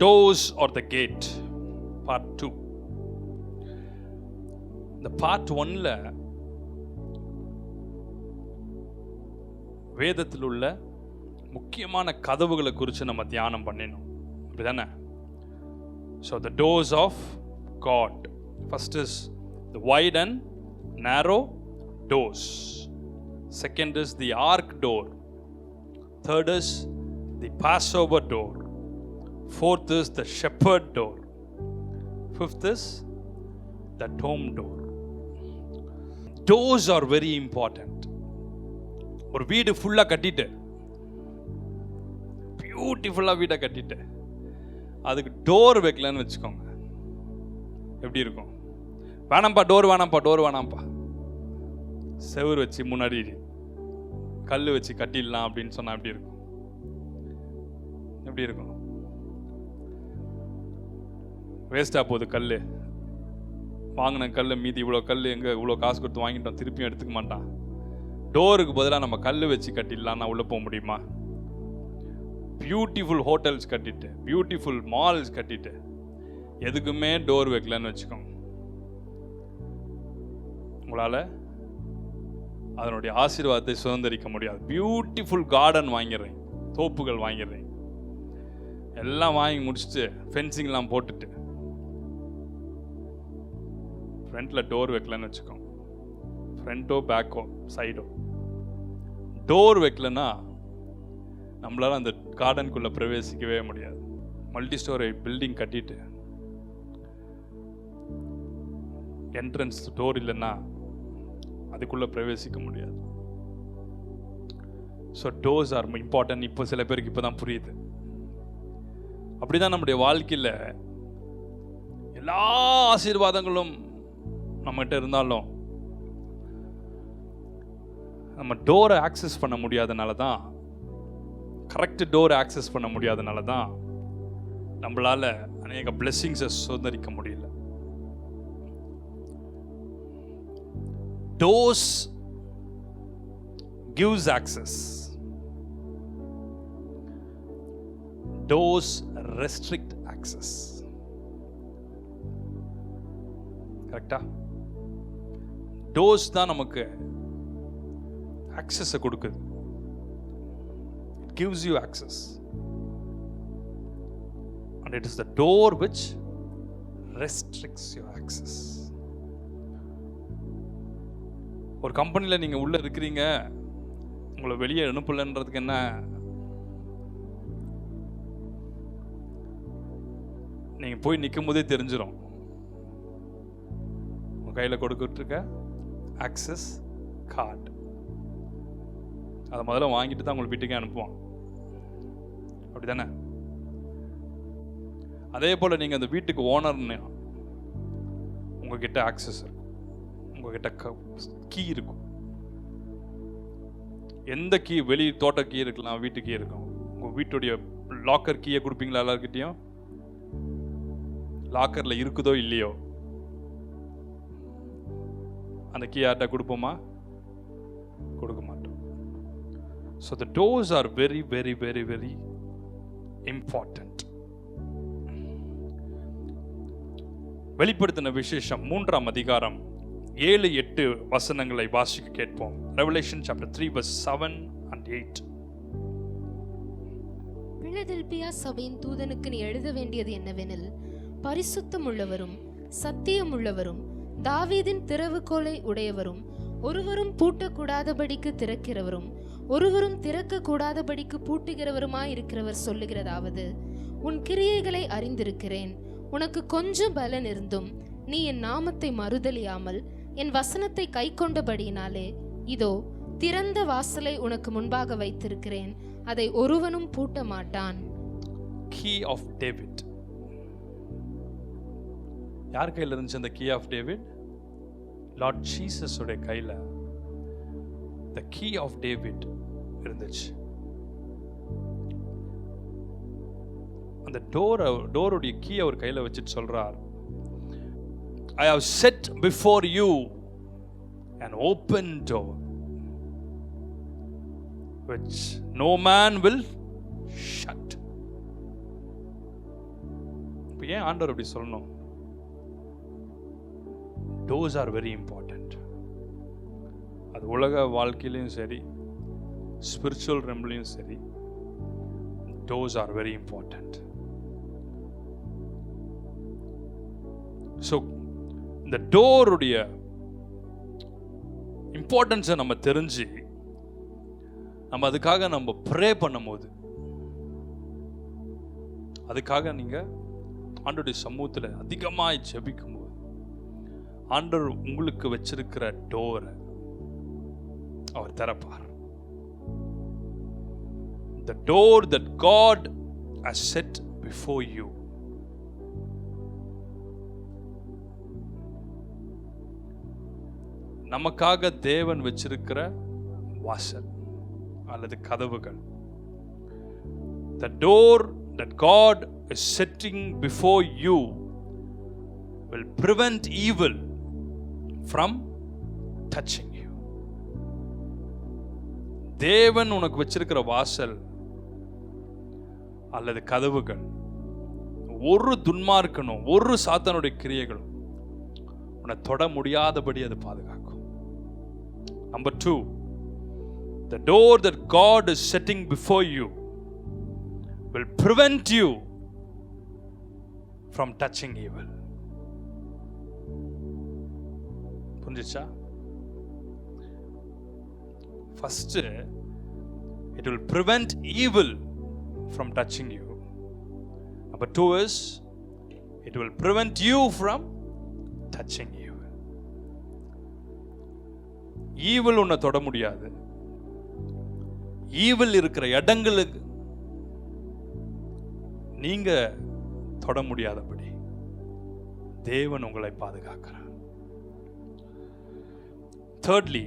doors or the gate, part 2. இந்த part 1ல வேதத்தில் உள்ள முக்கியமான கதவுகளை குறித்து நம்ம தியானம் பண்ணினோம், அப்படிதானே? So the doors of God. First is the wide and narrow doors. Second is the ark door. Third is the Passover door. Fourth is the shepherd door. Fifth is the tomb door. Doors are very important. ஒரு வீடு ஃபுல்லா கட்டிட்டு, பியூட்டிஃபுல்லா வீடை கட்டிட்டு, அதுக்கு door வைக்கலன்னு வச்சுக்கோங்க, எப்படி இருக்கும்? வேணாம்ப்பா டோர் வேணாம்ப்பா, செவுரு வச்சு முன்னாடி கல் வச்சு கட்டிடலாம் அப்படின்னு சொன்னா எப்படி இருக்கும்? வேஸ்டா போகுது கல். வாங்கின கல் மீதி இவ்வளோ கல் எங்கே இவ்வளோ காசு கொடுத்து வாங்கிட்டோம், திருப்பியும் எடுத்துக்க மாட்டான். டோருக்கு பதிலாக நம்ம கல் வச்சு கட்டிடலாம், நான் உள்ளே போக முடியுமா? பியூட்டிஃபுல் ஹோட்டல்ஸ் கட்டிட்டு, பியூட்டிஃபுல் மால்ஸ் கட்டிட்டு, எதுக்குமே டோர் வைக்கலன்னு வச்சுக்கோங்க, உங்களால் அதனுடைய ஆசீர்வாதத்தை சுதந்திரிக்க முடியாது. பியூட்டிஃபுல் கார்டன் வாங்கிடுறேன், தோப்புகள் வாங்கிடுறேன், எல்லாம் வாங்கி முடிச்சுட்டு ஃபென்சிங்லாம் போட்டுட்டு ஃப்ரண்ட்ல டோர் வைக்கலன்னு வச்சுக்கோங்க, ஃப்ரண்ட்டோ பேக்கோ சைடோ டோர் வைக்கலன்னா நம்மளால அந்த கார்டனுக்குள்ள பிரவேசிக்கவே முடியாது. மல்டி ஸ்டோரி பில்டிங் கட்டிட்டு என்ட்ரன்ஸ் டோர் இல்லைன்னா அதுக்குள்ள பிரவேசிக்க முடியாது. So doors are important. இப்போ சில பேருக்கு இப்போதான் புரியுது. அப்படிதான் நம்முடைய வாழ்க்கையில் எல்லா ஆசீர்வாதங்களும் நம்மகிட்ட இருந்தாலும் நம்ம டோரை ஆக்சஸ் பண்ண முடியாதனால தான், கரெக்ட் டோரை ஆக்சஸ் பண்ண முடியாதனால தான் நம்மளால அநேக பிளெஸிங்ஸை சுதந்திரிக்க முடியல. Doors gives access. Doors restrict access. கரெக்டா? டோர்ஸ் தான் நமக்கு access கொடுக்குது. It gives you access. And it is the door which restricts your access. ஒரு கம்பெனியில் நீங்கள் உள்ளே இருக்கிறீங்க, உங்களை வெளியே அனுப்பலன்றதுக்கு என்ன? நீங்கள் போய் நிற்கும் போதே தெரிஞ்சிடும். உங்கள் கையில் கொடுத்துட்ருக்க ஆக்சஸ் கார்டு, அதை முதல்ல வாங்கிட்டு தான் உங்களை வீட்டுக்கே அனுப்புவான், அப்படி தானே? அதே போல் நீங்கள் அந்த வீட்டுக்கு ஓனர்னு உங்ககிட்ட ஆக்சஸ் இருக்கும், உங்ககிட்ட கீ இருக்கும். எந்த கீ, வெளி தோட்ட கீ இருக்கலாம், வீட்டு கீ இருக்கும். உங்கள் வீட்டுடைய லாக்கர் கீயை கொடுப்பீங்களா எல்லாருக்கிட்டையும்? லாக்கரில் இருக்குதோ இல்லையோ அந்த கீ யார்கிட்ட கொடுப்போமா? கொடுக்க மாட்டோம். So the doors are very very very very important. வெளிப்படுத்தின விசேஷம் 3ஆம் அதிகாரம் 7-8 வசனங்களை வாசிக்க கேட்போம். Revelation chapter 3 verse 7 and 8. Philadelphia சபையின் தூதனுக்கு நீ எழுத வேண்டியது என்னவெனில், பரிசுத்தம் உள்ளவரும் சத்தியம் உள்ளவரும் தாவீதின் திறவுகோலை உடையவரும் ஒருவரும் பூட்டக்கூடாதபடிக்கு திறக்கிறவரும் ஒருவரும் திறக்க கூடாதபடிக்கு பூட்டுகிறவருமாயிருக்கிறவர் சொல்லுகிறதாவது, உன் கிரியைகளை அறிந்திருக்கிறேன். உனக்கு கொஞ்சம் பலன் இருந்தும் நீ என் நாமத்தை மறுதலியாமல் என் வசனத்தை கை கொண்டபடியினாலே இதோ திறந்த வாசலை உனக்கு முன்பாக வைத்திருக்கிறேன், அதை ஒருவனும் பூட்ட மாட்டான். Key of David. யார் கையில் இருந்துச்சு அந்த key of David? Lord Jesus உடைய கையில் the key of David இருந்துச்சு. அந்த டோருடைய கீ அவர் கையில் வச்சுட்டு சொல்றார், I have set before you an open door which no man will shut. இப்போ ஏன் ஆண்டவர் அப்படி சொல்லணும்? Doors are very important. அது உலக வாழ்க்கையிலையும் சரி, ஸ்பிரிச்சுவல் ரெம்லையும் சரி, doors are very important. So இந்த டோருடைய இம்பார்ட்டன்ஸை நம்ம தெரிஞ்சு நம்ம அதுக்காக நம்ம ப்ரே பண்ணும்போது, அதுக்காக நீங்கள் ஆண்டவருடைய சமூகத்தில் அதிகமாக ஜெபிக்கும்போது ஆண்டவர் உங்களுக்கு வச்சிருக்கிற டோரை அவர் திறப்பார். The door that God has set before you. நமக்காக தேவன் வச்சிருக்கிற வாசல் அல்லது கதவுகள். The door that God is setting before you will prevent evil from touching you. தேவன் உனக்கு வச்சிருக்கிற வாசல் அல்லது கதவுகள் ஒரு துன்மார்க்கனும் ஒரு சாத்தானுடைய கிரியைகளும் உன்னை தொட முடியாதபடி அது பாதுகாக்கும். Number 2, the door that God is setting before you will prevent you from touching evil. புரிஞ்சுச்சா? First, it will prevent evil from touching you. Number 2 is, it will prevent you from touching evil. Evil உன்னை தொட முடியாது. Evil இருக்கிற இடங்களுக்கு நீங்க தொட முடியாதபடி தேவன் உங்களை பாதுகாக்கிறார். Thirdly,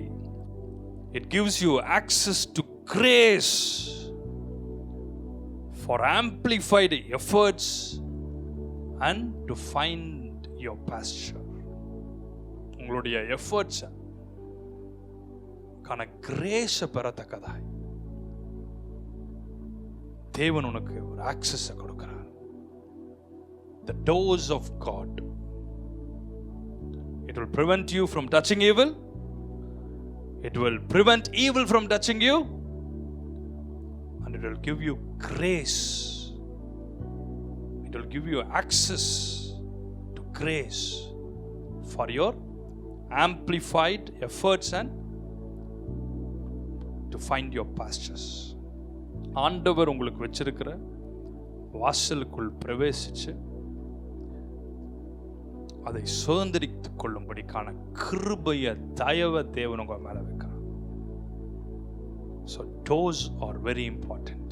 it gives you access to grace for amplified efforts and to find your pasture. உங்களுடைய எஃபர்ட்ஸ் கான கிரேஸ் பெறத்தக்கதாய் தேவன் உனக்கு ஒரு ஆக்சஸ் கொடுக்கிறார். The doors of God. It will prevent you from touching evil. It will prevent evil from touching you. And it will give you grace. It will give you access to grace for your amplified efforts and to find your pastures. ஆண்டவர் உங்களுக்கு வச்சிருக்கிற வாசலுக்குள் பிரவேசிச்சு அதை சுதந்திரித்துக் கொள்ளும்படிக்கான கிருபைய தயவ தேவன் உங்க மேல வைக்கிறார். So doors are very important.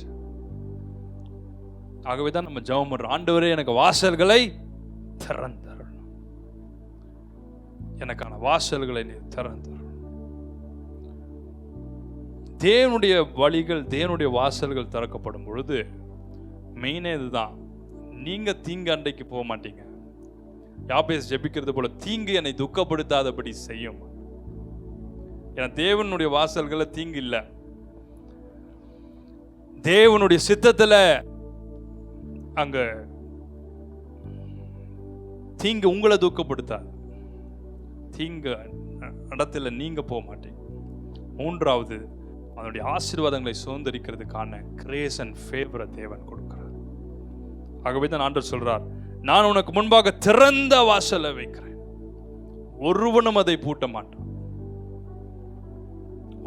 ஆகவே தான் நம்ம ஜெபம் பண்றோம், ஆண்டவரே எனக்கு வாசல்களை திறந்தருளும், எனக்கான வாசல்களை நீ திறந்தருளும். தேவனுடைய வழிகள், தேவனுடைய வாசல்கள் திறக்கப்படும் பொழுது மெயினே இதுதான், நீங்க தீங்கு அண்டைக்கு போக மாட்டீங்க. யாபேஸ் ஜெபிக்கிறது போல, தீங்கு என்னை துக்கப்படுத்தாதபடி செய்யும். ஏன்னா தேவனுடைய வாசல்கள தீங்கு இல்லை. தேவனுடைய சித்தத்துல அங்க தீங்கு உங்களை துக்கப்படுத்தாது. தீங்கு இடத்துல நீங்க போக மாட்டீங்க. மூன்றாவது, அதனுடைய ஆசீர்வாதங்களை சுதந்திரிக்கிறதுக்கான கிரேஸ் அண்ட் ஃபேவரை தேவன் கொடுக்கிறார். ஆகவே தான் ஆண்டவர் சொல்றார், நான் உனக்கு முன்பாக திறந்த வாசலை வைக்கிறேன், ஒருவனும் அதை பூட்ட மாட்டான்,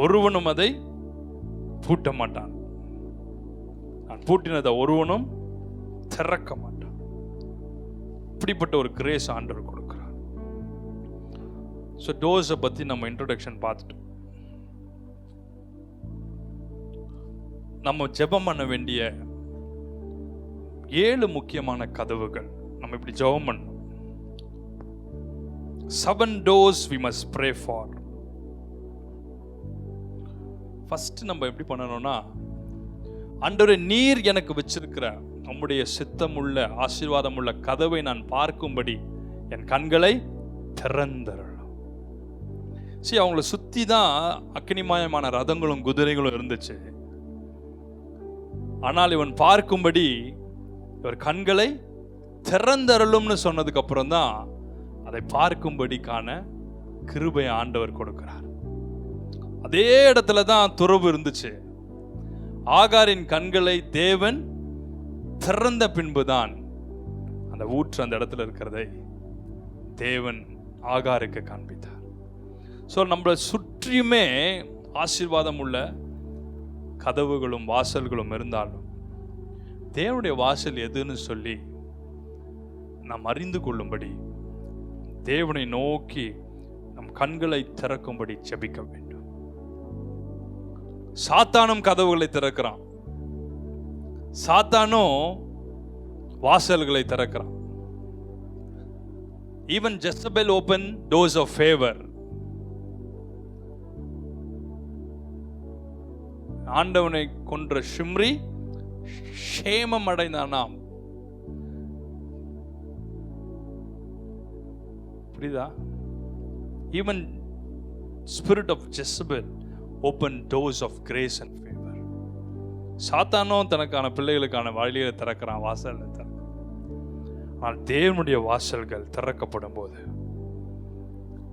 ஒருவனும் அதை பூட்ட மாட்டான், நான் பூட்டினதை ஒருவனும் திறக்க மாட்டான். இப்படிப்பட்ட ஒரு கிரேஸ் ஆண்டவர் கொடுக்கிறார். ஸோ டோர்ஸை பற்றி நம்ம இன்ட்ரோடக்ஷன் பார்த்துட்டோம். நம்ம ஜெபம் பண்ண வேண்டிய 7 முக்கியமான கதவுகள் நம்ம இப்படி ஜெபம் பண்ணணும். 7 doors we must pray for. First நம்ம எப்படி பண்ணணும்னா, ஆண்டவரே நீர் எனக்கு வச்சிருக்கிற நம்முடைய சித்தமுள்ள ஆசீர்வாதமுள்ள கதவை நான் பார்க்கும்படி என் கண்களை திறந்தருளும். சரி, அவங்கள சுத்தி தான் அக்னிமயமான ரதங்களும் குதிரைகளும் இருந்துச்சு. ஆனால் இவன் பார்க்கும்படி இவர் கண்களை திறந்தருளும்னு சொன்னதுக்கு அப்புறம் தான் அதை பார்க்கும்படிக்கான கிருபை ஆண்டவர் கொடுக்கிறார். அதே இடத்துல தான் துறவு இருந்துச்சு. ஆகாரின் கண்களை தேவன் திறந்த பின்புதான் அந்த ஊற்று அந்த இடத்துல இருக்கிறதை தேவன் ஆகாருக்கு காண்பித்தார். ஸோ நம்மளை சுற்றியுமே ஆசீர்வாதம் உள்ள கதவுகளும் வாசல்களும் இருந்தாலும் தேவனுடைய வாசல் எதுன்னு சொல்லி நாம் அறிந்து கொள்ளும்படி தேவனை நோக்கி நம் கண்களை திறக்கும்படி ஜெபிக்க வேண்டும். சாத்தானும் கதவுகளை திறக்கிறான், சாத்தானும் வாசல்களை திறக்கிறான். Even Jezebel opened doors of favor. ஆண்டவனை கொன்ற ஷிம்ரி ஷேமம் அடைந்தானாம். புரியுதா? Even spirit of Jezebel opened doors of grace and favor. சாத்தானும் தனக்கான பிள்ளைகளுக்கான வழியை திறக்கிறான், வாசல் திறக்கிறான். ஆனால் தேவனுடைய வாசல்கள் திறக்கப்படும் போது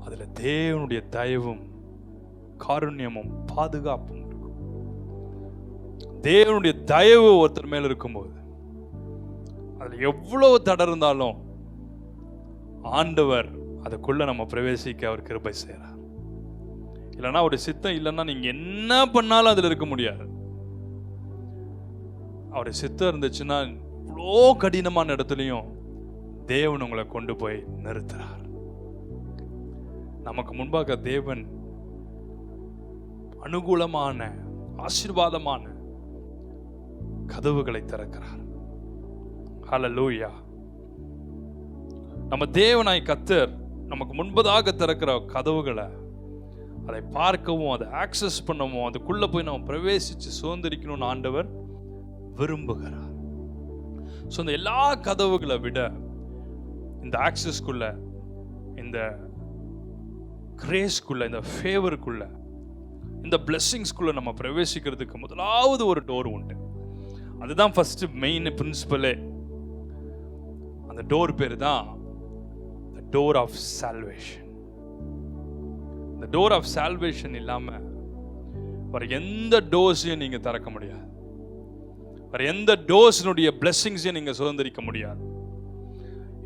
அதுல தேவனுடைய தயவும் காருண்யமும் பாதுகாப்பும் இருக்கும். தேவனுடைய தயவு ஒருத்தர் மேல் இருக்கும்போது அதுல எவ்வளவு தடை இருந்தாலும் ஆண்டவர் அதுக்குள்ள நம்ம பிரவேசிக்க அவர் கிருபை செய்யறார். இல்லைன்னா ஒரு சித்தம் இல்லைன்னா நீங்க என்ன பண்ணாலும் அதுல இருக்க முடியாது. அவருடைய சித்தம் இருந்துச்சுன்னா இவ்வளோ கடினமான இடத்துலையும் தேவன் உங்களை கொண்டு போய் நிறுத்துறார். நமக்கு முன்பாக தேவன் அனுகூலமான ஆசீர்வாதமான கதவுகளை திறக்கிறார். ஹல்லேலூயா. நம்ம தேவனாய் கர்த்தர் நமக்கு முன்பதாக திறக்கிற கதவுகளை அதை பார்க்கவும் அதை ஆக்சஸ் பண்ணவும் அதுக்குள்ள போய் நம்ம பிரவேசிச்சு சுதந்திரிக்கணும்னு ஆண்டவர் விரும்புகிறார். ஸோ இந்த எல்லா கதவுகளை விட இந்த ஆக்சஸ்க்குள்ள, இந்த கிரேஸ்க்குள்ள, இந்த ஃபேவருக்குள்ள, இந்த பிளெஸிங்ஸ்குள்ள நம்ம பிரவேசிக்கிறதுக்கு முதலாவது ஒரு டோர் உண்டு. அதுதான் ஃபர்ஸ்ட் மெயின் பிரின்சிபலே. அந்த டோர் பேர் தான் the door of salvation. இந்த டோர் ஆஃப் சால்வேஷன் இல்லாம வேற எந்த டோர்ஸையும் நீங்க திறக்க முடியாது. வேற எந்த டோர்ஸினுடைய பிளெஸிங்ஸையும் நீங்க சுதந்திரிக்க முடியாது.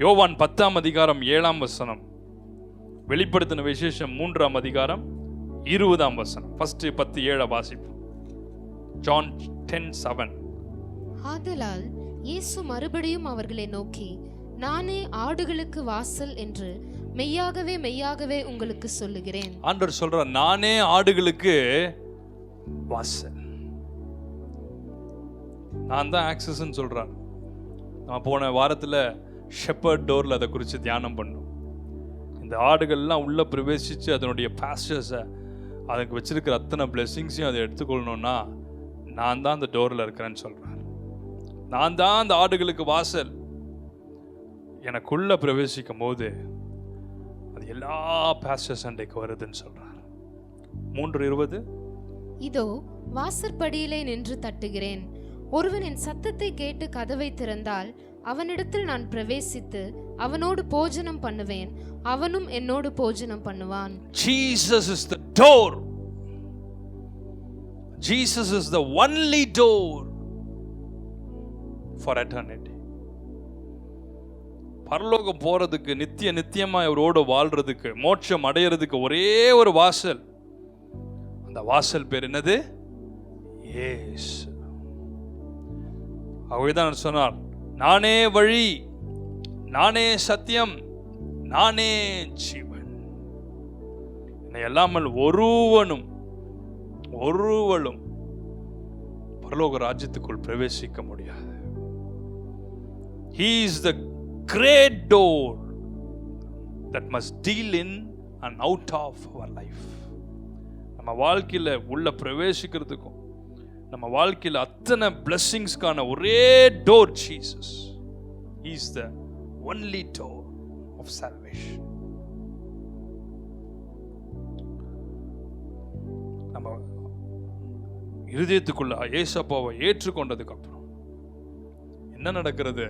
யோவான் 10ஆம் அதிகாரம் 7ஆம் வசனம், வெளிப்படுத்தின விசேஷம் 3ஆம் அதிகாரம் 20ஆம் வசனம். ஃபர்ஸ்ட் 10:7 வாசிப்போம். ஜான் 10:7. ஆதலால் இயேசு மறுபடியும் அவர்களை நோக்கி, நானே ஆடுகளுக்கு வாசல் என்று மெய்யாகவே மெய்யாகவே உங்களுக்கு சொல்லுகிறேன். ஆண்டவர் சொல்றார், நானே ஆடுகளுக்கு வாசல். நான் தான் ஆக்சஸ்ன்னு சொல்றார். நான் போன வாரத்தில் ஷெப்பர்ட் டோர்ல அதை குறித்து தியானம் பண்ணோம். இந்த ஆடுகள்லாம் உள்ள பிரவேசிச்சு அதனுடைய பாஸ்டர்ஸை, அதுக்கு வச்சிருக்கிற அத்தனை பிளெஸிங்ஸையும் அதை எடுத்துக்கொள்ளணும்னா நான் தான் அந்த டோர்ல இருக்கிறேன்னு சொல்றார். நான் தான் அந்த ஆடுகளுக்கு வாசல். எனக்குள்ள பிரவேசிக்கும் போது அது எல்லா பாஸ்டர்ஸ் அண்டைக்கு வருதுன்னு சொல்றார். 3:20. இதோ வாசற்படியிலே நின்று தட்டுகிறேன். ஒருவன் என் சத்தத்தை கேட்டு கதவை திறந்தால் அவனிடத்தில் நான் பிரவேசித்து அவனோடு போஜனம் பண்ணுவேன், அவனும் என்னோடு போஜனம் பண்ணுவான். Jesus is the door. Jesus is the only door for eternity. பரலோகம் போறதுக்கு, நித்தியமா அவரோடு வாழ்றதுக்கு, மோட்சம் அடையிறதுக்கு ஒரே ஒரு வாசல். அந்த வாசல் பேர் என்னது? இயேசு. அவர்தான் சொன்னார், நானே வழி, நானே சத்தியம், நானே ஜீவன். என்னை அல்லாமல் ஒருவனும் பரலோக ராஜ்யத்துக்குள் பிரவேசிக்க முடியாது. He is the great door that must deal in and out of our life. நம்ம வாழ்க்கையில உள்ள பிரவேசிக்கிறதுக்கும் நம்ம வாழ்க்கையில அத்தனை பிளெஸிங்ஸ்க்கான ஒரே door Jesus. He is the only door of salvation. நம்ம இருதயத்துக்குள்ள இயேசப்பாவை ஏற்றுக்கொண்டதுக்கு அப்புறம் என்ன நடக்கிறது?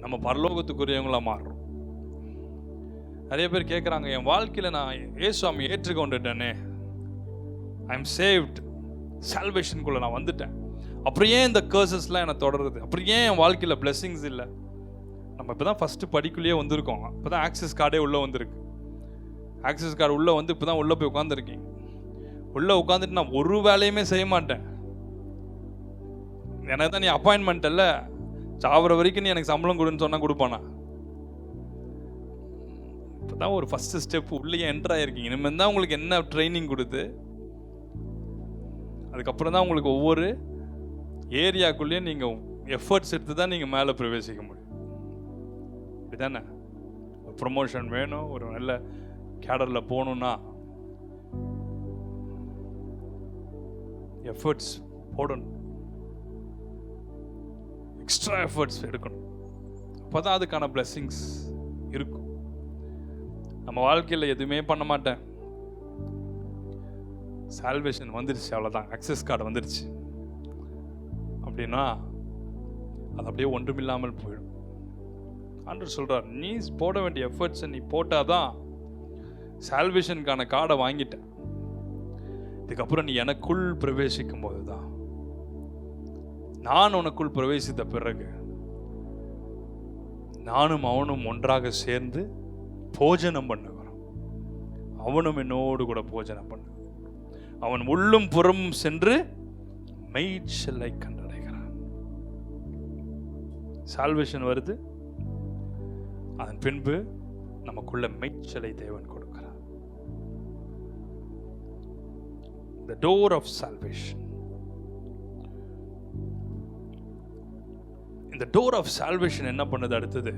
நம்ம பரலோகத்துக்குரியவங்களா மாறுறோம். நிறைய பேர் கேட்குறாங்க, என் வாழ்க்கையில் நான் இயேசுவை ஏற்றுக்கொண்டுட்டேனே, ஐ எம் சேவ்ட், சால்வேஷனுக்குள்ளே நான் வந்துட்டேன், அப்புறம் ஏன் இந்த கர்சஸ்லாம் என்னை தொடருது, அப்புறம் ஏன் என் வாழ்க்கையில் பிளெஸிங்ஸ் இல்லை? நம்ம இப்போ தான் ஃபஸ்ட்டு படிக்குள்ளேயே வந்திருக்கோம். இப்போ தான் ஆக்சஸ் கார்டே உள்ளே வந்திருக்கு. ஆக்சஸ் கார்டு உள்ளே வந்து இப்போ தான் உள்ளே போய் உட்காந்துருக்கீங்க. உள்ளே உட்காந்துட்டு நான் ஒரு வேலையுமே செய்ய மாட்டேன், எனக்கு தான் நீ அப்பாயின்மெண்ட் இல்லை, சாவர வரைக்கும் நீ எனக்கு சம்பளம் கொடுன்னு சொன்னால் கொடுப்பானா? இப்போ தான் ஒரு ஃபஸ்ட்டு ஸ்டெப் உள்ளே என்டர் ஆகிருக்கீங்க. இனிமேல் தான் உங்களுக்கு என்ன ட்ரைனிங் கொடுத்து அதுக்கப்புறம் தான் உங்களுக்கு ஒவ்வொரு ஏரியாக்குள்ளேயும் நீங்கள் எஃபர்ட்ஸ் எடுத்து தான் நீங்கள் மேலே பிரவேசிக்க முடியும். இதுதானே ஒரு ப்ரொமோஷன் வேணும், ஒரு நல்ல கேடரில் போகணுன்னா எஃபர்ட்ஸ் போடணும், எக்ஸ்ட்ரா எஃபர்ட்ஸ் எடுக்கணும். அப்போ தான் அதுக்கான பிளெஸிங்ஸ் இருக்கும். நம்ம வாழ்க்கையில் எதுவுமே பண்ண மாட்டேன், சால்வேஷன் வந்துருச்சு, அவ்வளோதான், அக்சஸ் கார்டு வந்துருச்சு அப்படின்னா அது அப்படியே ஒன்றுமில்லாமல் போயிடும். ஆண்டவர் சொல்கிறார், நீ போட வேண்டிய எஃபர்ட்ஸை நீ போட்டாதான் சால்வேஷனுக்கான கார்டை வாங்கிட்ட. இதுக்கப்புறம் நீ எனக்குள் பிரவேசிக்கும் போது தான், நான் உனக்குள் பிரவேசித்த பிறகு நானும் அவனும் ஒன்றாக சேர்ந்து போஜனம் பண்ணுகிறோம். அவனும் என்னோடு கூட போஜனம் பண்ணு. அவன் உள்ளும் புறமும் சென்று மேய்ச்சலை கண்டடைகிறான். சால்வேஷன் வருது, அதன் பின்பு நமக்குள்ள மேய்ச்சலை தேவன் கொடுக்கிறார். The door of salvation. இந்த door of salvation என்ன பண்ணுது அடுத்தது?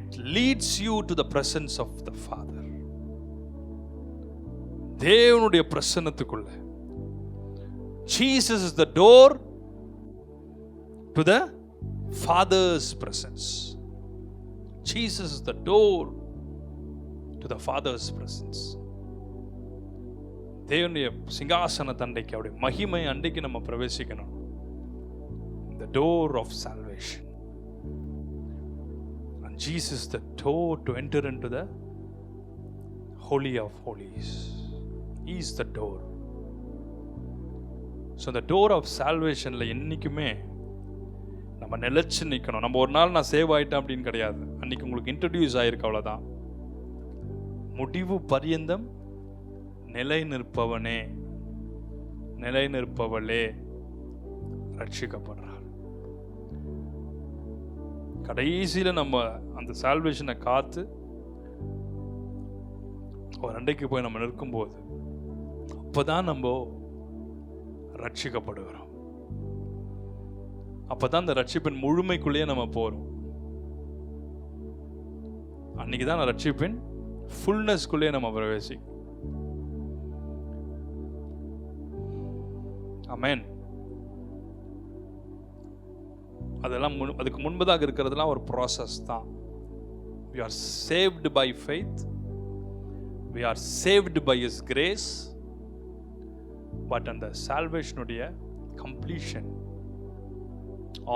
It leads you to the presence of the Father. தேவனுடைய பிரசன்னத்துக்குள்ள. Jesus is the door to the Father's presence. Jesus is the door to the Father's presence. தேவனுடைய சிங்காசன தண்டைக்கு, அவருடைய மகிமை அண்டைக்கு நம்ம பிரவேசிக்கணும். The door of salvation. And Jesus is the door to enter into the Holy of Holies. He is the door. So the door of salvationல என்னைக்குமே நம்ம நிலைச்சு நிற்கணும். நம்ம ஒரு நாள் நான் சேவ் ஆயிட்டேன் அப்படின்னு கிடையாது. அன்னைக்கு உங்களுக்கு இன்ட்ரடியூஸ் ஆயிருக்கு, அவ்வளோதான். முடிவு பரியந்தம் நிலை நிற்பவனே, நிலை நிற்பவளே ரட்சிக்கப்படுறார். கடைசியில் நம்ம அந்த சால்வேஷனை காத்து ஒரு அண்டைக்கு போய் நம்ம நிற்கும்போது அப்போதான் நம்ம ரட்சிக்கப்படுகிறோம். அப்போதான் அந்த ரட்சிப்பின் முழுமைக்குள்ளேயே நம்ம போறோம். அன்னைக்கு தான் ரட்சிப்பின் ஃபுல்னஸ்க்குள்ளேயே நம்ம பிரவேசிக்கும். ஆமென். அதெல்லாம் அதுக்கு முன்பதாக இருக்கிறதுலாம் ஒரு ப்ராசஸ் தான். We are saved by faith. We are saved by His grace. But அந்த சால்வேஷனுடைய completion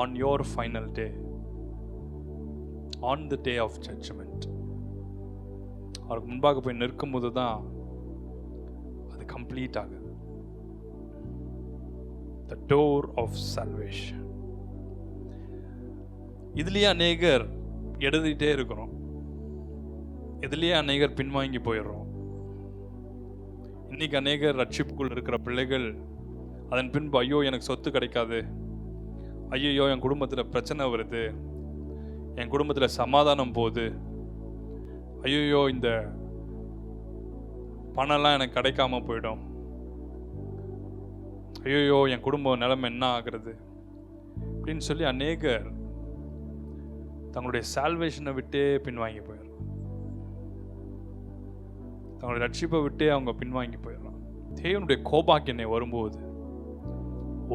on your final day, on the day of judgment, அவருக்கு முன்பாக போய் நிற்கும் போது தான் அது கம்ப்ளீட் ஆகுது. The door of salvation. இதுலயே அநேகர் எழுதிட்டே இருக்கிறோம், இதுலயே அநேகர் பின்வாங்கி போயிடுறோம். இன்னைக்கு அநேகர் ரட்சிப்புக்குள் இருக்கிற பிள்ளைகள் அதன் பின்பு ஐயோ எனக்கு சொத்து கிடைக்காது, ஐயோ என் குடும்பத்தில் பிரச்சனை வருது, என் குடும்பத்தில் சமாதானம் போகுது, ஐயோ இந்த பணம்லாம் எனக்கு கிடைக்காம போயிடும், ஐயோ என் குடும்ப நிலைமை என்ன ஆகுறது அப்படின்னு சொல்லி அநேகர் தங்களுடைய சால்வேஷனை விட்டே பின்வாங்கி போயிடலாம். தங்களுடைய ரட்சிப்பை விட்டே அவங்க பின்வாங்கி போயிடலாம். தேவனுடைய கோபாக்கியனை வரும்போது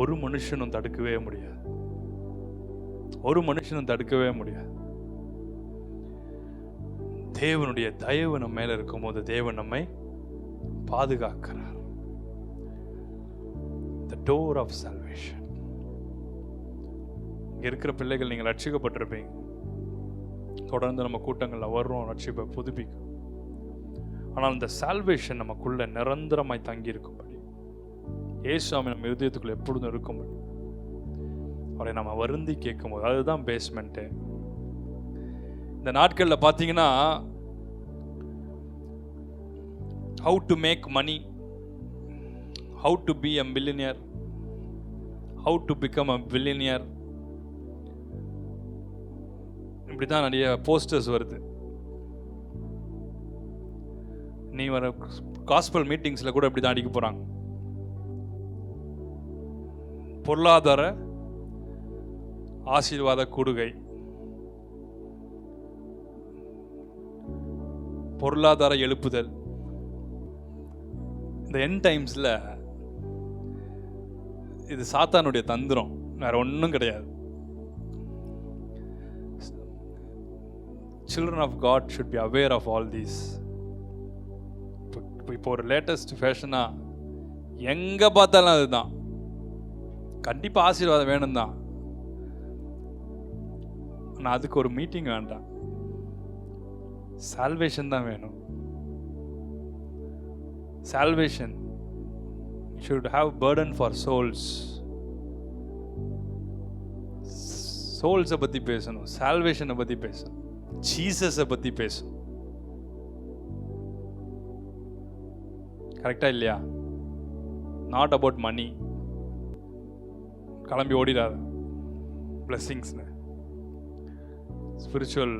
ஒரு மனுஷனும் தடுக்கவே முடியாது, ஒரு மனுஷனும் தடுக்கவே முடியாது. தேவனுடைய தயவு நம்ம மேல இருக்கும்போது தேவன் நம்மை பாதுகாக்கிறார். The door of salvation. இங்கே இருக்கிற பிள்ளைகள் நீங்கள் ரட்சிக்கப்பட்டிருப்பீங்க. தொடர்ந்து நம்ம கூட்டங்களில் வர்றோம், ரட்சிப்பை புதுப்பிக்கும். ஆனால் இந்த சால்வேஷன் நமக்குள்ள நிரந்தரமாய் தங்கி இருக்கும்படி, இயேசுவை நம்ம இருதயத்துக்குள்ள எப்பொழுதும் இருக்கும்படி அவரை நம்ம வருந்தி கேட்கும்போது, அதுதான் பேஸ்மெண்ட்டு. இந்த நாட்களில் பார்த்தீங்கன்னா, how to make money, how to be a millionaire, how to become a billionaire, இப்படி தான் நிறைய போஸ்டர்ஸ் வருது. நீ வர காஸ்பல் மீட்டிங்ஸில் கூட இப்படி தான் அடிக்க போகிறாங்க. பொருளாதார ஆசீர்வாத கூடுகை, பொருளாதார எழுப்புதல். இந்த எண்ட் டைம்ஸில் இது சாத்தானுடைய தந்திரம், வேற ஒன்றும் கிடையாது. Children of God should be aware of all these. இப்போ ஒரு லேட்டஸ்ட் ஃபேஷனாக எங்கே பார்த்தாலும் அதுதான். கண்டிப்பாக ஆசீர்வாதம் வேணும் தான், ஆனால் அதுக்கு ஒரு மீட்டிங் வேண்டாம். சால்வேஷன் தான் வேணும். Salvation should have burden for souls. சோல்ஸை பற்றி பேசணும், சால்வேஷனை பற்றி பேசணும், ஜீசஸை பற்றி பேசணும். கரெக்டா இல்லையா? Not about money. கிளம்பி ஓடிடாத பிளெஸிங்ஸ்னு. ஸ்பிரிச்சுவல்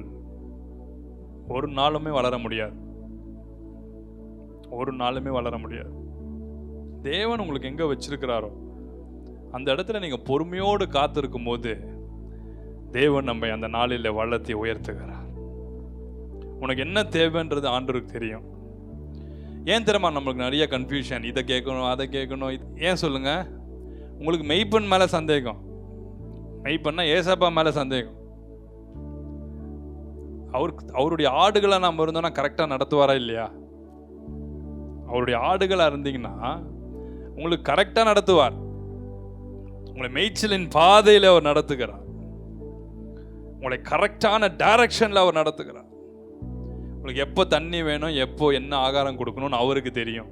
ஒரு நாளுமே வளர முடியாது, ஒரு நாளுமே வளர முடியாது. தேவன் உங்களுக்கு எங்கே வச்சிருக்கிறாரோ அந்த இடத்துல நீங்கள் பொறுமையோடு காத்திருக்கும் போது தேவன் நம்ம அந்த நாளில் வளர்த்தி உயர்த்துகிறார். உனக்கு என்ன தேவைன்றது ஆண்டவருக்கு தெரியும். ஏன் தெரியுமா நம்மளுக்கு நிறைய கன்ஃபியூஷன், இதை கேட்கணும் அதை கேட்கணும். ஏன் சொல்லுங்க? உங்களுக்கு மெய்ப்பன் மேலே சந்தேகம். மெய்ப்பன்னா ஏசப்பா மேலே சந்தேகம். அவருடைய ஆடுகளை நாம் இருந்தோம்னா கரெக்டாக நடத்துவாரா இல்லையா? அவருடைய ஆடுகளாக இருந்தீங்கன்னா உங்களுக்கு கரெக்டாக நடத்துவார். உங்களை மேய்ச்சலின் பாதையில் அவர் நடத்துகிறார். உங்களை கரெக்டான டைரக்ஷனில் அவர் நடத்துகிறார். உங்களுக்கு எப்போ தண்ணி வேணும், எப்போ என்ன ஆகாரம் கொடுக்கணும்னு அவருக்கு தெரியும்.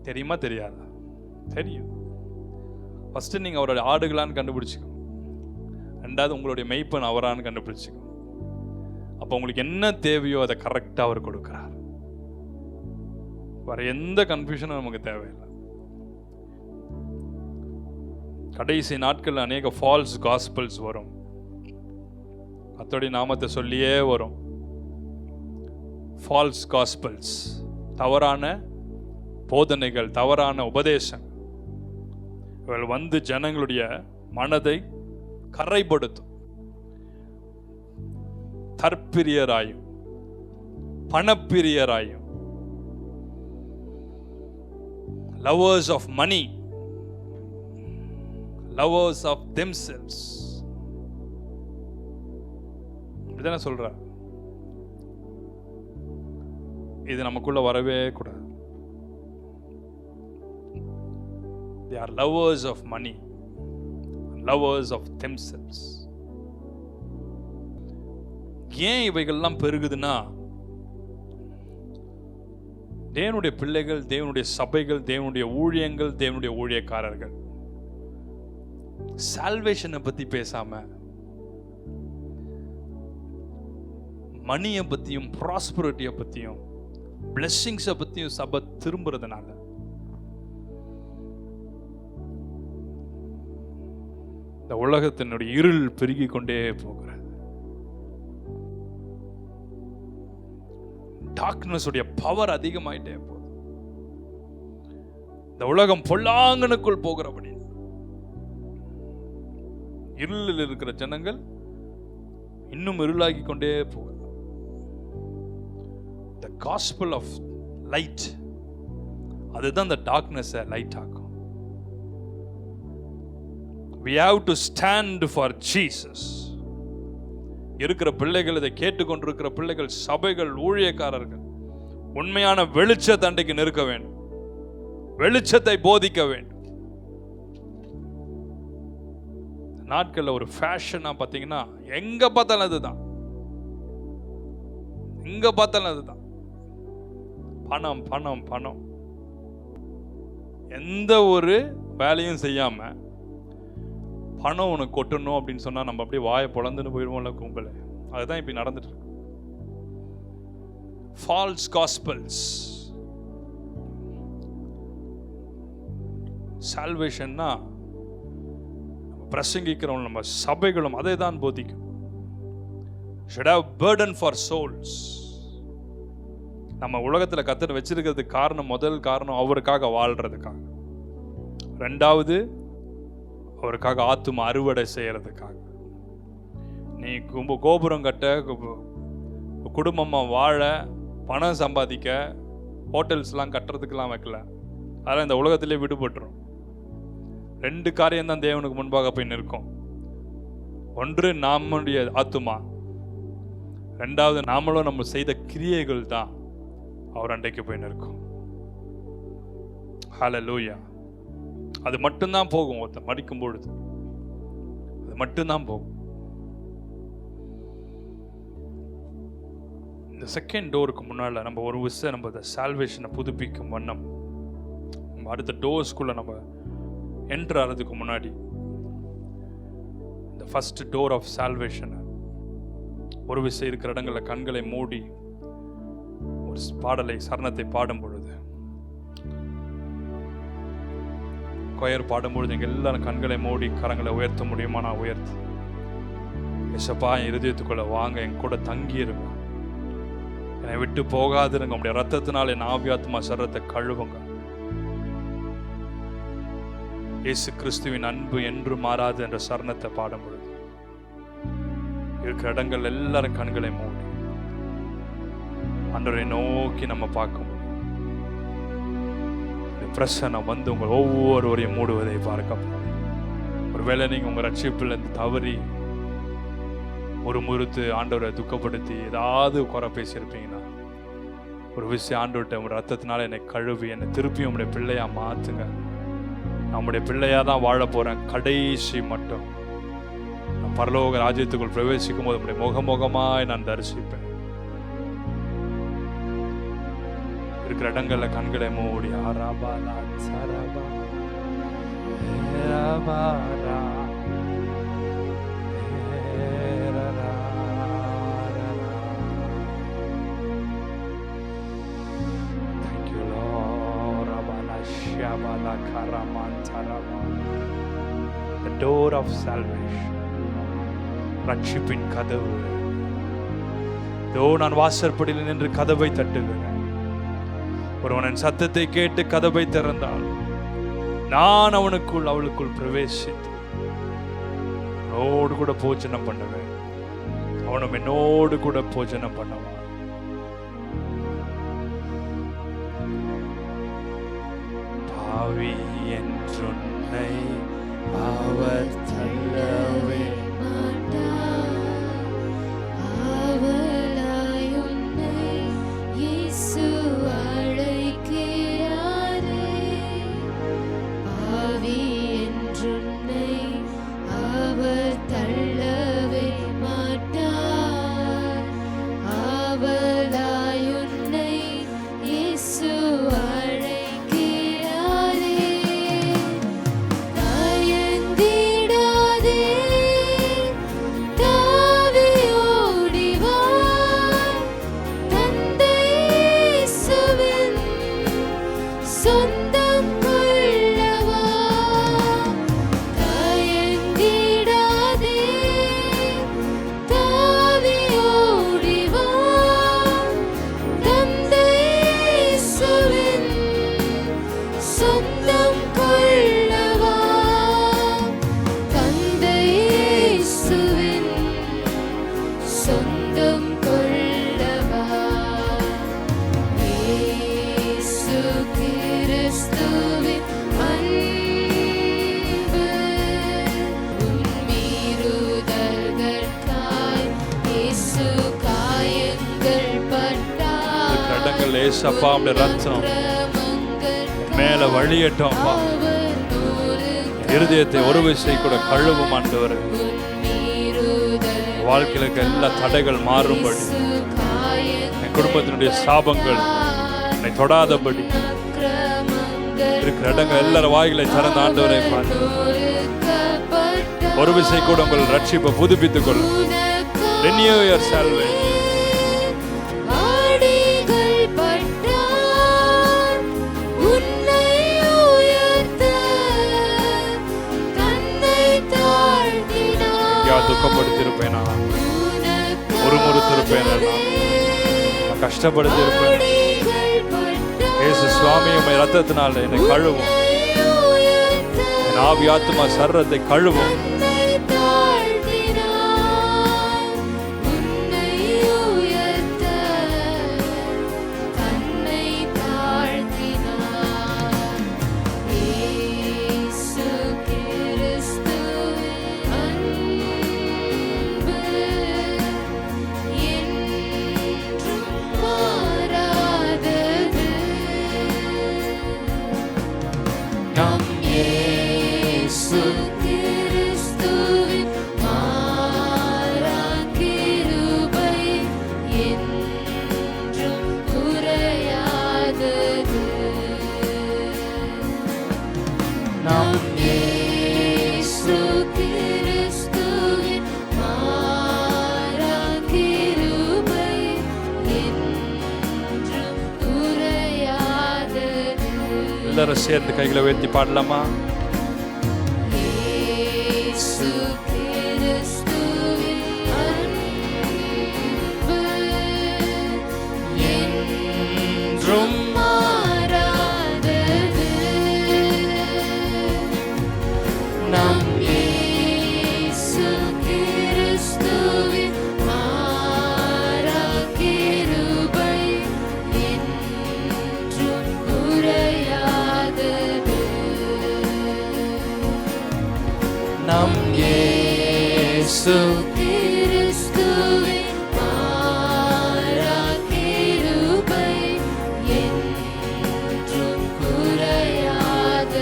தெரியுமா தெரியாதா? தெரியும். ஃபஸ்ட்டு நீங்கள் அவருடைய ஆடுகளான்னு கண்டுபிடிச்சிக்கணும். ரெண்டாவது உங்களுடைய மெய்ப்பன் அவரான்னு கண்டுபிடிச்சிக்கணும். அப்போ உங்களுக்கு என்ன தேவையோ அதை கரெக்டாக அவர் கொடுக்குறார். வேற எந்த கன்ஃபியூஷனும் நமக்கு தேவையில்லை. கடைசி நாட்களில் அநேக ஃபால்ஸ் காஸ்பல்ஸ் வரும். கர்த்தருடைய நாமத்தை சொல்லியே வரும். ஃபால்ஸ் காஸ்பல்ஸ், தவறான போதனைகள், தவறான உபதேசம் இவர்கள் வந்து ஜனங்களுடைய மனதை கரைப்படுத்தும். தற்பிரியராயும் பணப்பிரியராயும், lovers of money, lovers of themselves. இப்படிதானே சொல்ற? இது நமக்குள்ள வரவே கூடாது. They are lovers of money, lovers of themselves. ஏன் இவைகள்லாம் பெருகுதுன்னா, தேவனுடைய பிள்ளைகள், தேவனுடைய சபைகள், தேவனுடைய ஊழியங்கள், தேவனுடைய ஊழியக்காரர்கள் சால்வேஷனை பத்தி பேசாம மணியை பத்தியும் ப்ராஸ்பரிட்டியை பத்தியும் பிளெஸிங்ஸை பத்தியும் சபை திரும்புறதுனால இந்த உலகத்தினுடைய இருள் பெருகி கொண்டே போகிறது. டார்க்னஸ் உடைய பவர் அதிகமாயிட்டே போகுது. இந்த உலகம் பொல்லாங்கனுக்குள் போகிறபடி இருளில் இருக்கிற ஜனங்கள் இன்னும் இருளாகி கொண்டே போகிறது. The gospel of light, அதுதான் இந்த டார்க்னஸை லைட் ஆக்கும். We have to stand for Jesus. இருக்கிற பிள்ளைகள், இதை கேட்டுக்கொண்டிருக்கிற பிள்ளைகள், சபைகள், ஊழியக்காரர்கள் உண்மையான வெளிச்சத்தை அன்றைக்கு நிற்க வேண்டும். வெளிச்சத்தை போதிக்க வேண்டும். நாட்களில் ஒரு ஃபேஷனாக பார்த்தீங்கன்னா எங்கே பார்த்தாலும் அதுதான், எங்கே பார்த்தாலும் அதுதான். பணம் பணம் பணம். எந்த ஒரு வேலையும் செய்யாமல் பணம் உனக்கு கொட்டணும் அப்படின்னு சொன்னால் நம்ம அப்படியே வாயை பொழந்துன்னு போயிடுவோம்ல கும்பல். அதுதான் இப்போ நடந்துட்டு இருக்கு. Falls gospels. சால்வேஷன்னா நம்ம பிரசங்கிக்கிறோம், நம்ம சபைகளும் அதே தான் போதிக்கும். should have burden for souls. நம்ம உலகத்தில் கர்த்தர் வச்சிருக்கிறதுக்கு காரணம், முதல் காரணம் அவருக்காக வாழ்றதுக்காக, ரெண்டாவது அவருக்காக ஆத்தும அறுவடை செய்யறதுக்காக. நீ கோபுரம் கட்ட, குடும்பமாக வாழ, பணம் சம்பாதிக்க, ஹோட்டல்ஸ்லாம் கட்டுறதுக்கெல்லாம் வைக்கல. அதெல்லாம் இந்த உலகத்திலே விடுபட்டுரும். ரெண்டு காரியம் தான் தேவனுக்கு முன்பாக போய் நிற்கும். ஒன்று நம்முடைய ஆத்துமா, ரெண்டாவது நாமளும் நம்ம செய்த கிரியைகள் தான் அவர் அன்றைக்கு போய் நிற்கும். ஹல்லேலூயா. அது மட்டும்தான் போகும். ஒருத்தர் மடிக்கும் பொழுது அது மட்டும்தான் போகும். இந்த செகண்ட் டோருக்கு முன்னால் நம்ம ஒரு விஷயம், நம்ம இந்த சால்வேஷனை புதுப்பிக்கும் வண்ணம் நம்ம அடுத்த டோர்ஸ்குள்ளே நம்ம என்ட்ரு ஆகிறதுக்கு முன்னாடி இந்த ஃபர்ஸ்ட் டோர் ஆஃப் சால்வேஷனை ஒரு விஷயம் இருக்கிற இடங்களில் கண்களை மூடி ஒரு பாடலை, சரணத்தை பாடும் பொழுது, கொயர் பாடும்பொழுது எங்கள் எல்லாரும் கண்களை மூடி கரங்களை உயர்த்த முடியுமா? நான் உயர்த்து. ஏசப்பா, என் இருதயத்துக்குள்ள வாங்க, என் கூட தங்கியிருங்க, என்னை விட்டு போகாதுங்க, உங்களுடைய ரத்தத்தினால் என் ஆவியாத்மா சரத்தை கழுவுங்க. இயேசு கிறிஸ்துவின் அன்பு என்று மாறாது என்ற சரணத்தை பாடும் பொழுது இருக்கிற இடங்கள் எல்லாரும் கண்களை மூடி ஆண்டவரை நோக்கி நம்ம பார்க்க முடியும். பிரசன்னம் வந்து உங்கள் ஒவ்வொருவரையும் மூடுவதை பார்க்க. ஒருவேளை நீங்கள் உங்கள் ரட்சிப்பிலிருந்து தவறி ஒரு முறுத்து ஆண்டவரை துக்கப்படுத்தி ஏதாவது குறை பேசியிருப்பீங்கன்னா, ஒரு விஷயம் ஆண்டவர்கிட்ட, உங்கள் ரத்தத்தினால என்னை கழுவி என்னை திருப்பி உங்களுடைய பிள்ளையா மாற்றுங்க. நம்முடைய பிள்ளையாக தான் வாழ போகிறேன் கடைசி மட்டும். நான் பரலோக ராஜ்யத்துக்குள் பிரவேசிக்கும் போது நம்முடைய முகமுகமாய் நான் தரிசிப்பேன். இருக்கிற இடங்கள்ல கண்களை மூடி ஆராபாலா சரபா ஏராபாரா ஏரரா Thank you Lord. Rabala shabala karaman taraba. The door of salvation. ரட்சிப்பின் கதவு. நான் வாசற்படியில் நின்று கதவை தட்டுகிறேன். ஒருவனின் சத்தத்தை கேட்டு கதவை திறந்தால் நான் அவனுக்குள் அவளுக்குள் பிரவேசித்து அவனோடு கூட போஜனம் பண்ணுவேன், அவனும் என்னோடு கூட போஜனம் பண்ணுவான். பாவி என்றுன்னை அவர் தள்ளவே ஏசப்பா, உம்முடைய ரத்தம் மேல வழியட்டும். இருதயத்தை ஒரு விசை கூட கழுவும் ஆண்டவரே. வாழ்க்கையில இருக்க எல்லா தடைகள் மாறும்படி, என் குடும்பத்தினுடைய சாபங்கள் என்னை தொடாதபடி இருக்கிற இடங்கள் எல்லாரும் வாய்களை திறந்த ஆண்டவரை பார்த்து ஒரு விசை கூட உங்கள் ரட்சிப்பை புதுப்பித்துக் கொள்ளும். Renew your salvation. துக்கப்படுத்திருப்பேனா, முறுமுறுத்திருப்பேனா, கஷ்டப்படுத்திருப்பேன். இயேசு சுவாமி உம்மை ரத்தத்தினால என்னை கழுவும், என் ஆவி ஆத்துமா சர்ரத்தை கழுவும். எல்லாரும் சேர்ந்து கைகளை உயர்த்தி பாடலாமா? நம் இயேசு கிறிஸ்துவின் மாறா கிருபை என்றும் குறையாதது.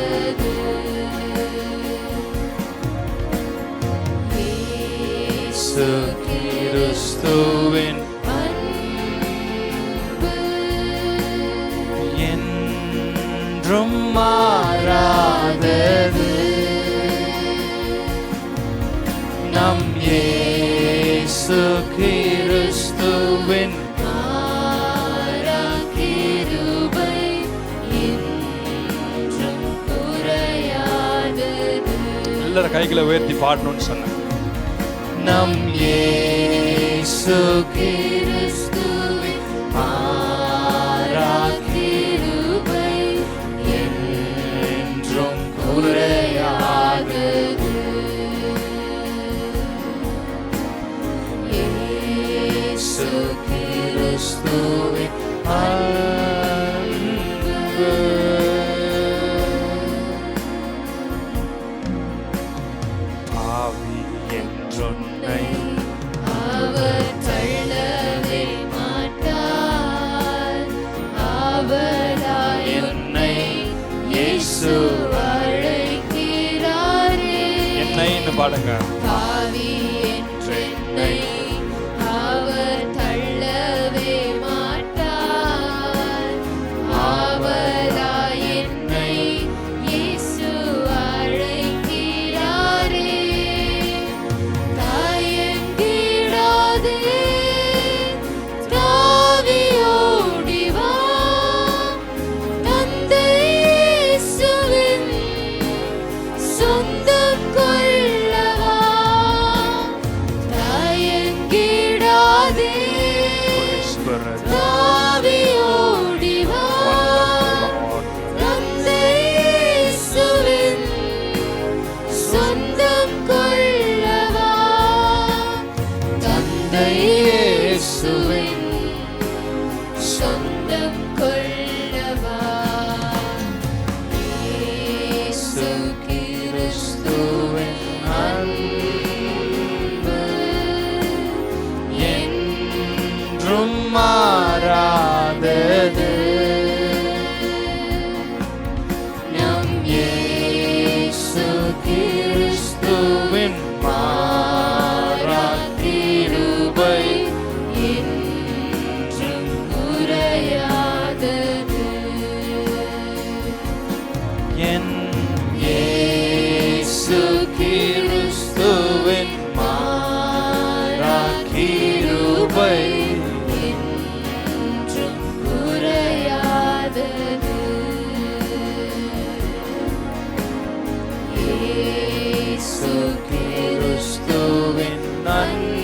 இயேசு கிறிஸ்துவின் அன்பு என்றும் மாறாதது. நம் இயேசு கிறிஸ்துவின் மாறா கிருபை என்றும் குறையாதது. எல்லாரும் கைகளை உயர்த்தி பாடணும்னு சொன்னேன். நம் இயேசு கிறிஸ்துவின் மாறா கிருபை என்றும் குறையாதது. கிறிஸ்துவின் அன்பு ஆவி என்றொன்னை அவர் தள்ளவே மாட்டார். அவராய் என்னை இயேசு அழைக்கிறாரே. என்னைன்னு பாடுங்க. ஆவி என்றென்னை மாறாதது. நம் இயேசு கிருபை என்றும் குறையாதது. இயேசு கிறிஸ்துவின் அன்பு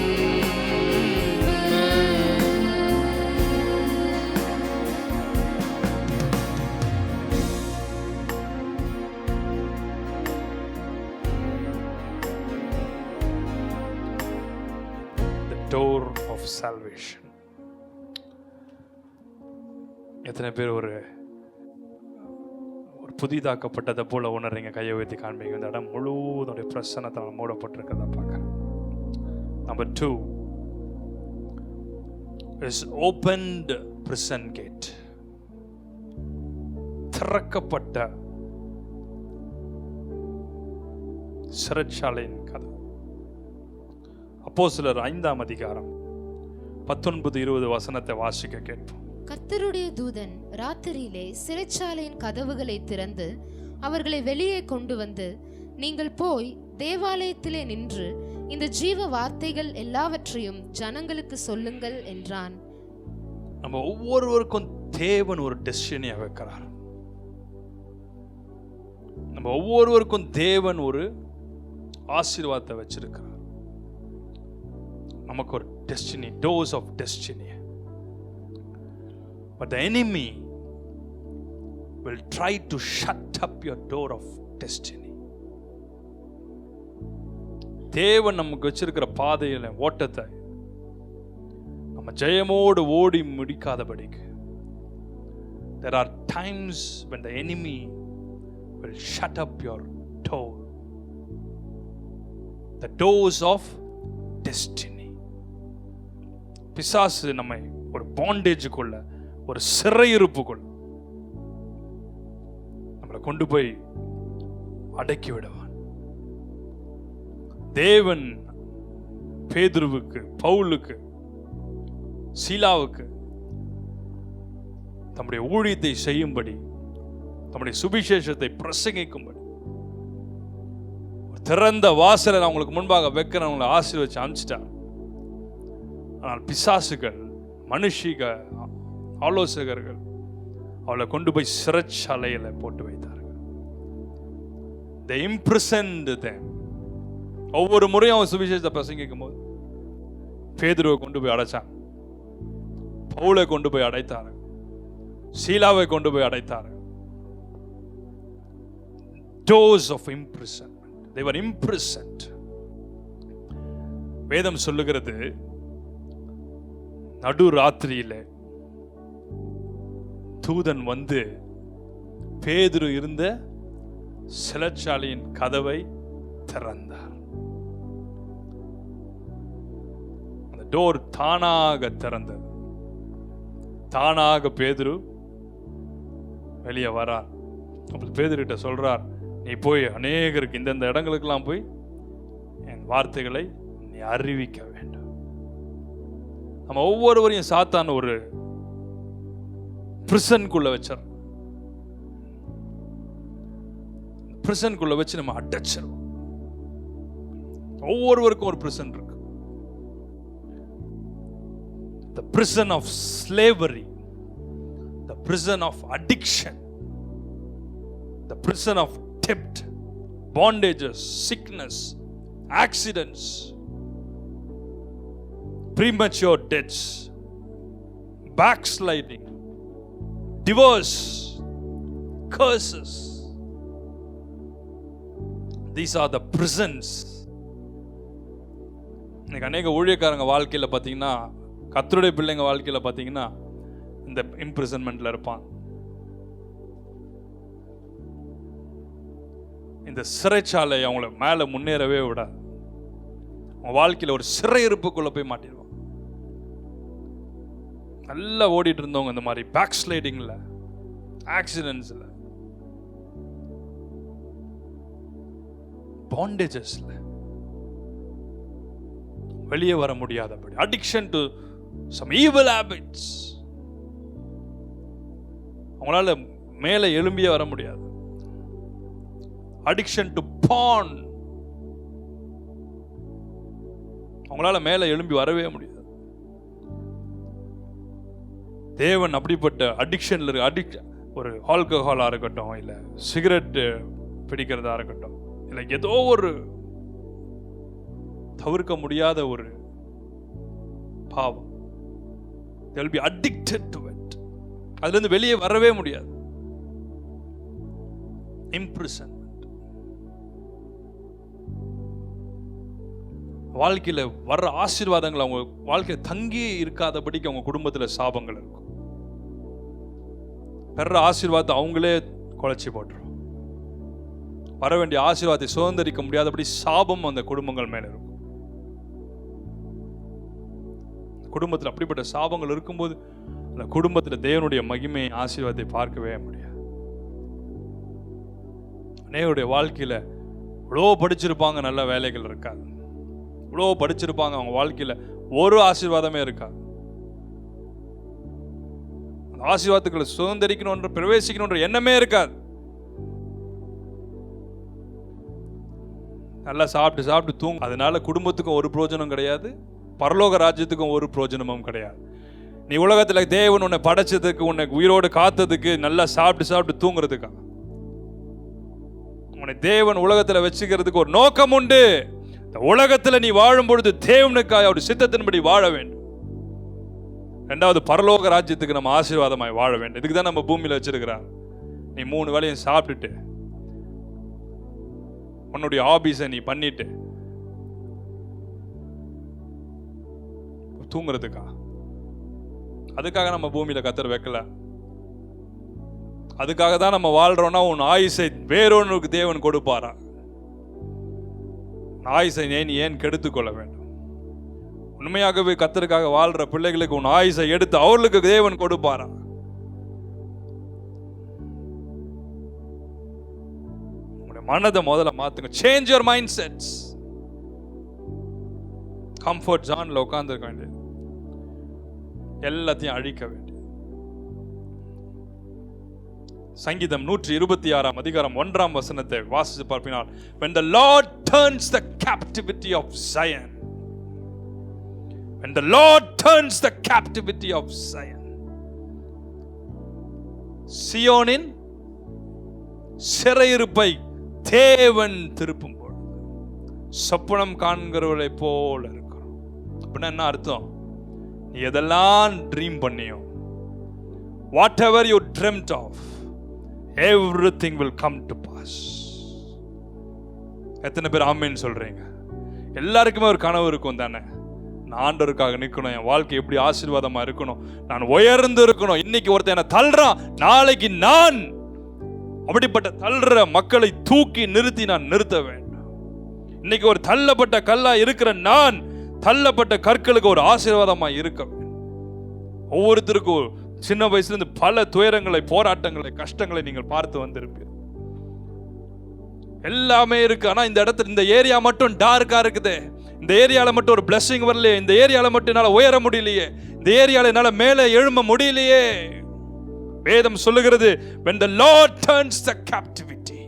door of salvation. எத்தனை பேர் ஒரு புதிதாக்கப்பட்டதை போல உணர்றீங்க? கையை உயர்த்தி காண்பீங்க. இந்த இடம் முழுவதுடைய பிரசன்னத்தால் மூடப்பட்டிருக்கிறத பார்க்குறேன். Number 2 is opened prison gate. திறக்கப்பட்ட சிறைச்சாலையின் கதவு. அப்போஸ்தலர் 5ஆம் அதிகாரம் 19-20 வசனத்தை வாசிக்க கேட்போம். கர்த்தருடைய தூதன் ராத்திரியிலே சிறைச்சாலையின் கதவுகளை திறந்து அவர்களை வெளியே கொண்டு வந்து, நீங்கள் போய் தேவாலயத்திலே நின்று இந்த ஜீவ வார்த்தைகள் எல்லாவற்றையும் ஜனங்களுக்கு சொல்லுங்கள் என்றான். நம்ம ஒவ்வொருவருக்கும் தேவன் ஒரு டெஸ்டினியை வைக்கிறார். நம்ம ஒவ்வொருவருக்கும் தேவன் ஒரு ஆசீர்வாதத்தை வச்சிருக்கிறார். நமக்கு ஒரு destiny, doors of destiny. But the enemy will try to shut up your door of destiny. தேவன் நமக்கு வச்சிருக்கிற பாதையில ஓட்டத்தை நம்ம ஜெயமோடு ஓடி முடிக்காதபடிக்கு, there are times when the enemy will shut up your door, the doors of destiny. பிசாசு நம்மை ஒரு பாண்டேஜுக்குள்ள, ஒரு சிறையிருப்புக்குள் நம்மளை கொண்டு போய் அடக்கி விடுவான். தேவன் பேதுருவுக்கு, பவுலுக்கு, சீலாவுக்கு தம்முடைய ஊழியத்தை செய்யும்படி, தம்முடைய சுவிசேஷத்தை பிரசங்கிக்கும்படி திறந்த வாசலை அவங்களுக்கு முன்பாக வைக்கிற அவங்களை ஆசீர்வதிச்சு அனுப்பிச்சிட்டார். ஆனால் பிசாசுகள், மனுஷிக ஆலோசகர்கள் அவளை கொண்டு போய் சிறைச்சாலையில போட்டு வைத்தார்கள். They imprisoned them. ஒவ்வொரு முறையும் அவன் சுவிசேஷத்தை பிரசங்கிக்கும் போது பேதுருவை கொண்டு போய் அடைச்சான், பவுலை கொண்டு போய் அடைத்தார், சீலாவை கொண்டு போய் அடைத்தார். Doors of imprisonment. They were imprisoned. வேதம் சொல்லுகிறது, நடு ராத்திரியிலே தூதன் வந்து பேதுரு இருந்த சிறைச்சாலையின் கதவை திறந்தார். அந்த டோர் தானாக திறந்தது. தானாக பேதுரு வெளியே வரார். அப்ப பேதுருகிட்ட சொல்றார், நீ போய் அநேகருக்கு இந்தந்த இடங்களுக்கெல்லாம் போய் என் வார்த்தைகளை நீ அறிவிக்க வேண்டும். நம்ம ஒவ்வொருவரையும் சாத்தான் ஒரு பிரிசனுக்குள்ள வச்சார். பிரிசனுக்குள்ள வச்சு நம்ம அடைச்சிரும். ஒவ்வொருவருக்கும் ஒரு பிரிசன் இருக்கு. The prison of slavery, the prison of addiction, the prison of debt, bondages, sickness, accidents, premature deaths, backsliding, divorce, curses. These are the prisons. இன்னைக்கு அநேக ஊழியக்காரங்க வாழ்க்கையில் பார்த்தீங்கன்னா, கர்த்தருடைய பிள்ளைங்க வாழ்க்கையில் பார்த்தீங்கன்னா இந்த இம்ப்ரிசன்மெண்ட்ல இருப்பான். இந்த சிறைச்சாலை அவங்கள மேலே முன்னேறவே விடாது. அவங்க வாழ்க்கையில் ஒரு சிறையிருப்புக்குள்ள போய் மாட்டிடுவான். நல்லா ஓடிட்டு இருந்தவங்க இந்த மாதிரி பேக் ஸ்லைடிங்ல, ஆக்சிடென்ட்ஸ்ல, பாண்டேஜஸ்ல வெளியே வர முடியாதபடி, addiction to some evil habits, அவங்களால மேலே எழும்பியே வர முடியாது. அடிக்ஷன் டு porn, அவங்களால மேலே எழும்பி வரவே முடியாது. தேவன் அப்படிப்பட்ட அடிக்ஷன்ல ஒரு ஆல்கஹாலா இருக்கட்டும், இல்லை சிகரெட் பிடிக்கிறதா இருக்கட்டும், இல்லை ஏதோ ஒரு தவிர்க்க முடியாத ஒரு பாவம், they will be addicted to it. அதுல இருந்து வெளியே வரவே முடியாது. imprisonment. வாழ்க்கையில வர்ற ஆசீர்வாதங்கள் அவங்க வாழ்க்கையில தங்கி இருக்காதபடிக்கு அவங்க குடும்பத்துல சாபங்கள் இருக்கும். பெற ஆசீர்வாதத்தை அவங்களே குலைச்சி போட்டுரும். வர வேண்டிய ஆசீர்வாதத்தை சுதந்திரிக்க முடியாதபடி சாபம் அந்த குடும்பங்கள் மேல இருக்கும். குடும்பத்தில் அப்படிப்பட்ட சாபங்கள் இருக்கும்போது அந்த குடும்பத்தில் தேவனுடைய மகிமை ஆசீர்வாதத்தை பார்க்கவே முடியாது. அநேகருடைய வாழ்க்கையில இவ்வளோ படிச்சிருப்பாங்க, நல்ல வேலைகள் இருக்காது. இவ்வளோ படிச்சிருப்பாங்க, அவங்க வாழ்க்கையில ஒரு ஆசீர்வாதமே இருக்காது. அந்த ஆசீர்வாதத்துக்களை சுதந்திரிக்கணும்ன்ற பிரவேசிக்கணும்ன்ற எண்ணமே இருக்காது. நல்லா சாப்பிட்டு சாப்பிட்டு தூங்க, அதனால குடும்பத்துக்கும் ஒரு பிரயோஜனம் கிடையாது, பரலோக ராஜ்யத்துக்கும் ஒரு பிரயோஜனமும் கிடையாது. நீ உலகத்துல தேவன் உன்னை படைச்சதுக்கு, உன்னை உயிரோடு காத்ததுக்கு, நல்லா சாப்பிட்டு சாப்பிட்டு தூங்குறதுக்கா? உன்னை தேவன் உலகத்துல வச்சுக்கிறதுக்கு ஒரு நோக்கம் உண்டு. இந்த உலகத்துல நீ வாழும் பொழுது தேவனுக்காக அவர் சித்தத்தின்படி வாழ வேண்டும். ரெண்டாவது, பரலோக ராஜ்யத்துக்கு நம்ம ஆசீர்வாதமாய் வாழ வேண்டும். இதுக்கு தான் நம்ம பூமியில வச்சிருக்கிறார். நீ 3 வேளையும் சாப்பிட்டுட்டு உன்னுடைய ஹாபிஸை நீ பண்ணிட்டு தூங்குறதுக்கா? அதுக்காக நம்ம பூமியில கர்த்தர் வைக்கல. அதுக்காக தான் நம்ம வாழ்றோம்னா உன் ஆயுசை வேறொன்னுக்கு தேவன் கொடுப்பாரா? ஆயுசை நீ ஏன் கெடுத்துக்கொள்ள வேண்டும்? உண்மையாகவே கர்த்தருக்காக வாழ்ற பிள்ளைகளுக்கு உன் ஆயுசை எடுத்து அவர்களுக்கு தேவன் கொடுப்பாரா? உங்களுடைய மனதை முதல்ல மாத்துங்க. Change your mindsets. Comfort ஜான்ல உட்கார்ந்துருக்க வேண்டியது, எல்லாத்தையும் அழிக்க வேண்டியது. சங்கீதம் 126 அதிகாரம் 1 வசனத்தை வாசித்து பார்ப்பினால், when the Lord turns the captivity of Zion, when the Lord turns the captivity of Zion, சியோனின் சிறையிருப்பை தேவன் திருப்பும் பொழுது சொப்பனம் காண்கிறவர்களை போல இருக்கிறோம். அப்படின்னா என்ன அர்த்தம்? நீ எதெல்லாம் ட்ரீம் பண்ணியோ, whatever you dreamt of, everything will come to pass. எத்தனை பேர் ஆமென் சொல்றீங்க? எல்லாருக்குமே ஒரு கனவு இருக்கும் தானே. நான் ஆண்டவருக்காக நிற்கணும், என் வாழ்க்கை எப்படி ஆசீர்வாதமா இருக்கணும், நான் உயர்ந்து இருக்கணும். இன்னைக்கு ஒருத்தன் என்ன தள்ளுறான், நாளைக்கு நான் அப்படிப்பட்ட தள்ளுற மக்களை தூக்கி நிறுத்தி நான் நிறுத்த வேண்டும். இன்னைக்கு ஒரு தள்ளப்பட்ட கல்லா இருக்கிற நான் தள்ளப்பட்ட கற்களுக்கு ஒரு ஆசீர்வாதமா இருக்க வேண்டும். ஒவ்வொருத்தருக்கும் சின்ன வயசுல இருந்து பல துயரங்களை, போராட்டங்களை, கஷ்டங்களை நீங்கள் பார்த்து வந்திருப்பீர்கள். எல்லாமே இருக்கு. ஆனா இந்த இடத்துல, இந்த ஏரியா மட்டும் டார்க்கா இருக்குது, இந்த ஏரியால மட்டும் ஒரு பிளஸிங் வரலையே, இந்த ஏரியால மட்டும் என்னால உயர முடியலையே, இந்த ஏரியால என்னால மேலே எழும்ப முடியலையே. வேதம் சொல்லுகிறது, when the Lord turns the captivity,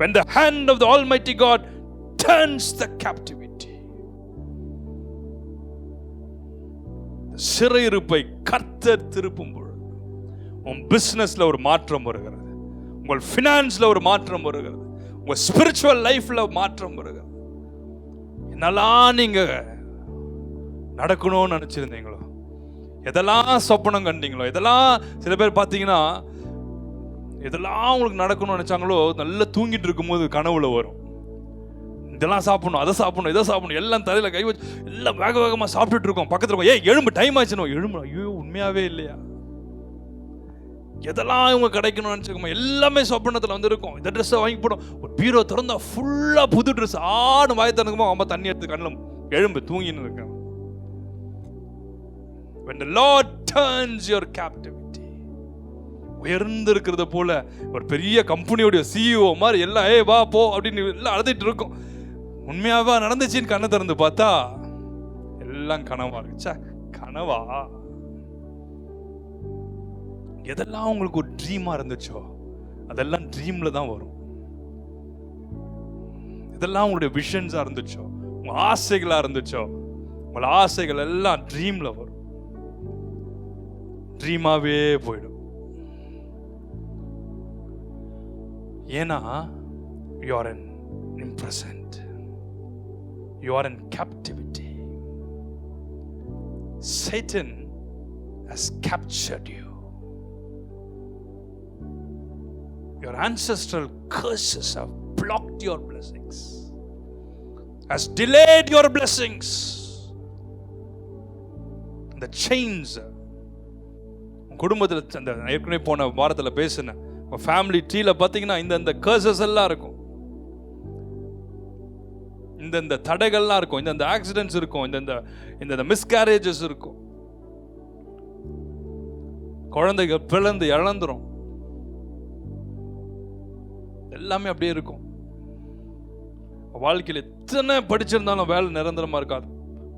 when the hand of the Almighty God turns the captivity, சிறையிருப்பை கர்த்தர் திருப்பும் பொழுது உன் பிசினஸ்ல ஒரு மாற்றம் வருகிறது, உங்கள் பினான்ஸ்ல ஒரு மாற்றம் வருகிறது, உங்க ஸ்பிரிச்சுவல் லைஃப்ல மாற்றம் வருகிறது. என்னெல்லாம் நீங்க நடக்கணும்னு நினைச்சிருந்தீங்களோ, எதெல்லாம் சொப்பனம் கண்டீங்களோ, இதெல்லாம் சில பேர் பார்த்தீங்கன்னா இதெல்லாம் உங்களுக்கு நடக்கணும்னு நினைச்சாங்களோ, நல்லா தூங்கிட்டு இருக்கும்போது கனவுல வரும். இதெல்லாம் சாப்பிடணும், அதை சாப்பிடணும், இதை சாப்பிடணும், எல்லாம் தலையில கை வச்சு எல்லாம் வேக வேகமா சாப்பிட்டுட்டு இருக்கோம். பக்கத்துல இருக்கோம், ஏய் எழும்பு, டைம் ஆச்சுன்னு எழும்பு. ஐயோ, உண்மையாவே இல்லையா? எதெல்லாம் இவங்க கிடைக்கணும்னு நினைச்சுக்கோமா, எல்லாமே சொப்பனத்துல வந்து இருக்கும். இந்த ட்ரெஸ்ஸை வாங்கி போடும், ஒரு பீரோ திறந்தா ஃபுல்லா புது ட்ரெஸ், ஆடு வாய் திறந்துக்குமோ அம்மா தண்ணி எடுத்து கண்ணில் எழும்பு, தூங்கின்னு இருக்க. When the Lord turns your captivity, உயர்ந்து இருக்கிறத போல ஒரு பெரிய கம்பெனியோட CEO மாதிரி எல்லாம் ஏ வா போ அப்படின்னு எல்லாம் அழுதுட்டு இருக்கும். உண்மையாவா நடந்துச்சின்னு கண்ணை திறந்து பார்த்தா எல்லாம் கனவா இருக்குச்சா. கனவா? எதெல்லாம் உங்களுக்கு ஒரு ட்ரீமா இருந்துச்சோ அதெல்லாம் ட்ரீம்ல தான் வரும். இதெல்லாம் உங்களுடைய விஷன்ஸா இருந்துச்சோ, உங்க ஆசைகளா இருந்துச்சோ, உங்கள ஆசைகள் எல்லாம் ட்ரீம்ல வரும். ட்ரீமாவே போயிடும். ஏன்னா you are in present, you are in captivity. Satan has captured you. Your ancestral curses have blocked your blessings, has delayed your blessings. The chains, குடும்பத்தில் அந்த ஏற்கனவே போன வாரத்தில் பேசினேன், ஃபேமிலி ட்ரீல பார்த்தீங்கன்னா இந்த கர்சஸ் எல்லாம் இருக்கும், இந்த தடைகள்லாம் இருக்கும், இந்த ஆக்சிடென்ட்ஸ் இருக்கும், இந்த மிஸ்கேரேஜஸ் இருக்கும், குழந்தைகள் பிளந்து இழந்துரும், எல்லாமே அப்படியே இருக்கும். வாழ்க்கையில் எத்தனை படிச்சிருந்தாலும் வேலை நிரந்தரமா இருக்காது,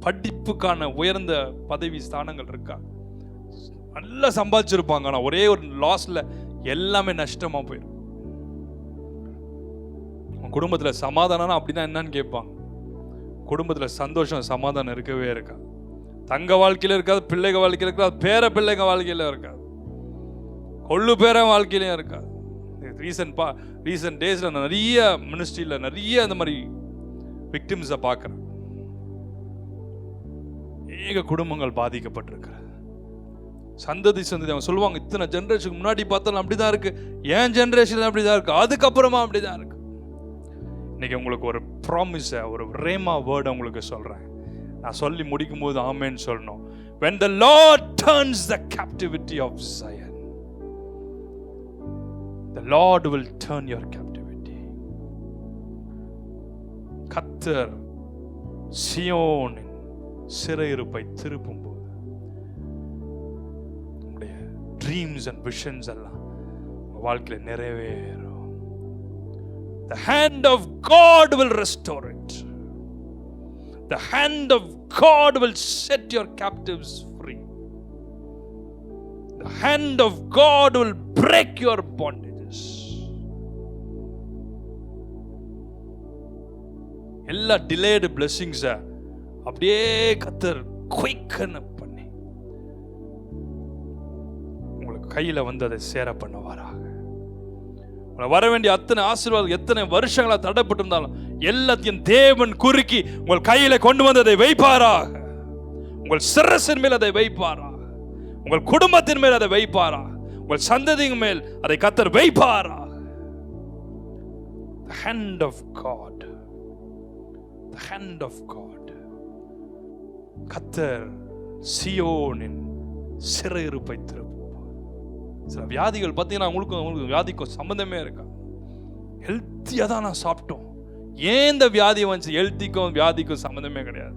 படிப்புக்கான உயர்ந்த பதவி ஸ்தானங்கள் இருக்கா, நல்லா சம்பாதிச்சிருப்பாங்க, ஆனால் ஒரே ஒரு லாஸ்ல எல்லாமே நஷ்டமா போயிடும். குடும்பத்தில் சமாதானம் அப்படின்னா என்னன்னு கேட்பாங்க. குடும்பத்தில் சந்தோஷம் சமாதானம் இருக்கவே இருக்கா. தங்க வாழ்க்கையில இருக்காது, பிள்ளைங்க வாழ்க்கையில இருக்காது, பேர பிள்ளைங்க வாழ்க்கையில இருக்காது, கொள்ளு பேர வாழ்க்கையிலையும் இருக்காது. ரீசன்ட் டேஸ்ல நிறைய மினிஸ்ட்ரியில நிறைய அந்த மாதிரி விக்டிம்ஸை பார்க்குறேன். ஏக குடும்பங்கள் பாதிக்கப்பட்டிருக்கிறது. சந்ததி அவங்க சொல்லுவாங்க, இத்தனை ஜெனரேஷனுக்கு முன்னாடி பார்த்தாலும் அப்படிதான் இருக்கு, ஏன் ஜெனரேஷன் அப்படிதான் இருக்கு, அதுக்கப்புறமா அப்படிதான் இருக்கு. இன்னைக்கு உங்களுக்கு ஒரு ப்ராமிஸை, ஒரு ரேமா வேர்டை உங்களுக்கு சொல்றேன். நான் சொல்லி முடிக்கும் போது ஆமென் சொல்லணும். When the Lord turns the captivity of Zion, the Lord will turn your captivity. கர்த்தர் சீயோனின் சிறையிருப்பை திருப்பும் போது உங்களுடைய ட்ரீம்ஸ் அண்ட் விஷன்ஸ் எல்லாம் உங்க வாழ்க்கையில நிறைவேறும். The hand of God will restore it. The hand of God will set your captives free. The hand of God will break your bondages. எல்லா delayed blessings அப்படியே கர்த்தர் குயிக்கன் பண்ணி உங்களுக்கு கையில வந்து அதை சேர பண்ணுவாராக. வர வேண்டிய அத்தனை ஆசீர்வாதம் எத்தனை வருஷங்களா தடைப்பட்டிருந்தாலும் எல்லாத்தையும் தேவன் குறுக்கி உங்கள் கையில கொண்டு வந்து அதை வைப்பாராக. உங்கள் சிரசின் மேல் அதை வைப்பாராக, உங்கள் குடும்பத்தின் மேல் அதை வைப்பாராக, உங்கள் சந்ததியின் மேல் அதை கர்த்தர் வைப்பாராக. The hand of God, the hand of God. கர்த்தர் சீயோனின் சிறையிருப்பை திருப்புவார். சில வியாதிகள் பார்த்தீங்கன்னா உங்களுக்கு வியாதிக்கும் சம்பந்தமே இருக்கா. ஹெல்த்தியாக தான் நான் சாப்பிட்டோம், ஏன் இந்த வியாதி வந்துச்சு? ஹெல்த்திக்கும் வியாதிக்கும் சம்பந்தமே கிடையாது.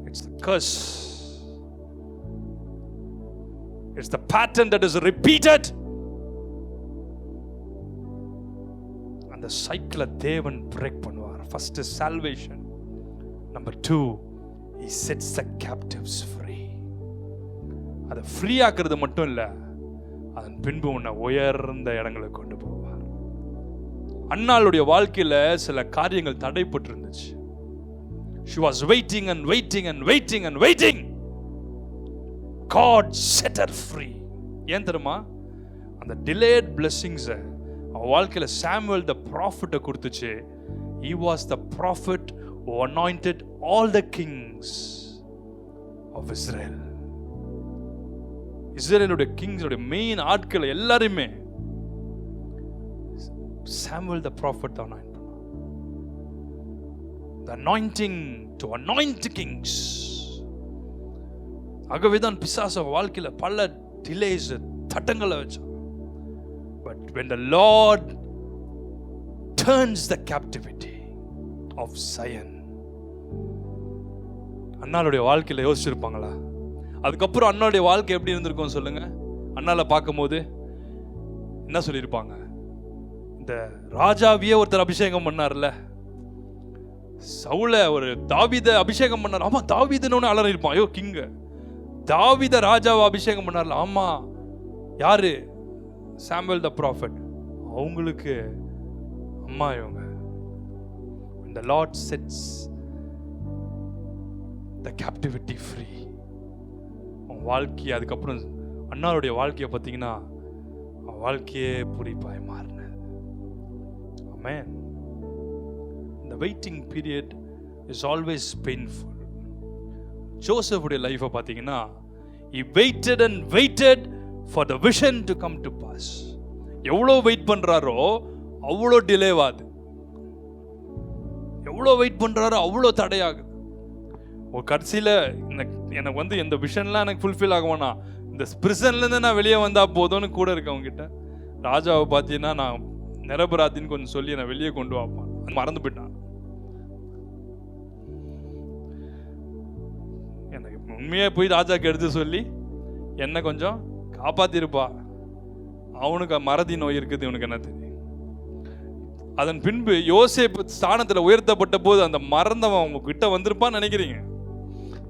It's the curse. It's the pattern that is repeated. அந்த சைக்கிளை தேவன் பிரேக் பண்ணுவார். First salvation, number 2 he sets the captives free. அதை ஃப்ரீ ஆக்குறது மட்டும் இல்லை, அதன் பின்பு உன்னை உயர்ந்த இடங்களுக்கு கொண்டு போவார். அன்னாளுடைய வாழ்க்கையில சில காரியங்கள் தடைப்பட்டு இருந்துச்சு. She was waiting and waiting and waiting and waiting. God set her free. ஏன் தெரியுமா? அந்த delayed blessings அவ வாழ்க்கையில சாமுவேல் the prophet கொடுத்துச்சு. He was the prophet who anointed all the kings of Israel. இஸ்ரேலுடைய கிங்ஸோட மெயின் ஆட்கள் எல்லாருமே சாமுவேல் த ப்ராஃபட் தான் அனாயிண்ட் பண்ணார். The anointing to anoint kings. ஆகவே தான் பிசாசு வாழ்க்கையில பல டிலேஸ் தட்டங்களை வச்சான். But when the Lord turns the captivity of Zion, அன்னாளுடைய வாழ்க்கையில யோசிச்சிருப்பாங்களா? அதுக்கப்புறம் அண்ணாவுடைய வாழ்க்கை எப்படி இருந்திருக்கும் சொல்லுங்க? அண்ணால பார்க்கும்போது என்ன சொல்லியிருப்பாங்க? இந்த ராஜாவையே ஒருத்தர் அபிஷேகம் பண்ணார்ல, சவுல ஒரு தாவீத அபிஷேகம் பண்ணார். ஆமா, தாவீதுன்னு அலறி இருப்பான், ஐயோ கிங் தாவீத ராஜாவை அபிஷேகம் பண்ணார்ல. ஆமா, யாரு? Samuel the prophet. அவங்களுக்கு அம்மா இவங்க. The Lord sets the captivity free. வாழ்க்கை அதுக்கப்புறம் அன்னாருடைய வாழ்க்கையை பார்த்தீங்கன்னா வாழ்க்கையே பூரிப்பாய் மாறினது. ஆமென். The waiting period is always painful. ஜோசஃபுடைய லைஃபை பார்த்தீங்கன்னா he waited and waited for the vision to come to pass. எவ்வளோ வெயிட் பண்றாரோ அவ்வளோ டிலேவாது, எவ்வளோ வெயிட் பண்றாரோ அவ்வளோ தடையாகுது. ஒரு கடைசியில் எனக்கு வந்து இந்த விஷன்லாம் எனக்கு ஃபுல்ஃபில் ஆகுவானா, இந்த பிரிசன்லேருந்து நான் வெளியே வந்தா போதும்னு கூட இருக்கவங்க கிட்ட ராஜாவை பார்த்தீங்கன்னா நான் நிரபராதின்னு கொஞ்சம் சொல்லி நான் வெளியே கொண்டு வாப்பான், மறந்து போயிட்டான். எனக்கு உண்மையாக போய் ராஜாக்கு எடுத்து சொல்லி என்ன கொஞ்சம் காப்பாத்திருப்பா, அவனுக்கு மறதி நோய் இருக்குது, இவனுக்கு என்ன தெரியும். அதன் பின்பு யோசேப்பு ஸ்தானத்தில் உயர்த்தப்பட்ட போது அந்த மறந்தவன் அவங்க கிட்ட வந்திருப்பான்னு நினைக்கிறீங்க?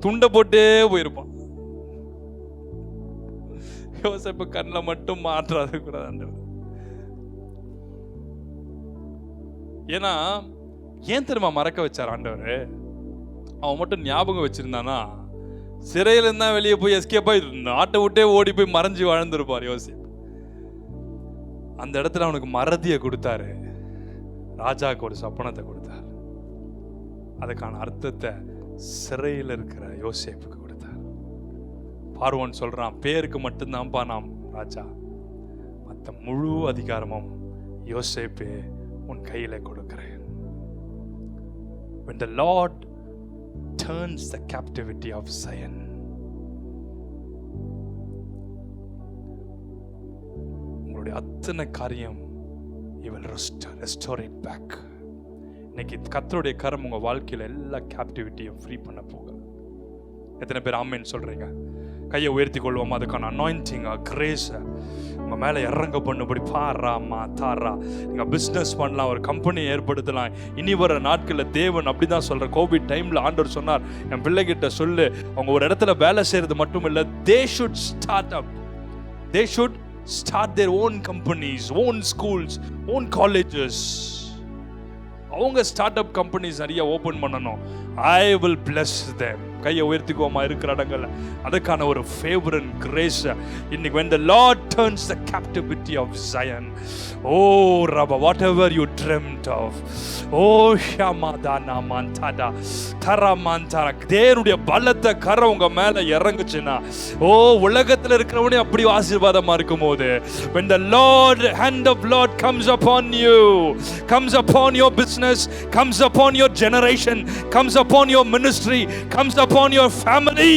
துண்டை போட்டே போயிருப்பான். யோசேப்பு கண்ணில் மட்டும் மாற்றாது கூடாது. ஏன்னா ஏன் தெரியுமா மறக்க வச்சார் ஆண்டவர்? அவன் மட்டும் ஞாபகம் வச்சிருந்தானா சிறையில இருந்தா வெளியே போய் எஸ்கேப் ஆகி நாட்டை விட்டே ஓடி போய் மறைஞ்சு வாழ்ந்துருப்பார் யோசேப்பு. அந்த இடத்துல அவனுக்கு மறதியை கொடுத்தாரு, ராஜாவுக்கு ஒரு சப்பனத்தை கொடுத்தார். அதுக்கான அர்த்தத்தை சிறையில் இருக்கிற யோசேப்புக்கு கொடுத்தார். பார்வோன் சொல்றான், பேருக்கு மட்டும்தான்ப்பா நாம் ராஜா, மற்ற முழு அதிகாரமும் யோசேப்பே உன் கையில கொடுக்கிறேன். When the Lord turns the captivity of Zion, உங்களுடைய அத்தனை காரியம் He will restore it back. இன்னைக்கு கர்த்தருடைய கரம் உங்க வாழ்க்கையில எல்லா கேப்டிவிட்டியும் ஃப்ரீ பண்ண போகுது. எத்தனை பேர் ஆமென் சொல்றீங்க? கையை உயர்த்தி கொள்வோம். அதுக்கான அனாயிண்டிங் கிரேஸ் உங்க மேல இறங்க பண்ணும்படி பாராமா தாரா. நீங்க பிசினஸ் பண்ணலாம், ஒரு கம்பெனி ஏற்படுத்தலாம். இனி வர நாட்களில் தேவன் அப்படிதான் சொல்ற. கோவிட் டைம்ல ஆண்டவர் சொன்னார், என் பிள்ளைகிட்ட சொல்லு, அவங்க ஒரு இடத்துல வேலை செய்யறது மட்டும் இல்ல, they should start up, they should start their own companies, own schools, own colleges. அவங்க ஸ்டார்ட் அப் கம்பெனிஸ் நிறைய ஓபன் பண்ணணும். I will bless them. கையை உயர்த்திக்கோமா இருக்கிற இடங்கள்ல. அதுக்கான ஒரு ஃபேவர் அண்ட் கிரேஸ் இன்னைக்கு when the Lord turns the captivity of Zion, oh Rabba, whatever you dreamt of, oh Shamadana Mantada Taramantara, தேவனுடைய பலத்த கரம் உங்க மேல இறங்குச்சுன்னா, ஓ உலகத்துல இருக்கிறவனே அப்படி ஆசீர்வாதமா இருக்கும்போது, when the Lord hand of Lord comes upon you, comes upon your business, comes upon your generation, comes upon your ministry, comes upon your family,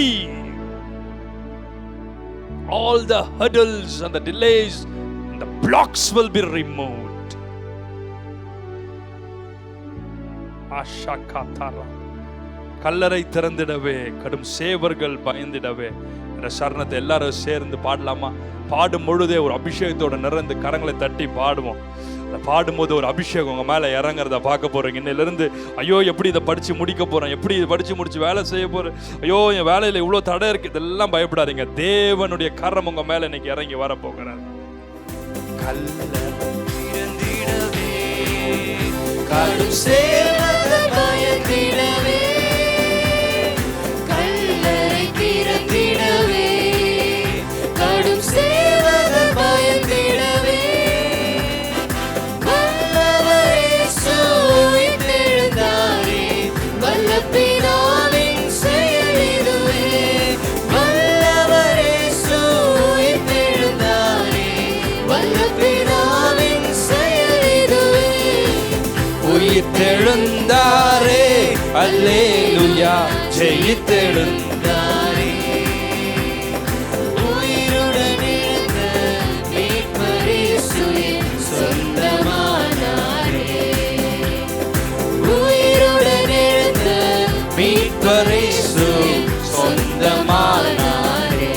all the hurdles and the delays and the blocks will be removed. Ashakatara, கல்லறை திறந்திடவே, கடும் சேவர்கள் பயந்திடவே என்ற சரணத்தை எல்லாரும் சேர்ந்து பாடலாமா? பாடும் பொழுதே ஒரு அபிஷேகத்தோட நிறைந்து கரங்களை தட்டி பாடுவோம். பாடும்போது ஒரு அபிஷேகம் உங்க மேல இறங்குறத பார்க்க போறீங்க. இன்னிலிருந்து ஐயோ எப்படி இதை படிச்சு முடிக்க போறேன், எப்படி இதை படிச்சு முடிச்சு வேலை செய்ய போறேன், ஐயோ என் வேலையில இவ்வளவு தடை இருக்கு, இதெல்லாம் பயப்படாதீங்க. தேவனுடைய கரம் உங்க மேல இன்னைக்கு இறங்கி வர போகிறார். எழுந்தாரே அல்லேலூயா, ஜெயித்தெழுந்தாரே, உயிருடன் எழுந்த மீட்பர் இயேசுவே சொந்தமானாரே, உயிருடன் எழுந்த மீட்பர் இயேசு சொந்தமானாரே.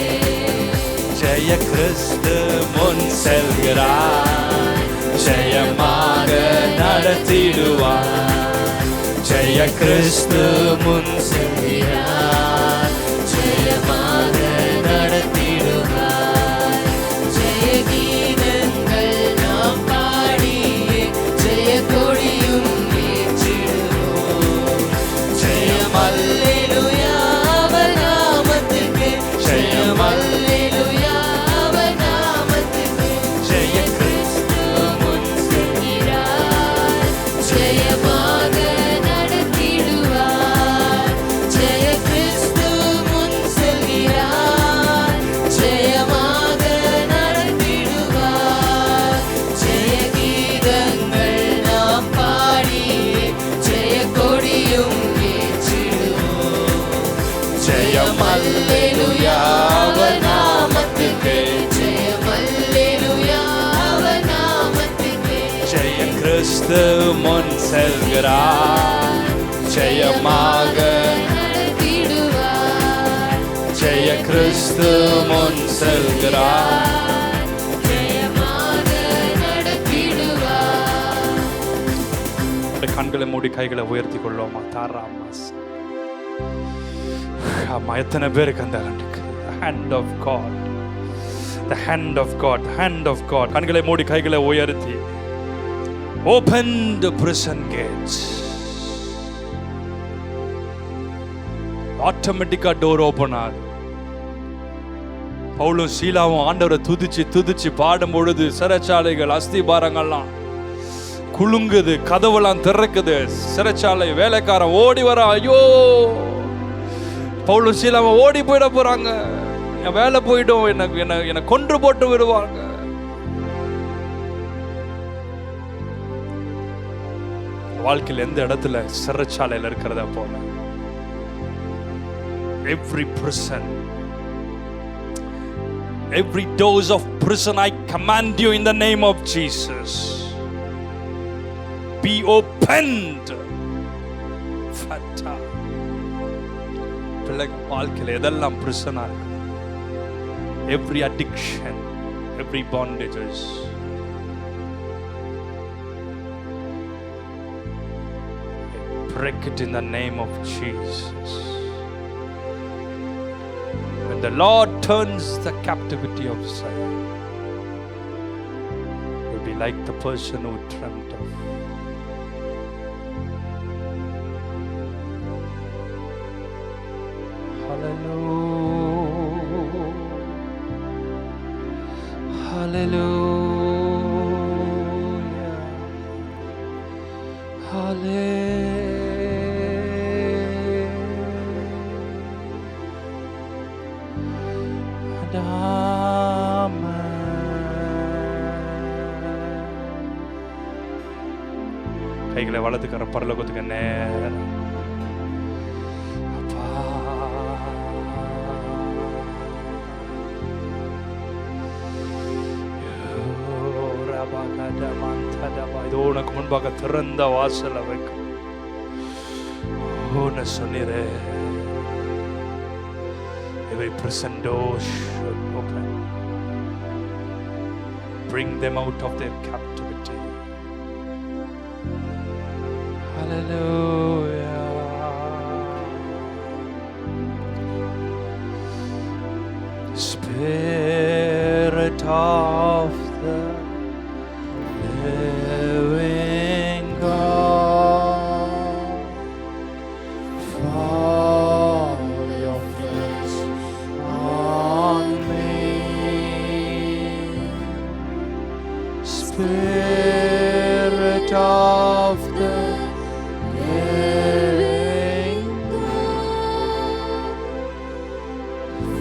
ஜெய கிறிஸ்து முன் செல்கிறார், ஜெயமாக நடத்திடுவார். ஜெய கிறிஸ்து முன் செல்கிறார், ஜெயமாக நடத்திடுவார். ஜெய கீதங்கள் நாம் பாடியே ஜெய கொடியும் ஏற்றிடுவோம். ஜெயம் அல்லேலூயா அவர் நாமத்துக்கு, ஜெயம் அல்லேலூயா ஜெயம் அல்லேலூயா அவர் நாமத்துக்கு ஜெயம் அல்லேலூயா அவர் நாமத்துக்கு ஜெய கிறிஸ்து முன் செல்கிறார் ஜெயமாக நடத்திடுவார் ஜெய கிறிஸ்து முன் செல்கிறார் ஜெயமாக நடத்திடுவார். கண்களை மூடி கைகளை உயர்த்தி கொள்வோமா? தாராமாஸ். ஆமா, எத்தனை பேருக்கு அந்த hand of God, the hand of God, the hand of God. கண்களை மூடி கைகளை உயர்த்தி open the prison gates. ஆட்டோமேட்டிக்கா டோர் ஓபன் ஆகுது. பவுலும் சீலாவும் ஆண்டவரை துதிச்சு பாடும் பொழுது சிறைச்சாலைகள் அஸ்திபாரங்கள்லாம் குலுங்குது, கதவெல்லாம் திறக்குது. சிறைச்சாலை வேலைக்காரன் ஓடி வர, ஐயோ பவுலும் சீலாவும் ஓடி போயிட போறாங்க, என் வேலை போயிடும், என்ன கொன்று போட்டு விடுவாங்க. வாழ்க்கையில் எந்த இடத்துல சிறைச்சாலையில் இருக்கிறத போல every prison, every doors of prison I command you in the name of Jesus, be opened. Fata பிள்ளைங்க வாழ்க்கையில் எதெல்லாம் பிரிசனா இருக்கு, every addiction, every bondages, break it in the name of Jesus. When the Lord turns the captivity of Zion, will be like the person who dreamt of. Hallelujah, hallelujah, hallelujah. கைகளை வலதுக்கர பரலோகத்துக்கு நேரம். அப்பா, இதோ உனக்கு முன்பாக திறந்த வாசல் வைக்கும். சொன்னீரே, every prison door should open. Bring them out of their captivity. Hallelujah. Spirit of the living God, fall your flesh on me. Spirit of the living God,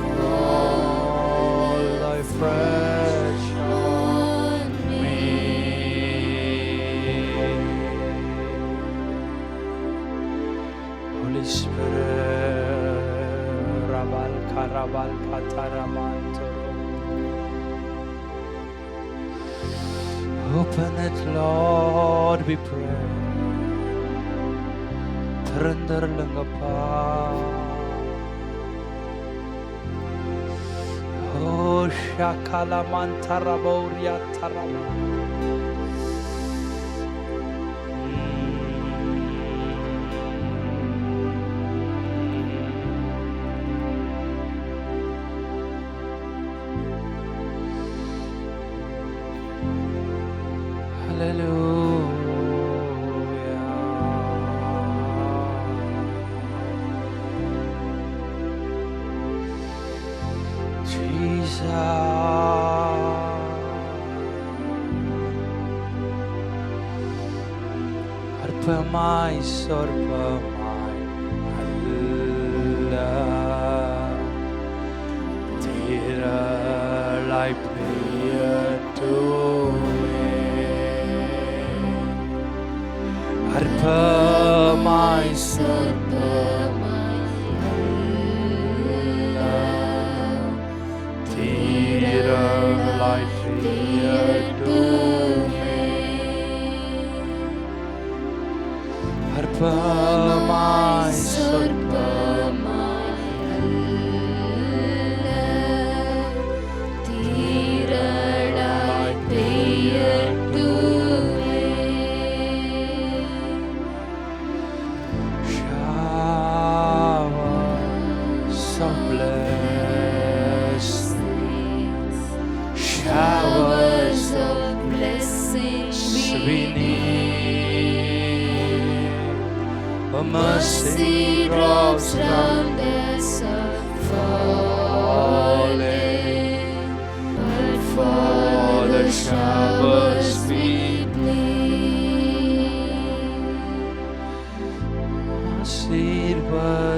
fall thy fresh on me. Holy Spirit, Rabal Karabal Kataramanto, open it, Lord, we pray. திறந்தருளுங்கப்பா. ஓ ஷகலமன் தரபௌரியா தரமா. அற்பமாய் சொற்பமாய் அல்ல, திரளாய் பெய்யட்டுமே. அற்பமாய் சொற்பமாய் அல்ல, of blessings, showers of blessings we need. A mercy drops round us are falling, but for the showers we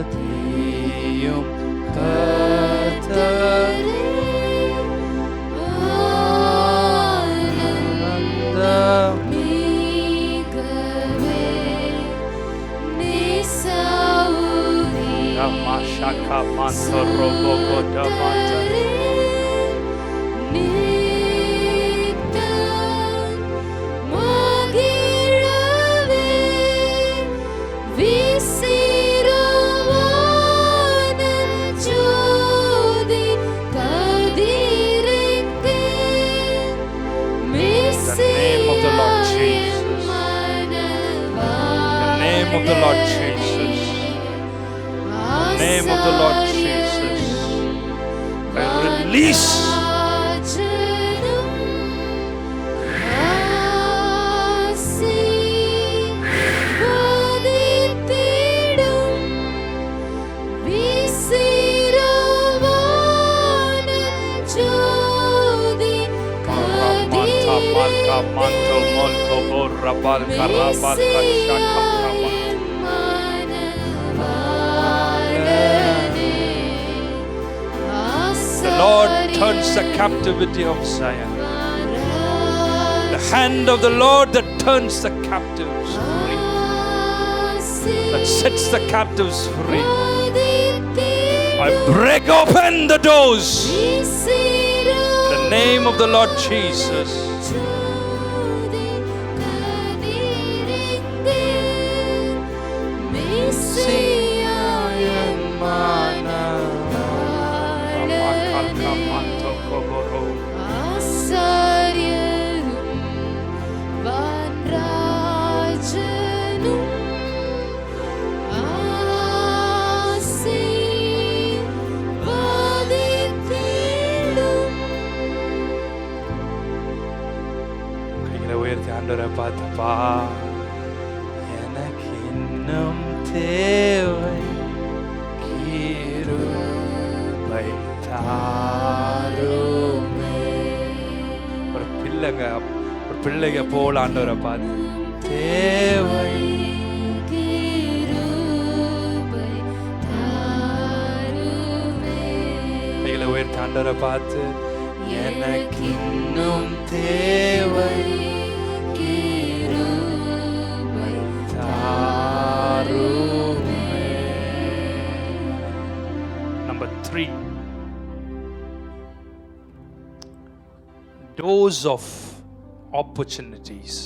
ஆசீர்வதியும் கர்த்தரே, ஆனந்தம் Mashaka Mantoro Bogota Mantoro of the Lord Jesus. Name of the Lord Jesus. I release Manto molto borra balca rabalca shaka The Lord turns the captivity of Zion. The hand of the Lord that turns the captives free, that sets the captives free. I break open the doors in the name of the Lord Jesus. ஆண்டவரை பார்த்துப்பா, எனக்கு இன்னும் தேவை கிருபை தாருமே. ஒரு பிள்ளைங்க போல ஆண்டவரை பார்த்து தேவை கைகளை உயர்த்தி ஆண்டவரை பார்த்து எனக்கு இன்னும் தேவை Number 3, doors of opportunities.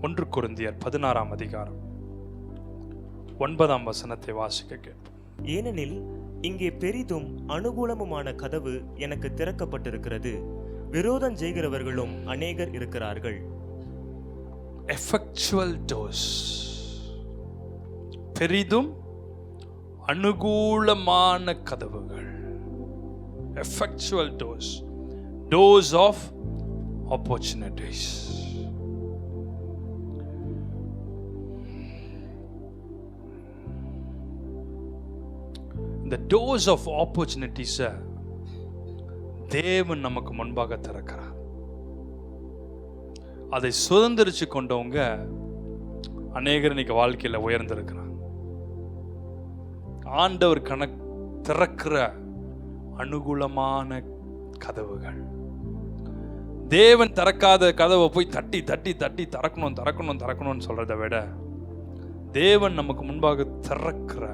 1 கொரிந்தியர் 16 அதிகாரம் 9 வசனத்தை வாசிக்க கேட்போம். ஏனெனில் இங்கே பெரிதும் அனுகூலமுமான கதவு எனக்கு திறக்கப்பட்டிருக்கிறது, விரோதம் செய்கிறவர்களும் அநேகர் இருக்கிறார்கள். Effectual doors, பெரிதும் அனுகூலமான கதவுகள். Effectual doors, doors of opportunities. The doors of opportunities தேவன் நமக்கு முன்பாக திறக்கிறார். அதை சுதந்திரிச்சு கொண்டவங்க அநேகர் இன்னைக்கு வாழ்க்கையில உயர்ந்திருக்கிறாங்க. ஆண்டவர் திறக்கிற அனுகூலமான கதவுகள். தேவன் திறக்காத கதவை போய் தட்டி தட்டி தட்டி திறக்கணும்னு சொல்றதை விட தேவன் நமக்கு முன்பாக திறக்கிற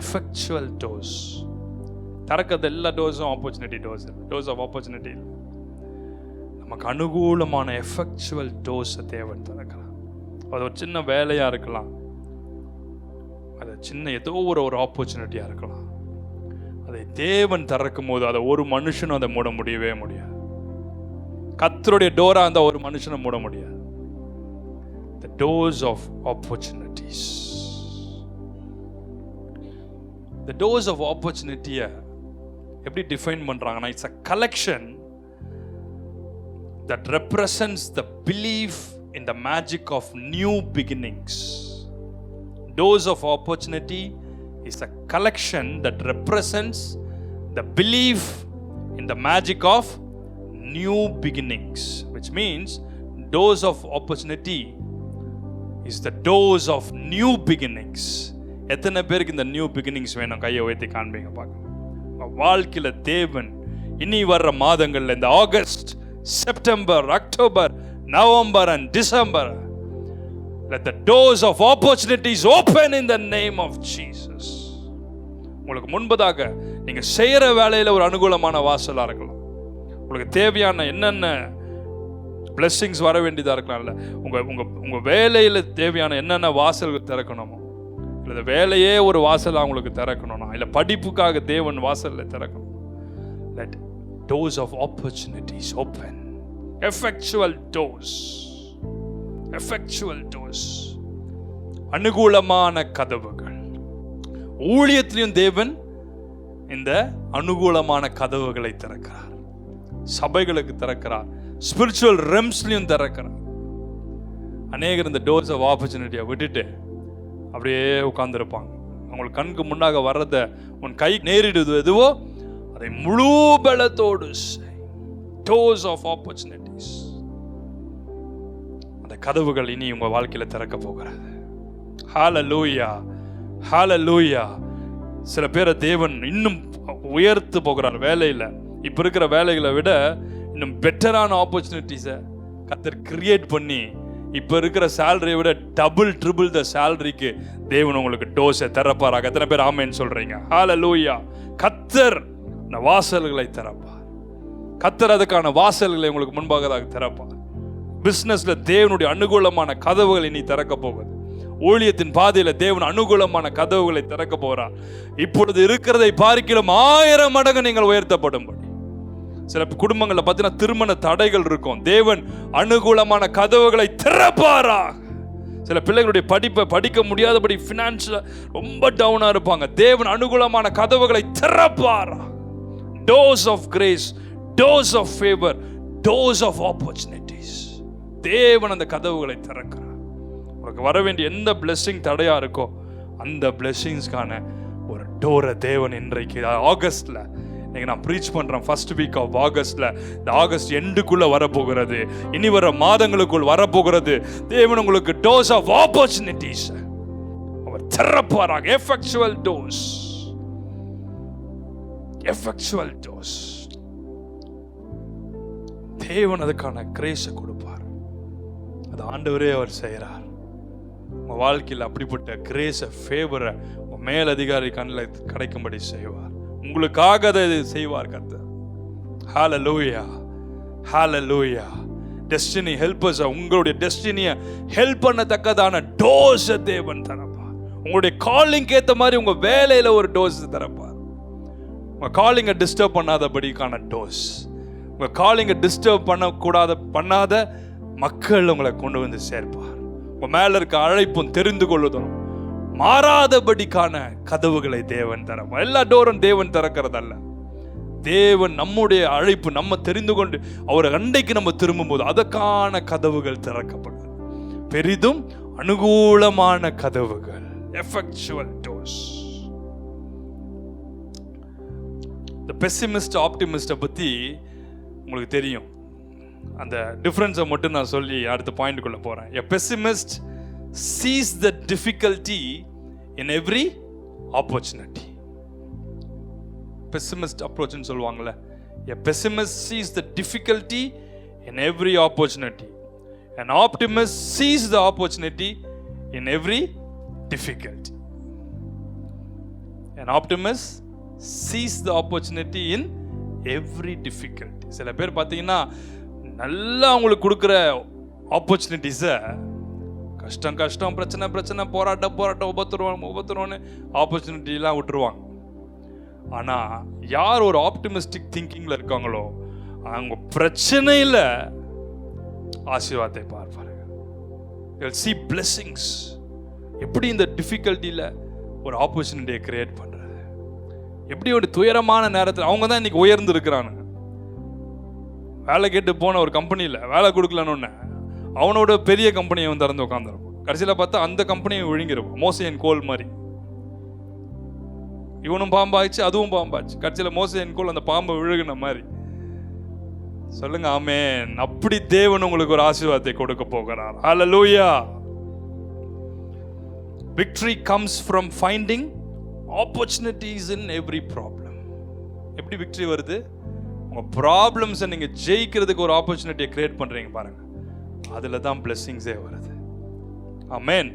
எஃபெக்சுவல் டோர்ஸ். திறக்கிறது எல்லா டோர்ஸும் ஆப்பர்ச்சுனிட்டி டோர்ஸ் ஆஃப் ஆப்பர்ச்சுனிட்டி. நமக்கு அனுகூலமான எஃபெக்சுவல் டோர்ஸை தேவன் திறக்கலாம். அது ஒரு சின்ன வேலையாக இருக்கலாம், அது சின்ன ஏதோ ஒரு ஆப்பர்ச்சுனிட்டியாக இருக்கலாம். அதை தேவன் திறக்கும் போது அதை ஒரு மனுஷனும் அதை மூட முடியவே முடியாது. கர்த்தருடைய டோராக இருந்தால் ஒரு மனுஷனை மூட முடியாது. The doors of opportunities. the doors of opportunity எப்படி டிஃபைன் பண்றாங்கன்னா, it's a collection that represents the belief in the magic of new beginnings. Doors of opportunity is a collection that represents the belief in the magic of new beginnings, which means doors of opportunity is the doors of new beginnings. எத்தனை பேருக்கு இந்த new beginnings வேணும்? கையை உயர்த்தி காண்பீங்க பார்க்க. வாழ்க்கையில தேவன் இனி வர்ற மாதங்கள்ல, இந்த August, September, October, November and December, let the doors of opportunities open in the name of Jesus. உங்களுக்கு முன்பதாக நீங்க செய்யற வேலையில ஒரு அனுகூலமான வாசலா இருக்கலாம். உங்களுக்கு தேவையான என்னென்ன blessings வர வேண்டியதா இருக்கலாம்ல, உங்க வேலையில தேவையான என்னென்ன வாசல்கள் திறக்கணுமோ, இல்லை வேலையே ஒரு வாசல் அவங்களுக்கு திறக்கணும்னா, இல்லை படிப்புக்காக தேவன் வாசல்ல திறக்கணும். let doors of opportunities open. effectual doors, effectual doors, அனுகூலமான கதவுகள். ஊழியத்திலும் தேவன் இந்த அனுகூலமான கதவுகளை திறக்கிறார். சபைகளுக்கு திறக்கிறார், ஸ்பிரிச்சுவல் ரெம்ஸ்லயும் திறக்கிறார். அநேகர் இந்த டோர்ஸ் ஆஃப் ஆப்பர்ச்சுனிட்டியை விட்டுட்டு அப்படியே உட்கார்ந்துருப்பாங்க. அவங்களுக்கு கண்ணுக்கு முன்னாக வர்றத உன் கை நேரிடுது எதுவோ அதை முழு பலத்தோடு doors of opportunities, அந்த கதவுகள் இனி உங்க வாழ்க்கையில திறக்க போகிறது. ஹalleluya, ஹalleluya. சில பேரை தேவன் இன்னும் உயர்த்து போகிறார் வேலையில. இப்ப இருக்கிற வேலைகளை விட இன்னும் பெட்டரான ஆப்பர்ச்சுனிட்டிஸை கர்த்தர் கிரியேட் பண்ணி இப்ப இருக்கிற சேலரியை விட டபுள் ட்ரிபிள் த சேலரிக்கு தேவன் உங்களுக்கு டோர்ஸை திறப்பாராக. எத்தனை பேர் ஆமென் சொல்றீங்க? ஹalleluya. கர்த்தர் அந்த வாசல்களை திறப்பார். கர்த்தர் அதுக்கான வாசல்களை உங்களுக்கு முன்பாக திறப்பார். பிசினஸ்ல தேவனுடைய அனுகூலமான கதவுகள் இனி திறக்க போகுது. ஊழியத்தின் பாதையில தேவன் அனுகூலமான கதவுகளை திறக்க போறார். இப்பொழுது இருக்கிறதை பார்க்கிலும் 1000 மடங்கு நீங்கள் உயர்த்தப்படும்படி. சில குடும்பங்கள்ல பார்த்தீங்கன்னா திருமண தடைகள் இருக்கும். தேவன் அனுகூலமான கதவுகளை திறப்பாரா. சில பிள்ளைகளுடைய படிப்பை படிக்க முடியாதபடி பினான்சியலா ரொம்ப டவுனா இருப்பாங்க. தேவன் அனுகூலமான கதவுகளை திறப்பாரா. doors of grace, doors of favor, doors of opportunities. தேவன் அந்த கதவுகளை திறக்கிறார். உங்களுக்கு வர வேண்டிய எந்த blessing தடையா இருக்கோ அந்த blessingsக்கான ஒரு டோரை தேவன் இன்றைக்கு ஆகஸ்ட்ல நான் ப்ரீச் பண்றேன். ஃபர்ஸ்ட் வீக் ஆஃப் ஆகஸ்ட்ல, இந்த ஆகஸ்ட் எண்டுக்குள்ள வரப்போகிறது, இனி வர மாதங்களுக்குள் வரப்போகிறது. தேவன் உங்களுக்கு டோர்ஸ் ஆஃப் ஆப்பர்ச்சுனிட்டிஸ் அவர் திறப்பாராக. Effectual doors, effectual doors. தேவன் அதுக்கான கிரேஸை கொடுப்பார். அது ஆண்டவரே அவர் செய்கிறார். உங்க வாழ்க்கையில் அப்படிப்பட்ட கிரேஸை, ஃபேவரை மேல் அதிகாரி கண்ணில் கிடைக்கும்படி செய்வார். உங்களுக்காக அதை செய்வார் கர்த்தர். ஹalleluya, ஹalleluya. டெஸ்டினி ஹெல்பர்ஸ், உங்களுடைய டெஸ்டினியை ஹெல்ப் பண்ணத்தக்கதான டோர்ஸ் தேவன் தரப்பார். உங்களுடைய காலிங் ஏற்ற மாதிரி உங்க வேலையில ஒரு டோர்ஸ் தரப்பார். உங்க காலிங்கை டிஸ்டர்ப் பண்ணாதபடிக்கான டோர்ஸ், உங்க காலிங்கை டிஸ்டர்ப் பண்ணாத மக்கள் உங்களை கொண்டு வந்து சேர்ப்பார். உங்க மேல இருக்க அழைப்பும் தெரிந்து கொள்ளுதலும் மாறாதபடிக்கான கதவுகளை தேவன் தரப்பார். எல்லா டோரும் தேவன் திறக்கிறதல்ல. தேவன் நம்முடைய அழைப்பு நம்ம தெரிந்து கொண்டு அவர் அண்டைக்கு நம்ம திரும்பும் போது அதற்கான கதவுகள் திறக்கப்படும். பெரிதும் அனுகூலமான கதவுகள், எஃபெக்சுவல் டோர்ஸ். இந்த பெசிமிஸ்ட் ஆப்டிமிஸ்ட பத்தி உங்களுக்கு தெரியும். அந்த டிஃபரன்ஸை மட்டும் நான் சொல்லி அடுத்த பாயிண்ட்குள்ள போறேன். A pessimist sees the difficulty in every opportunity. Pessimist approach ன்னு சொல்லுவாங்கல்ல. A pessimist sees the difficulty in every opportunity. An optimist sees the opportunity in every difficulty. An optimist sees the opportunity in every difficulty. சில பேர் பார்த்தீங்கன்னா நல்லா அவங்களுக்கு கொடுக்குற ஆப்பர்ச்சுனிட்டிஸை கஷ்டம் பிரச்சனை போராட்டம் உபத்திரம்னு ஆப்பர்ச்சுனிட்டிலாம் விட்டுருவாங்க. ஆனால் யார் ஒரு ஆப்டிமிஸ்டிக் திங்கிங்கில் இருக்காங்களோ அவங்க பிரச்சனையில் ஆசீர்வாதத்தை பார்ப்பாங்க. You'll see blessings. எப்படி இந்த டிஃபிகல்ட்டியில் ஒரு ஆப்பர்ச்சுனிட்டியை கிரியேட் பண்ணுறது. எப்படி ஒரு துயரமான நேரத்தில் அவங்க தான் இன்னைக்கு உயர்ந்து இருக்கிறானுங்க. வேலை கேட்டு போன ஒரு கம்பெனியில் வேலை கொடுக்கலன்னு அவனோட பெரிய கம்பெனியை வந்து திறந்து உட்காந்துருப்பான். கடைசியில் பார்த்தா அந்த கம்பெனியை விழுங்கிருப்பான். மோசையன் கோல் மாதிரி இவனும் பாம்பாச்சு, அதுவும் பாம்பாச்சு. கடைசியில் மோசையன் கோல் அந்த பாம்பை விழுகின மாதிரி. சொல்லுங்க ஆமென். அப்படி தேவன் உங்களுக்கு ஒரு ஆசீர்வாதத்தை கொடுக்க போகிறார். ஹல்லேலூயா. Victory comes from finding opportunities in every problem. எப்படி விக்டரி வருது? உங்க ப்ராப்ளம்ஸை நீங்க ஜெயிக்கிறதுக்கு ஒரு ஆப்பர்ச்சுனிட்டியை கிரியேட் பண்றீங்க பாருங்க, அதுல தான் பிளெஸிங்ஸே வருது. ஆமென்.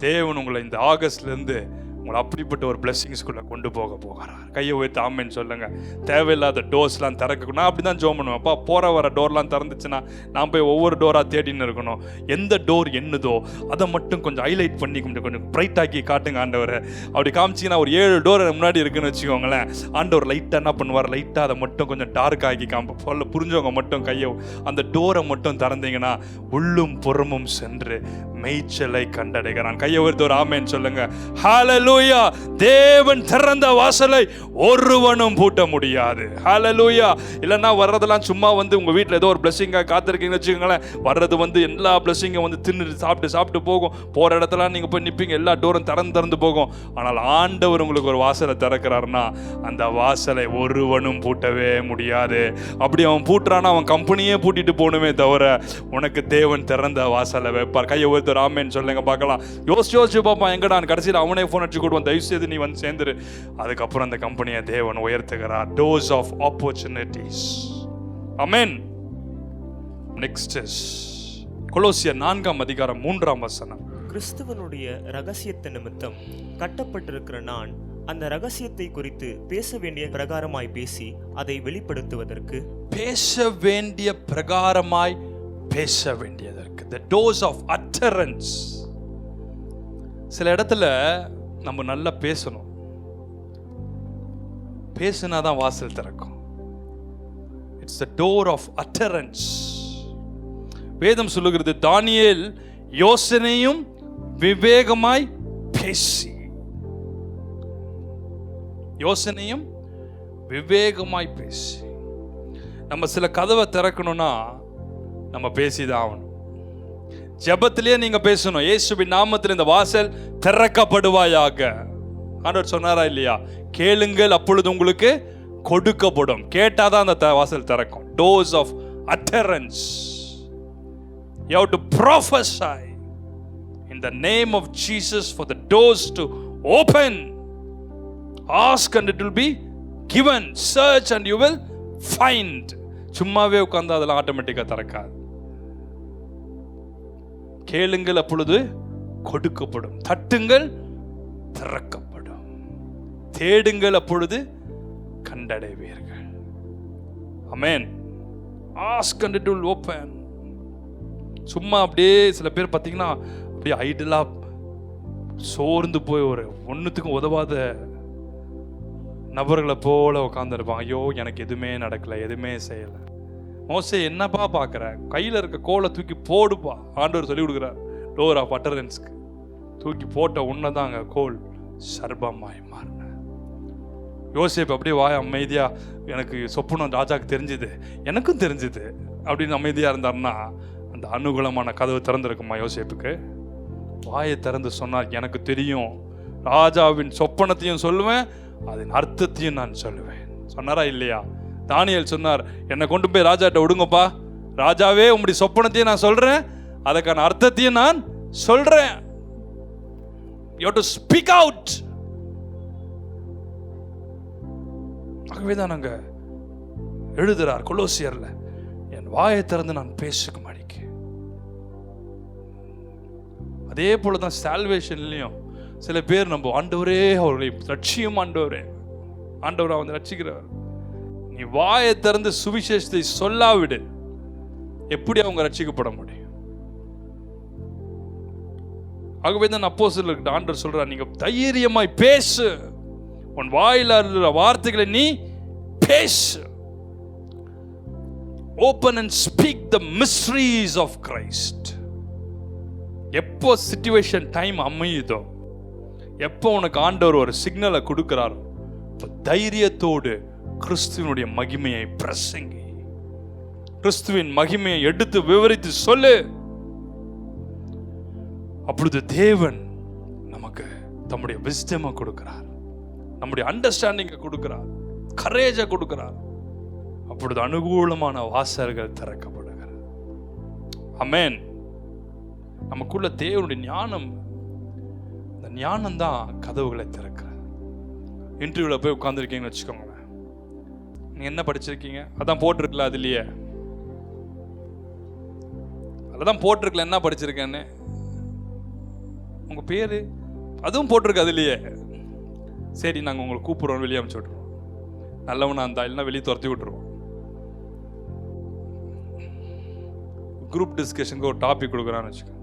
தேவன் உங்களை இந்த ஆகஸ்ட்ல இருந்து உங்களை அப்படிப்பட்ட ஒரு பிளெஸிங்ஸ்குள்ள கொண்டு போக போகிறார். கையை உயர்த்தி ஆமென் சொல்லுங்க. தேவையில்லாத டோர்ஸ்லாம் திறக்கணும். நான் அப்படி தான் ஜோம் பண்ணுவேன். அப்பா போற வர டோர்லாம் திறந்துச்சுன்னா நான் போய் ஒவ்வொரு டோரா தேடின்னு இருக்கணும். எந்த டோர் என்னதோ அதை மட்டும் கொஞ்சம் ஹைலைட் பண்ணி கொஞ்சம் பிரைட் ஆக்கி காட்டுங்க ஆண்டவரை. அப்படி காமிச்சிங்கன்னா ஒரு 7 டோர் முன்னாடி இருக்குன்னு வச்சுக்கோங்களேன். ஆண்டவர் லைட்டாக என்ன பண்ணுவார், லைட்டாக அதை மட்டும் கொஞ்சம் டார்க் ஆக்கி சொல்ல புரிஞ்சவங்க மட்டும் கையை அந்த டோரை மட்டும் திறந்தீங்கன்னா உள்ளும் புறமும் சென்று மேய்ச்சலை கண்டடைகிறான். கையை உயர்த்தி ஒரு ஆமென் சொல்லுங்க. ஹல்லேலூயா. தேவன் திறந்த வாசலை ஒருவனும் பூட்ட முடியாது. ஹல்லேலூயா. இல்லைன்னா வர்றதெல்லாம் சும்மா வந்து உங்க வீட்டில் ஏதோ ஒரு பிளெஸிங்காக காத்திருக்கீங்கன்னு வச்சுக்கோங்களேன். வர்றது வந்து எல்லா பிளெஸிங்கும் வந்து தின்னு சாப்பிட்டு போகும். போற இடத்துல நீங்க போய் நிற்பீங்க, எல்லா டோரும் திறந்து போகும். ஆனால் ஆண்டவர் உங்களுக்கு ஒரு வாசலை திறக்கிறாருன்னா அந்த வாசலை ஒருவனும் பூட்டவே முடியாது. அப்படி அவன் பூட்டுறான்னா அவன் கம்பெனியே பூட்டிட்டு போகணுமே தவிர உனக்கு தேவன் திறந்த வாசலை வைப்பார். கையை உயர்த்தி ஆமென் சொல்லுங்க பார்க்கலாம். யோசிச்சு பார்ப்பான், எங்கடா கடைசியில் அவனே ஃபோன் அடிச்சு கொடுவான், தயவு செய்து நீ வந்து சேர்ந்துரு. அதுக்கப்புறம் அந்த கம்பெனியை தேவன் உயர்த்துகிறார். Doors of opportunities. Amen. Next is கொலோசியர் 4:3. கிறிஸ்துவனுடைய ரகசியத்தை நிமித்தம் கட்டப்பட்டிருக்கிற நான் அந்த ரகசியத்தை குறித்து பேச வேண்டிய பிரகாரமாய் பேசி அதை வெளிப்படுத்துவதற்கு பேச வேண்டியதற்கு the doors of utterance. சில இடத்துல நம்ம நல்லா பேசணும். பேசினாதான் வாசல் திறக்கும். It's the door of utterance. வேதம் சொல்லுகிறது, தானியேல் யோசனையும் விவேகமாய் பேசி. யோசனையும் விவேகமாய் பேசி. நம்ம சில கதவை திறக்கணும்னா நம்ம பேசிதான் ஆகணும். ஜெபத்திலேயே நீங்க பேசணும், இயேசுவின் நாமத்தில் இந்த வாசல் திறக்கப்படுவாயாக. ஆண்டவர் சொன்னாரா இல்லையா? கேளுங்கள் அப்பொழுது உங்களுக்கு கொடுக்கப்படும். கேட்டாதான் அந்த வாசல் திறக்கும். Doors of utterance. You have to prophesy in the name of Jesus for the doors to open. Ask and it will be given. Search and you will find. சும்மாவே உட்கார்ந்து அதெல்லாம் ஆட்டோமேட்டிக்கா திறக்காது. கேளுங்கள் அப்பொழுது கொடுக்கப்படும். தட்டுங்கள் திறக்கப்படும். தேடுங்கள் அப்பொழுது கண்டடைவீர்கள். ஆமென். Ask and it will open. சும்மா அப்படியே சில பேர் பார்த்தீங்கன்னா அப்படியே ஐடலா சோர்ந்து போய் ஒரு ஒன்றுத்துக்கும் உதவாத நபர்களை போல உட்காந்துருப்பாங்க. ஐயோ எனக்கு எதுவுமே நடக்கலை, எதுவுமே செய்யலை. மோசே என்னப்பா பார்க்குற, கையில் இருக்க கோலை தூக்கி போடுப்பா. ஆண்டவர் சொல்லி கொடுக்குறார் டோர் ஆஃப் அட்டரன்ஸ்க்கு. தூக்கி போட்ட உன்னதாங்க கோல் சர்பமாய் மாறின. யோசேப்பு அப்படியே வாய் அமைதியா, எனக்கு சொப்பனம் ராஜாவுக்கு தெரிஞ்சுது, எனக்கும் தெரிஞ்சுது அப்படின்னு அமைதியா இருந்தாருன்னா அந்த அனுகூலமான கதவு திறந்திருக்குமா யோசேப்புக்கு? வாயை திறந்து சொன்னார், எனக்கு தெரியும், ராஜாவின் சொப்பனத்தையும் சொல்லுவேன், அதன் அர்த்தத்தையும் நான் சொல்லுவேன். சொன்னாரா இல்லையா? தானியேல் சொன்னார், என்னை கொண்டு போய் ராஜாட்ட விடுங்கப்பா, ராஜாவே உம்முடைய சொப்பனத்தையும் நான் சொல்றேன், அதுக்கான அர்த்தத்தையும் நான் சொல்றேன். You have to speak out. ஆகவேதான் நாங்க எழுதுறார் கொலோசியர்ல, என் வாயை திறந்து நான் பேசுக்கு மாடிக்கு. அதே போலதான் சால்வேஷன்லயும் சில பேர் நம்ம ஆண்டவரே அவர்களை ரட்சியும், ஆண்டவரே ஆண்டவரா வந்து ரட்சிக்கிறவர். நீ வாயை திறந்து சுவிசேஷத்தை சொல்லாவிடு, எப்படி அவங்க ரட்சிக்கப்பட முடியும்? ஆகவே தான் அப்போஸ்தலருக்கு ஆண்டவர் சொல்றார், நீங்க தைரியமாய் பேசு, உன் வாயில இருக்கிற வார்த்தைகளை நீ பேசு. Open and speak the mysteries of Christ. எப்போ சிச்சுவேஷன் டைம் அமையுதோ, எப்போ உனக்கு ஆண்டவர் ஒரு சிக்னலை கொடுக்கிறாரோ தைரியத்தோடு கிறிஸ்துவனுடைய மகிமையை பிரசங்கி, கிறிஸ்துவின் மகிமையை எடுத்து விவரித்து சொல்லு. அப்பொழுது தேவன் நமக்கு தம்முடைய விஸ்டமை கொடுக்கிறார், நம்முடைய அண்டர்ஸ்டாண்டிங்கை கொடுக்கிறார், கரேஜை கொடுக்கிறார். அப்பொழுது அனுகூலமான வாசல்கள் திறக்கப்படுகிறது. ஆமென். நமக்குள்ள தேவனுடைய ஞானம், இந்த ஞானம் தான் கதவுகளை திறக்கிறது. இன்டர்வியூவில் போய் உட்காந்துருக்கீங்கன்னு வச்சுக்கோங்க, நீங்கள் என்ன படிச்சிருக்கீங்க? அதான் போட்டிருக்கல, அதுலையே அதுதான் போட்டிருக்கல என்ன படிச்சிருக்கேன்னு. உங்கள் பேர் அதுவும் போட்டிருக்கு அதுலையே. சரி, நாங்கள் உங்களை கூப்பிடுறோம், வெளியே அனுப்பிச்சு விட்ருவோம். நல்லவனா இருந்தா இல்லைன்னா வெளியே துரத்தி விட்டுருவோம். குரூப் டிஸ்கஷனுக்கு ஒரு டாபிக் கொடுக்குறான்னு வச்சுக்கோங்க.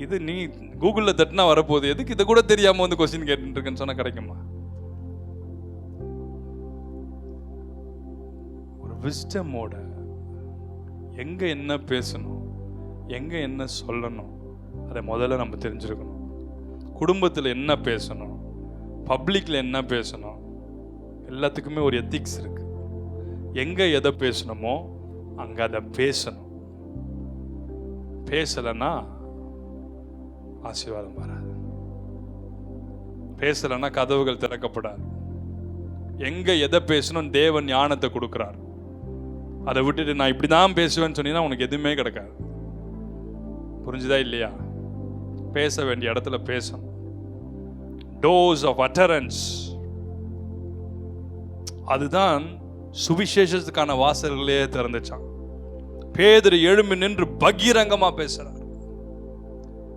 இது நீ கூகுளில் தட்டினா வரப்போகுது, எதுக்கு இதை கூட தெரியாமல் வந்து கொஸ்டின் கேட்டுருக்குன்னு சொன்னால் கிடைக்குமா? ஒரு விஸ்டமோட எங்கே என்ன பேசணும், எங்கே என்ன சொல்லணும், அதை முதல்ல நம்ம தெரிஞ்சிருக்கணும். குடும்பத்தில் என்ன பேசணும், பப்ளிக்கில் என்ன பேசணும், எல்லாத்துக்குமே ஒரு எத்திக்ஸ் இருக்கு. எங்கே எதை பேசணுமோ அங்கே அதை பேசணும். பேசலைன்னா ஆசீர்வாதம் வராது, பேசலைன்னா கதவுகள் திறக்கப்படாது. எங்க எதை பேசணும் தேவன் ஞானத்தை கொடுக்கிறார். அதை விட்டுட்டு நான் இப்படிதான் பேசுவேன்னு சொன்னீங்கன்னா உனக்கு எதுவுமே கிடைக்காது. புரிஞ்சுதா இல்லையா? பேச வேண்டிய இடத்துல பேசணும். டோர்ஸ் ஆஃப் அட்டரன்ஸ், அதுதான் சுவிசேஷத்துக்கான வாசல்களே திறந்துச்சான். பேதுரு எழும்பி நின்று பகிரங்கமா பேசுறார்.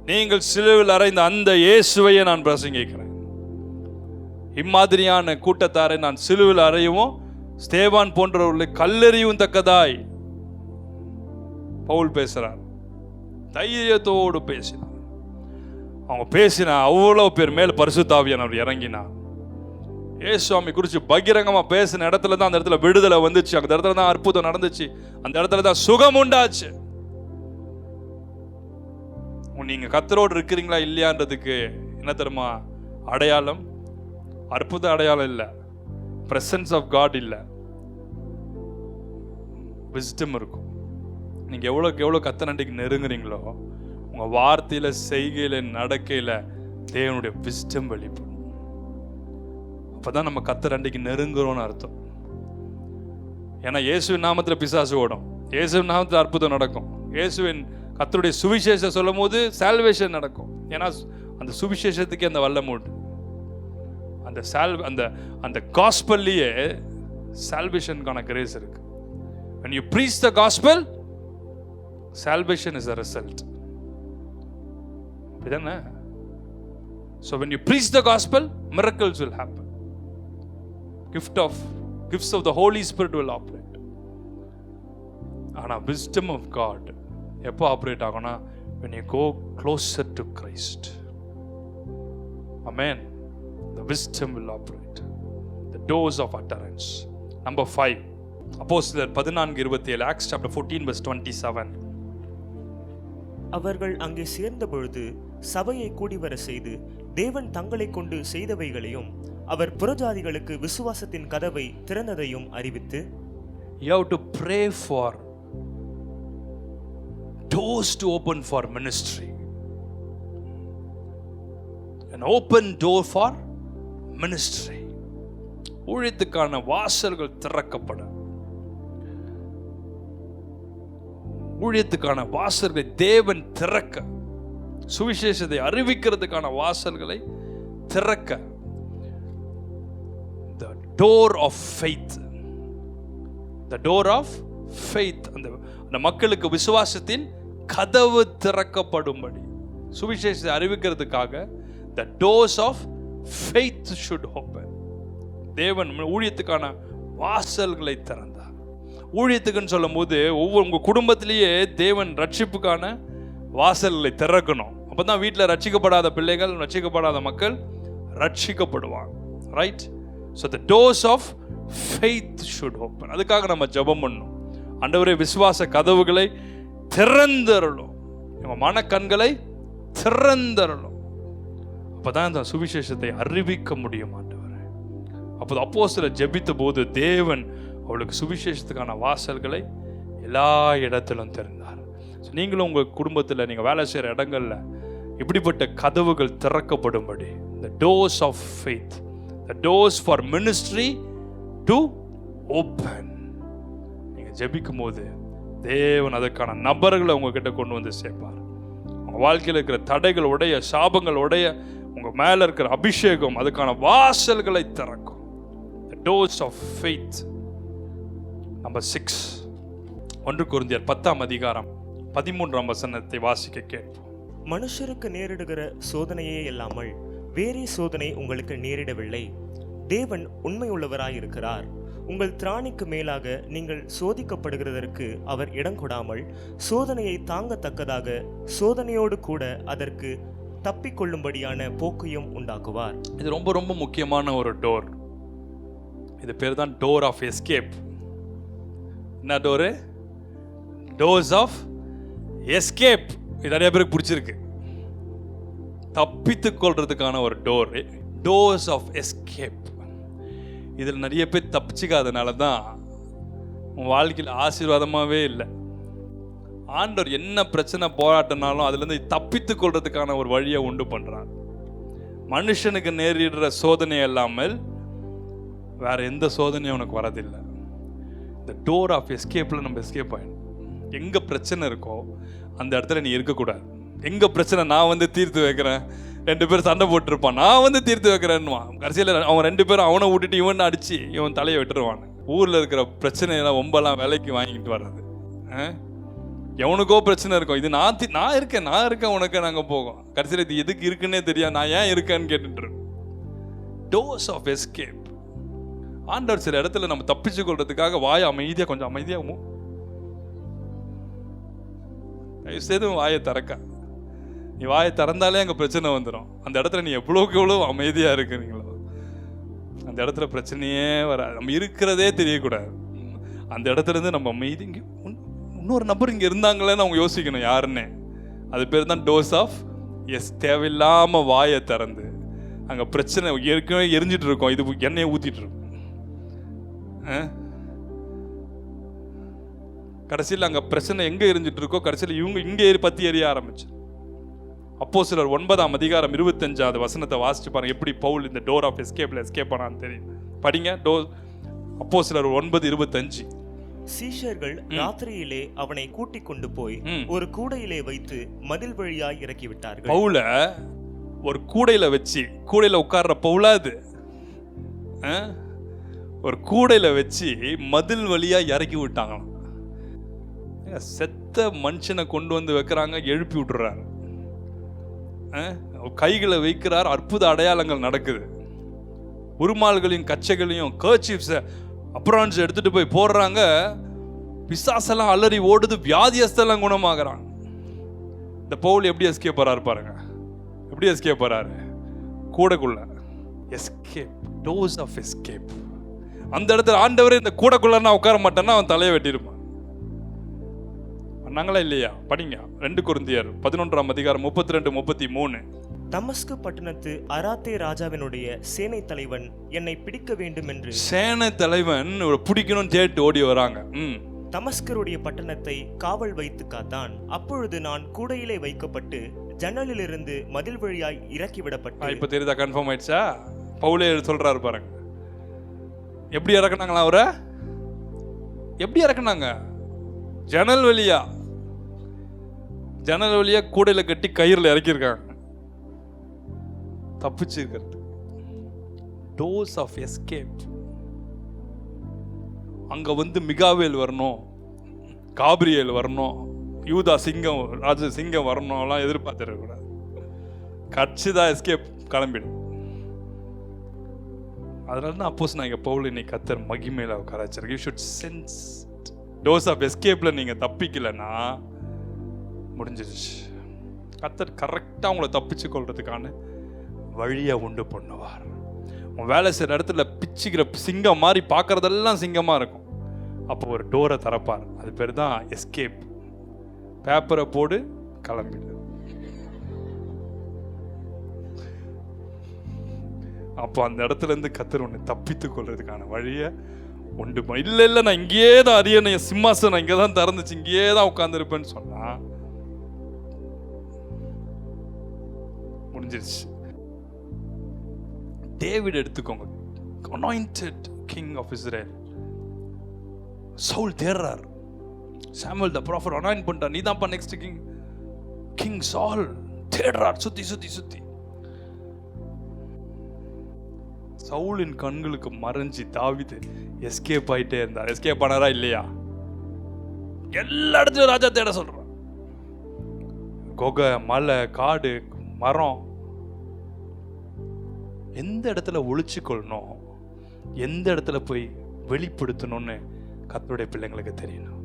நீங்கள் சிலுவையில் அறைந்த அந்த இயேசுவையே நான் பிரசங்கிக்கிறேன். இம்மாதிரியான கூட்டத்தாரை நான் சிலுவையில் அறையவும் ஸ்தேவான் போன்றவர்களை கல்லெறியும் தக்கதாய் பவுல் பேசுறார். தைரியத்தோடு பேசினார். அவங்க பேசினா அவ்வளவு பேர் மேல் பரிசுத்த ஆவியானவர் இறங்கினார். இயேசுவாமி குறித்து பகிரங்கமா பேசின இடத்துல தான் அந்த இடத்துல விடுதலை வந்துச்சு, அந்த இடத்துல தான் அற்புதம் நடந்துச்சு, அந்த இடத்துல தான் சுகம் உண்டாச்சு. நீங்க கர்த்தரோடு இருக்கிறீங்களா இல்லையான்றதுக்கு என்ன தெரியுமா அடையாளம்? அற்புத அடையாளம் இல்லை, பிரசன்ஸ் ஆஃப் காட் இல்லை, விஸ்டம் இருக்கும். நீங்க எவ்வளோக்கு எவ்வளோ கர்த்தரண்டைக்கு நெருங்குறீங்களோ உங்க வார்த்தையில, செய்கையில, நடக்கையில தேவனுடைய விஸ்டம் வெளிப்படும். அப்பதான் நம்ம கர்த்தரண்டைக்கு நெருங்குறோம்னு அர்த்தம். ஏன்னா இயேசுவின் நாமத்தில் பிசாசு ஓடும், இயேசுவின் நாமத்தில் அற்புதம் நடக்கும், இயேசுவின் கர்த்தருடைய சுவிசேஷம் சொல்லும் போது சால்வேஷன் நடக்கும். ஏன்னா அந்த சுவிசேஷத்துக்கு அந்த வல்லமை உண்டு. அந்த காஸ்பல்லையே சால்வேஷனுக்கான கிரேஸ் இருக்கு. when you preach the gospel, salvation is a result. அப்படிதானே? so when you preach the gospel, miracles will happen. gifts of the Holy Spirit will operate. ஆனா wisdom of God எப்போ ஆப்ரேட் ஆகும்னா when you go closer to Christ. Amen. The wisdom will operate. The doors of utterance. Number 5, அப்போஸ்தலர் 14:27, Acts chapter 14 verse 27. அவர்கள் அங்கே சேர்ந்த பொழுது சபையை கூடிவர செய்து தேவன் தங்களை கொண்டு செய்தவைகளையும் அவர் புறஜாதிகளுக்கு விசுவாசத்தின் கதவை திறந்ததையும் அறிவித்து, You have to pray for doors to open for ministry. An open door for ministry. ஊழியத்துக்கான வாசல்கள் திறக்கப்பட, ஊழியத்துக்கான வாசல்களை தேவன் திறக்க, சுவிசேஷத்தை அறிவிக்கிறதுக்கான வாசல்களை திறக்க. The door of faith. The door of faith. அந்த மக்களுக்கு விசுவாசத்தின் கதவு திறக்கப்படும்படி சுவிசேஷத்தை அறிவிக்கிறதுக்காக the doors of faith should open. தேவன் ஊழியத்துக்கான வாசல்களை திறந்தார். ஊழியத்துக்குன்னு சொல்லும் போது உங்க குடும்பத்திலேயே தேவன் ரட்சிப்புக்கான வாசல்களை திறக்கணும். அப்பதான் வீட்டில் ரட்சிக்கப்படாத பிள்ளைகள், ரட்சிக்கப்படாத மக்கள் ரட்சிக்கப்படுவாங்க. Right? So the doors of faith should open. அதுக்காக நம்ம ஜெபம் பண்ணணும். ஆண்டவரே, விசுவாச கதவுகளை திறந்தருளும், நம்ம மனக்கண்களை திறந்தருளும். அப்பதான் இந்த சுவிசேஷத்தை அறிவிக்க முடியும். ஆண்டவரே, அப்போது அப்போஸ்தலர் ஜெபித்த போது தேவன் அவளுக்கு சுவிசேஷத்துக்கான வாசல்களை எல்லா இடத்திலும் திறந்தார். நீங்களும் உங்கள் குடும்பத்தில் நீங்கள் வேலை செய்கிற இடங்கள்ல இப்படிப்பட்ட கதவுகள் திறக்கப்படும்படி, the doors of faith, the doors for ministry to open. நீங்கள் ஜெபிக்கும் போது தேவன் அதற்கான நபர்களை உங்ககிட்ட கொண்டு வந்து சேர்ப்பார். உங்கள் வாழ்க்கையில் இருக்கிற தடைகள் உடைய, சாபங்கள் உடைய, உங்கள் மேலே இருக்கிற அபிஷேகம் அதுக்கான வாசல்களை திறக்கும். The doors of faith. Number 6, 1 கொரிந்தியர் 10ஆம் அதிகாரம் 13ஆம் வசனத்தை வாசிக்க கேட்போம். மனுஷருக்கு நேரிடுகிற சோதனையே இல்லாமல் வேறே சோதனை உங்களுக்கு நேரிடவில்லை. தேவன் உண்மையுள்ளவராயிருக்கிறார். உங்கள் திராணிக்கு மேலாக நீங்கள் சோதிக்கப்படுகிறதற்கு அவர் இடம் கொடாமல் சோதனையை தாங்கத்தக்கதாக சோதனையோடு கூட அதற்கு தப்பிக்கொள்ளும்படியான போக்கையும் உண்டாக்குவார். இது ரொம்ப ரொம்ப முக்கியமான ஒரு டோர். இது பேர் தான் டோர் ஆஃப் எஸ்கேப். என்ன டோரு? Doors of escape. இது நிறைய பேருக்கு பிடிச்சிருக்கு. தப்பித்துக் கொள்றதுக்கான ஒரு டோர், டோர்ஸ் ஆஃப் எஸ்கேப். இதில் நிறைய பேர் தப்பிச்சுக்காதனால தான் உன் வாழ்க்கையில் ஆசீர்வாதமாகவே இல்லை. ஆண்டவர் என்ன பிரச்சனை போராட்டினாலும் அதுலேருந்து தப்பித்துக் கொள்றதுக்கான ஒரு வழியை உண்டு பண்ணுறான். மனுஷனுக்கு நேரிடுற சோதனை இல்லாமல் வேற எந்த சோதனையும் உனக்கு வரதில்லை. இந்த டோர் ஆஃப் எஸ்கேப்பில் நம்ம எஸ்கேப் ஆகிடும். எங்கே பிரச்சனை இருக்கோ அந்த இடத்துல நீ இருக்கக்கூடாது. எங்கே பிரச்சனை நான் வந்து தீர்த்து வைக்கிறேன், 2 பேர் சண்டை போட்டுருப்பான், நான் வந்து தீர்த்து வைக்கிறேன்னுவான். கடைசியில் அவன் 2 பேரும் அவனை விட்டுட்டு இவன் அடித்து இவன் தலையை விட்டுருவான். ஊரில் இருக்கிற பிரச்சனையெல்லாம் ரொம்பலாம் விலைக்கு வாங்கிட்டு வர்றது. எவனுக்கோ பிரச்சனை இருக்கும், இது நான் இருக்கேன் உனக்கு நாங்கள் போகும். கடைசியில் இது எதுக்கு இருக்குன்னே தெரியாது, நான் ஏன் இருக்கேன்னு கேட்டுட்டு. Doors of escape. ஆண்டவர் சில இடத்துல நம்ம தப்பிச்சு கொள்றதுக்காக வாயை அமைதியாக கொஞ்சம் அமைதியாக செய்து வாயை திறக்க. நீ வாயை திறந்தாலே அங்கே பிரச்சனை வந்துடும். அந்த இடத்துல நீ எவ்வளோக்கு எவ்வளோ அமைதியாக இருக்கிறீங்களோ அந்த இடத்துல பிரச்சனையே வராது. நம்ம இருக்கிறதே தெரியக்கூடாது. அந்த இடத்துல இருந்து நம்ம அமைதி, இங்கே இன்னொரு நபர் இங்கே இருந்தாங்களேன்னு அவங்க யோசிக்கணும் யாருன்னு. அது பேர் தான் டோர்ஸ் ஆஃப் எஸ். தேவையில்லாமல் வாயை திறந்து அங்கே பிரச்சனை ஏற்கனவே எரிஞ்சிட்டு இருக்கோம், இது எண்ணெயை ஊற்றிட்டு இருக்கும். கடைசியில் அங்கே பிரச்சனை எங்கே எரிஞ்சிட்டு இருக்கோ கடைசியில் இவங்க இங்கே பற்றி எரிய ஆரம்பிச்சு. அப்போஸ்தலர் 9ஆம் அதிகாரம் 25வது வசனத்தை வாசிச்சு பாருங்க. எப்படி பவுல் இந்த டோர் ஆஃப் எஸ்கேப்ல எஸ்கேப் ஆனான்னு தெரியும். படிங்க. அப்போஸ்தலர் 9:25. சீஷர்கள் ராத்திரியிலே அவனை கூட்டிக் கொண்டு போய் ஒரு கூடையிலே வைத்து மதில் வழியாய் இறக்கி விட்டார்கள். பவுல ஒரு கூடையில வச்சு, கூடையில உட்கார்ற பவுலா அது, ஒரு கூடையில வச்சு மதில் வழியா இறக்கி விட்டாங்களாம். செத்த மனுஷனை கொண்டு வந்து வைக்கிறாங்க, எழுப்பி விட்டுறாரு, கைகளை வைக்கிறார், அற்புத அடையாளங்கள் நடக்குது. உருமால்களையும் கச்சைகளையும் கர்ச்சீஃப்ஸை அப்ரான்ஸ் எடுத்துட்டு போய் போடுறாங்க. பிசாசெல்லாம் அலறி ஓடுது, வியாதியஸ்தெல்லாம் குணமாகறாங்க. இந்த பவுல் எப்படி எஸ்கேப் ஆறாரு பாருங்க. எப்படி எஸ்கேப் ஆறாரு? கூடைக்குள்ள எஸ்கேப். Doors of escape. அந்த இடத்துல ஆண்டவரே இந்த கூடைக்குள்ள நான் உட்கார மாட்டேன்னா அவன் தலையை வெட்டியிருப்பான். பண்ணாங்களா இல்லையா? படிங்க. 2 கொரிந்தியர் 11ஆம் அதிகாரம் 32-33. தமஸ்கு பட்டணத்து அராத்தே ராஜாவினுடைய சேனை தலைவன் என்னை பிடிக்க வேண்டும் என்று, சேனை தலைவன் பிடிக்கணும்னு கேட்டு ஓடி வராங்க. தமஸ்கருடைய பட்டணத்தை காவல் வைத்து காத்தான். அப்பொழுது நான் கூடையிலே வைக்கப்பட்டு ஜன்னலிலிருந்து மதில் வழியாய் இறக்கி விடப்பட்டு. இப்ப தெரியுதா? கன்ஃபார்ம் ஆயிடுச்சா? பவுலே சொல்றாரு பாருங்க. எப்படி இறக்குனாங்களா அவரை? எப்படி இறக்குனாங்க? ஜன்னல் வழியா கூடையில கட்டி கயிறுல இறக்கியிருக்காங்க. தப்பிச்சிருக்கிறது. Doors of escape. அங்க வந்து மிகாவேல் வரணும், காபிரியேல் வரணும், யூதா சிங்கம், ராஜ சிங்கம் வரணும் எல்லாம் எதிர்பார்த்துருக்கூடாது. கட்சிதான் எஸ்கேப் கிளம்பிடும். அதனால தான் அப்போஸ் நான் இங்கே பவுல் இன்னைக்கு கத்தர் மகிமையில உட்கார வச்சிருக்கேன். You should sense doors of எஸ்கேப்ல நீங்க தப்பிக்கலன்னா முடிஞ்சிருச்சு. கத்தர் கரெக்டாக உங்களை தப்பிச்சு கொள்றதுக்கான வழியை உண்டு பண்ணுவார். உன் வேலை செய்கிற இடத்துல பிச்சுக்கிற சிங்கம் மாதிரி பார்க்கறதெல்லாம் சிங்கமாக இருக்கும். அப்போ ஒரு டோரை திறப்பார். அது பேர் தான் எஸ்கேப். பேப்பரை போடு, கிளம்பிடு. அப்போ அந்த இடத்துல இருந்து கர்த்தர் உன்னை தப்பித்து கொள்றதுக்கான வழியை உண்டு பண்ண. இல்லை நான் இங்கேயே தான் அரியணை சிம்மாசனம் இங்கே தான் திறந்துச்சு, இங்கேயே தான் உட்காந்துருப்பேன்னு சொன்னா முடிஞ்சிருச்சு. டேவிட் எடுத்துக்கோங்க, anointed king of Israel. சவுல் தேர்றார், சாமுவேல் த ப்ராஃபட் அனாயின்ட் பண்ணிட்டார், நீ தான்ப்பா நெக்ஸ்ட் கிங். கிங் சால் தேடுறார் சுத்தி சுத்தி சுத்தி. சவுலின் கண்களுக்கு மறைஞ்சி தாவீது எஸ்கேப் ஆயிட்டே இருந்தார். எஸ்கேப் ஆனாரா இல்லையா? எல்லா இடத்துலயும் ராஜா தேட சொல்றான். கொகை, மலை, காடு, மரம், எந்த இடத்துல ஒளிச்சு கொள்ளணும், எந்த இடத்துல போய் வெளிப்படுத்தணும்னு கர்த்தருடைய பிள்ளைங்களுக்கு தெரியணும்.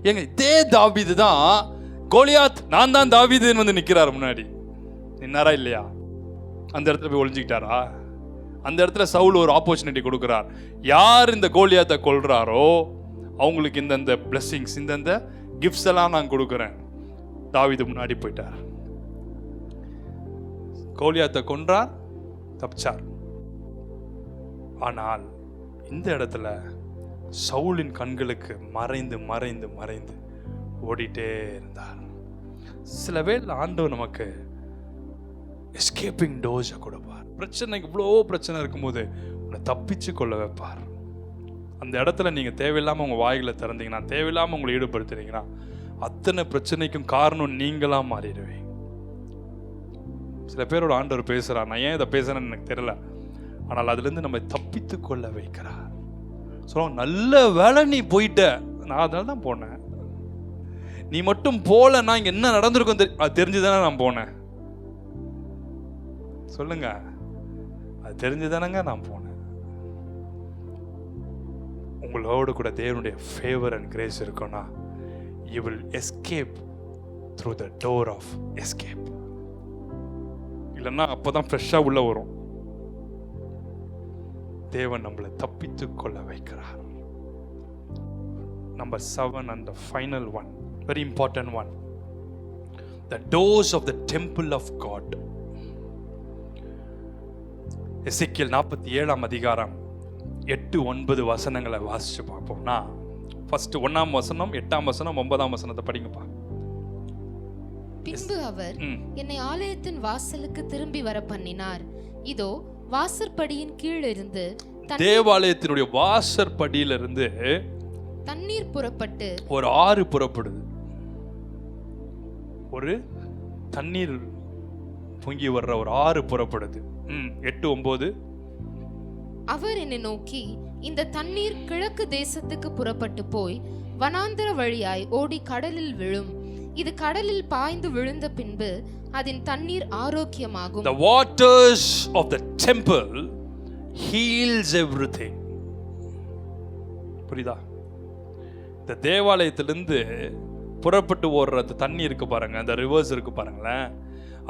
ஏங்க இதே தாவீது தான் கோலியாத் நான் தான் தாவீதுன்னு வந்து நிக்கிறாரு முன்னாடி. நின்னாரா இல்லையா? அந்த இடத்துல போய் ஒளிஞ்சுக்கிட்டாரா? அந்த இடத்துல சவுல் ஒரு ஆப்பர்ச்சுனிட்டி கொடுக்கிறார். யார் இந்த கோலியாத்தை கொல்றாரோ அவங்களுக்கு இந்தந்த பிளெஸிங்ஸ், இந்தந்த கிஃப்ட்ஸ் எல்லாம் நான் கொடுக்குறேன். தாவீது முன்னாடி போயிட்டார், கோலியாத்தை கொன்றார், தப்பிச்சார். ஆனால் இந்த இடத்துல சவுலின் கண்களுக்கு மறைந்து மறைந்து மறைந்து ஓடிட்டே இருந்தார். சில வேளை ஆண்டவர் நமக்கு எஸ்கேப்பிங் டோஸை கொடுப்பார். பிரச்சனைக்கு இவ்வளோ பிரச்சனை இருக்கும்போது உங்களை தப்பிச்சு கொள்ள வைப்பார். அந்த இடத்துல நீங்கள் தேவையில்லாமல் உங்கள் வாய்களை திறந்தீங்கன்னா, தேவையில்லாமல் உங்களை ஈடுபடுத்துறீங்கன்னா, அத்தனை பிரச்சனைக்கும் காரணம் நீங்களாக மாறிடுவீங்க. சில பேரோட ஆண்டவர் பேசுகிறார், நான் ஏன் இதை பேசுகிறேன்னு எனக்கு தெரியல, ஆனால் அதுலேருந்து நம்ம தப்பித்து கொள்ள வைக்கிறார். சொல்லுவாங்க, நல்ல வேலை நீ போயிட்ட, நான் அதனால தான் போனேன். நீ மட்டும் போலன்னா இங்கே என்ன நடந்திருக்கும் அது தெரிஞ்சுதானே நான் போனேன். சொல்லுங்க, அது தெரிஞ்சுதானங்க நான் போனேன். உங்களோடு கூட தேவனுடைய ஃபேவர் அண்ட் கிரேஸ் இருக்குன்னா, you will escape through the door of escape. இல்லைன்னா அப்போதான் ஃப்ரெஷ்ஷாக உள்ள வரும். தேவன் நம்மளை தப்பித்து கொள்ள வைக்கிறார். Number 7 and the final one, very important one, the doors of the temple of God. எசேக்கியேல் 47 அதிகாரம் 8-9 வசனங்களை வாசிச்சு பார்ப்போம்னா, ஃபர்ஸ்ட் 1ஆம் வசனம், 8ஆம் வசனம், 9ஆம் வசனத்தை படிங்கப்பா. பின்பு அவர் என்னை ஆலயத்தின் வாசலுக்கு திரும்பி வர பண்ணினார். இதோ வாசற்படியின் கீழ் இருந்து, தேவாலயத்தினுடைய வாசற்படியிலிருந்து தண்ணீர் புறப்பட்டு ஒரு ஆறு புறப்படுது. ஒரு தண்ணீர் பொங்கி வர்ற ஒரு ஆறு புறப்படுது. 8-9. அவர் என்னை நோக்கி, இந்த தண்ணீர் கிழக்கு தேசத்துக்கு புறப்பட்டு போய் வனாந்தர வழியாய் ஓடி கடலில் விழும். இது கடலில் பாய்ந்து விழுந்த பின்பு அதன் தண்ணீர் ஆரோக்கியமாகும். The waters of the temple heals everything. புரியுதா? இந்த தேவாலயத்திலிருந்து புறப்பட்டு ஓடுற அந்த தண்ணி இருக்கு பாருங்க, அந்த ரிவர்ஸ் இருக்கு பாருங்களேன்,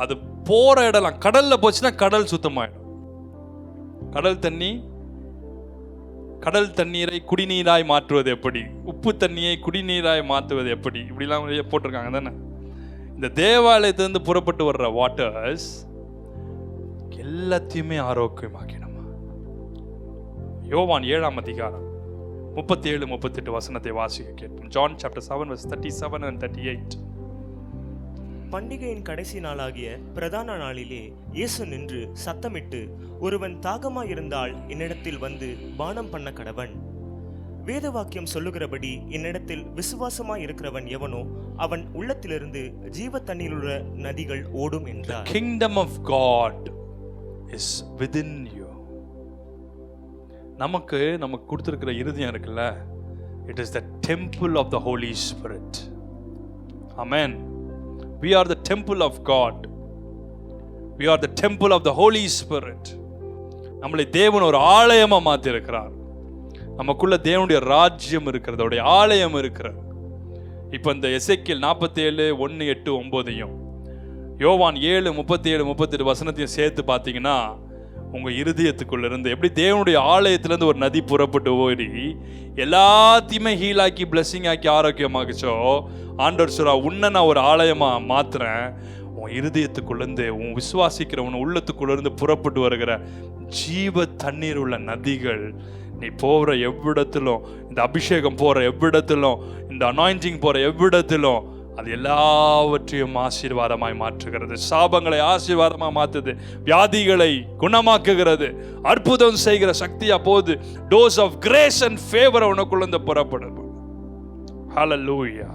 அது போற இடம்லாம் கடல்ல போச்சுன்னா கடல் சுத்தமாயிடும். கடல் தண்ணீரை குடிநீராய் மாற்றுவது எப்படி, உப்பு தண்ணியை குடிநீராய் மாற்றுவது எப்படி, இப்படிலாம் போட்டிருக்காங்க தானே. இந்த தேவாலயத்திலிருந்து புறப்பட்டு வர்ற வாட்டர்ஸ் எல்லாத்தையுமே ஆரோக்கியமாக்கிடுமா. யோவான் 7ஆம் அதிகாரம் 37-38 வசனத்தை வாசிக்க கேட்போம். John chapter 7 verse 37 and 38. பண்டிகையின் கடைசி நாளாகிய பிரதான நாளிலே இயேசு நின்று சத்தமிட்டு, ஒருவன் தாகமாயிருந்தால் என்னிடத்தில் வந்து பானம் பண்ண கடவன். வேத வாக்கியம் சொல்லுகிறபடி என்னிடத்தில் விசுவாசமாய் இருக்கிறவன் எவனோ அவன் உள்ளத்திலிருந்து ஜீவ தண்ணீருள்ள நதிகள் ஓடும் என்றார். The kingdom of God is within you. நமக்கு கொடுத்திருக்கிற இருதயம் இருக்குல்ல, it is the temple of the Holy Spirit. Amen. We are the temple of God. We are the temple of the Holy Spirit. நம்மளை தேவன் ஒரு ஆலயமா மாத்தி இருக்கிறார். நமக்குள்ள தேவனுடைய ராஜ்யம் இருக்கிறது, ஆலயம் இருக்கிறது. இப்போ இந்த எசேக்கியேல் 47 1 8 9 யோவான் 7 37 38 வசனத்தையும் சேர்த்து பார்த்தீங்கன்னா, உங்க இருதயத்துக்குள்ள இருந்து எப்படி தேவனுடைய ஆலயத்திலிருந்து ஒரு நதி புறப்பட்டு ஓடி எல்லாத்தையுமே ஹீலாக்கி பிளெஸிங் ஆக்கி ஆரோக்கியமாக்குச்சோ, ஆண்டவர் சொல்றா, உன்னை நான் ஒரு ஆலயமா மாத்துறேன், உன் இருதயத்துக்குள்ளேருந்து, உன் விசுவாசிக்கிற உன் உள்ளத்துக்குள்ளேருந்து புறப்பட்டு வருகிற ஜீவ தண்ணீர் உள்ள நதிகள் நீ போகிற எவ்விடத்திலும், இந்த அபிஷேகம் போகிற எவ்விடத்திலும், இந்த அனாயிண்டிங் போகிற எவ்விடத்திலும் அது எல்லாவற்றையும் ஆசீர்வாதமாய் மாற்றுகிறது. சாபங்களை ஆசீர்வாதமாக மாற்றுது, வியாதிகளை குணமாக்குகிறது, அற்புதம் செய்கிற சக்தியா போகுது. Doors of grace and favour உனக்குள்ள புறப்படுது. ஹல்லேலூயா.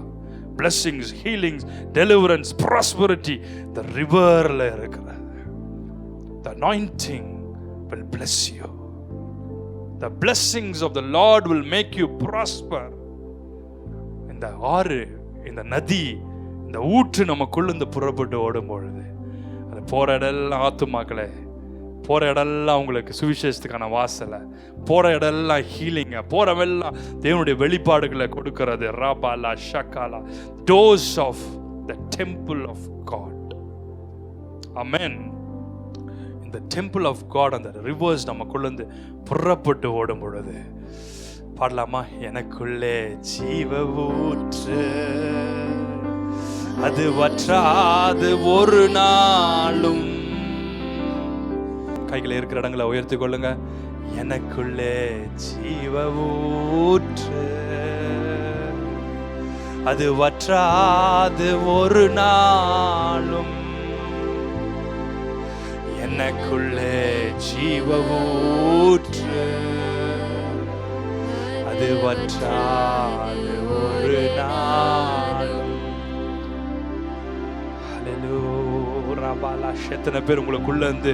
blessings, healings, deliverance, prosperity the riverல இருக்கிறது. The anointing will bless you. The blessings of the Lord will make you prosper. இந்த ஆறு, இந்த நதி, இந்த ஊற்று நமக்குள்ள புறப்பட்டு ஓடும் பொழுது அது போற இடம்லாம் ஆத்துமாக்களே, போற இடம்லாம் உங்களுக்கு சுவிசேஷத்துக்கான வாசலை, போற இடம்லாம் ஹீலிங்க, போறவெல்லாம் தேவனுடைய வெளிப்பாடுகளை கொடுக்கிறது. ராபாலா ஷக்காலா, doors of the temple of God. Amen. இந்த டெம்பிள் ஆஃப் காட், அந்த ரிவர்ஸ் நமக்குள்ளேருந்து புறப்பட்டு ஓடும் பொழுது பாடலாமா? எனக்குள்ளே ஜீவ ஊற்று, அது வற்றாது ஒரு நாளும். கைகளை இருக்கிற இடங்களை உயர்த்தி கொள்ளுங்க. எனக்குள்ளே ஜீவ ஊற்று, அது வற்றாது ஒரு நாளும். எனக்குள்ளே ஜீவ ஊற்று, அது வற்றாது ஒரு நாளும். எத்தனை பேர் உங்களுக்குள்ள இருந்து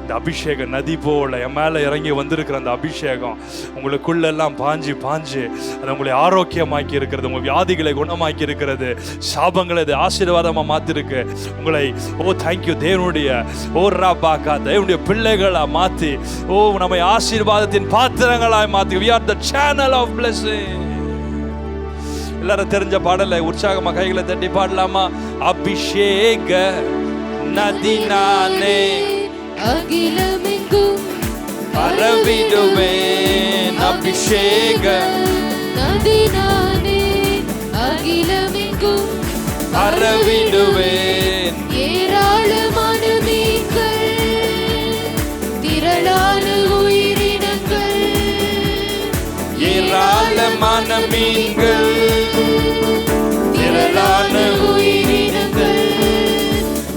இந்த அபிஷேக நதி போல என் மேல இறங்கி வந்திருக்கிற அந்த அபிஷேகம் உங்களுக்குள்ள எல்லாம் பாஞ்சு பாஞ்சு அது உங்களை ஆரோக்கியமாக்கி இருக்கிறது, உங்க வியாதிகளை குணமாக்கி இருக்கிறது, சாபங்களை அது ஆசீர்வாதமா மாத்திருக்கு உங்களை. ஓ தேங்க்யூ தேவனுடைய ராபாக்கா, தேவனுடைய பிள்ளைகளா மாத்தி, ஓ நம்மை ஆசீர்வாதத்தின் பாத்திரங்களாய் மாத்தி. we are the channel of blessing. எல்லாரும் தெரிஞ்ச பாடலை உற்சாகமா கைகளை தட்டி பாடலாமா? அபிஷேக நதி நானே, அகிலமெங்கும் பரவிடுவேன். அபிஷேக நதி நானே, அகிலமெங்கும் பரவிடுவேன். ஏராளமான மீன்கள், திரளான உயிரினங்கள், ஏராளமான மீன்கள், திரளான உயிரினங்கள்,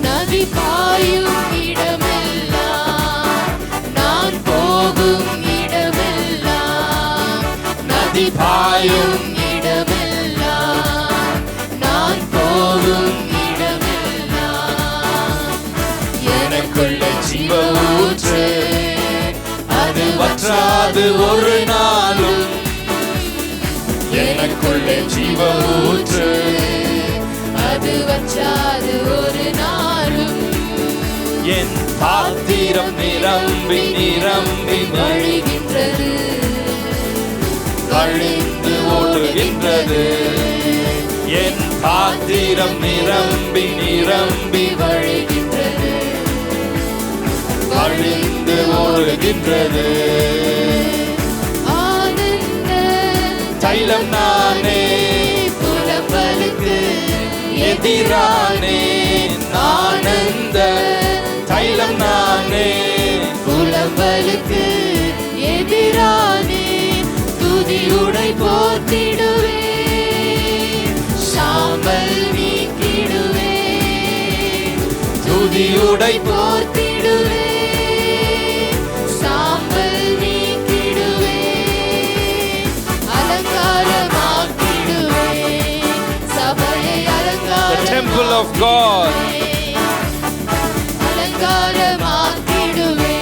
நதி பாயும் இடமெல்லாம், நான் போகும் இடமெல்லாம், நதி பாயும் இடமெல்லாம், நான் போகும் இடமெல்லாம். எனக்குள்ள ஜீவ ஊற்று, அது வற்றாது ஒரு நாளும். எனக்குள்ளே ஜீவ ஊற்று, அது வற்றாது ஒரு நாளும். என் பாத்திரம் நிரம்பி நிரம்பி வழிகின்றது, வழிந்து ஓடுகின்றது. என் பாத்திரம் நிரம்பி நிரம்பி வழிகின்றது, வழிந்து ஓடுகின்றது. ஆனந்த தைலம் நானே, புலம்பலுக்கு எதிரானே. ஆனந்த தைலம் நானே, புலம்பலுக்கு எதிரானே. துதியுடை போத்திடுவே, சாம்பல் நீக்கிடுவே. துதியுடை போத்திடுவே, சாம்பல் நீக்கிடுவே. அலங்காரமாக்கிடுவே, சபையை the temple of God. அலங்காரமாக்கிடுவே,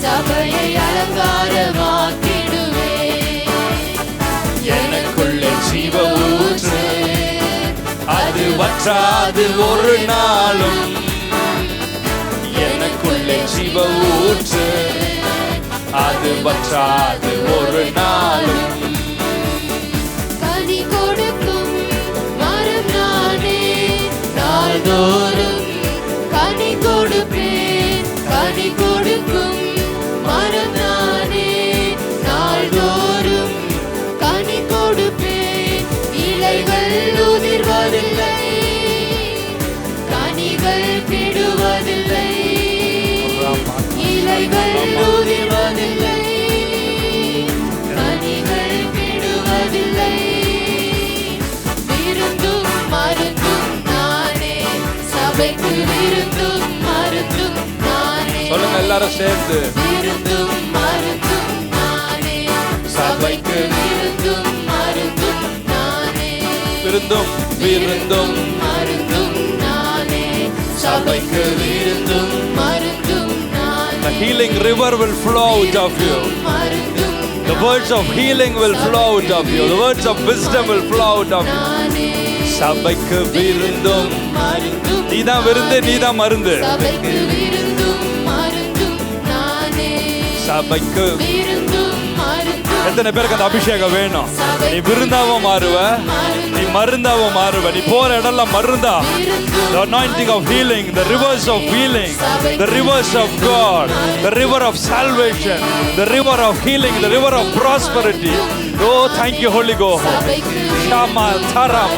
சபையை அலங்காரமாக்கிடுவே. எனக்குள்ளே ஜீவ ஊற்று, அது வற்றாது ஒரு நாளும். எனக்குள்ளே ஜீவ ஊற்று, அது வற்றாது ஒரு நாளும். கனி கொடுக்கும் மரம் நானே, நாள்தோறும் கனி கொடுப்பேன். கனி கொடுக்கும் மரம் நானே, நாள்தோறும் கனி கொடுப்பேன். இலைகள் உதிர்வதில்லை, கனிகள் சபைக்கு விருந்தும் மருந்தும் நானே. சொல்லுங்க எல்லாரும் சேர்ந்து. விருந்தும் மருந்தும் நானே. சபைக்கு விருந்தும் மருந்தும் நானே. விருந்தும் விருந்தும் மருந்தும் நானே. சபைக்கு விருந்தும் மருந்தும் நானே. The healing river will flow out of you. மருந்தும் The words of healing will flow out of you. The words of wisdom will flow out of you. நானே. சபைக்கு விருந்தும். மருந்தும் நீதான் விருந்து, நீதான் மருந்து. சபைக்கு விருந்தும் மருந்தும் நானே. சபைக்கு விருந்தும் மருந்தும் எத்தனை பேருக்கு அந்த அபிஷேகம் வேணும்? நீ விருந்தாவ மாறுவ, நீ மருந்தாவ மாறுவ. நீ போற இடம்லாம் மருந்தா. The anointing of healing, the rivers of healing, the rivers of God, the river of salvation, the river of healing, the river of prosperity. Oh, thank you, Holy Ghost. Shama Tharam.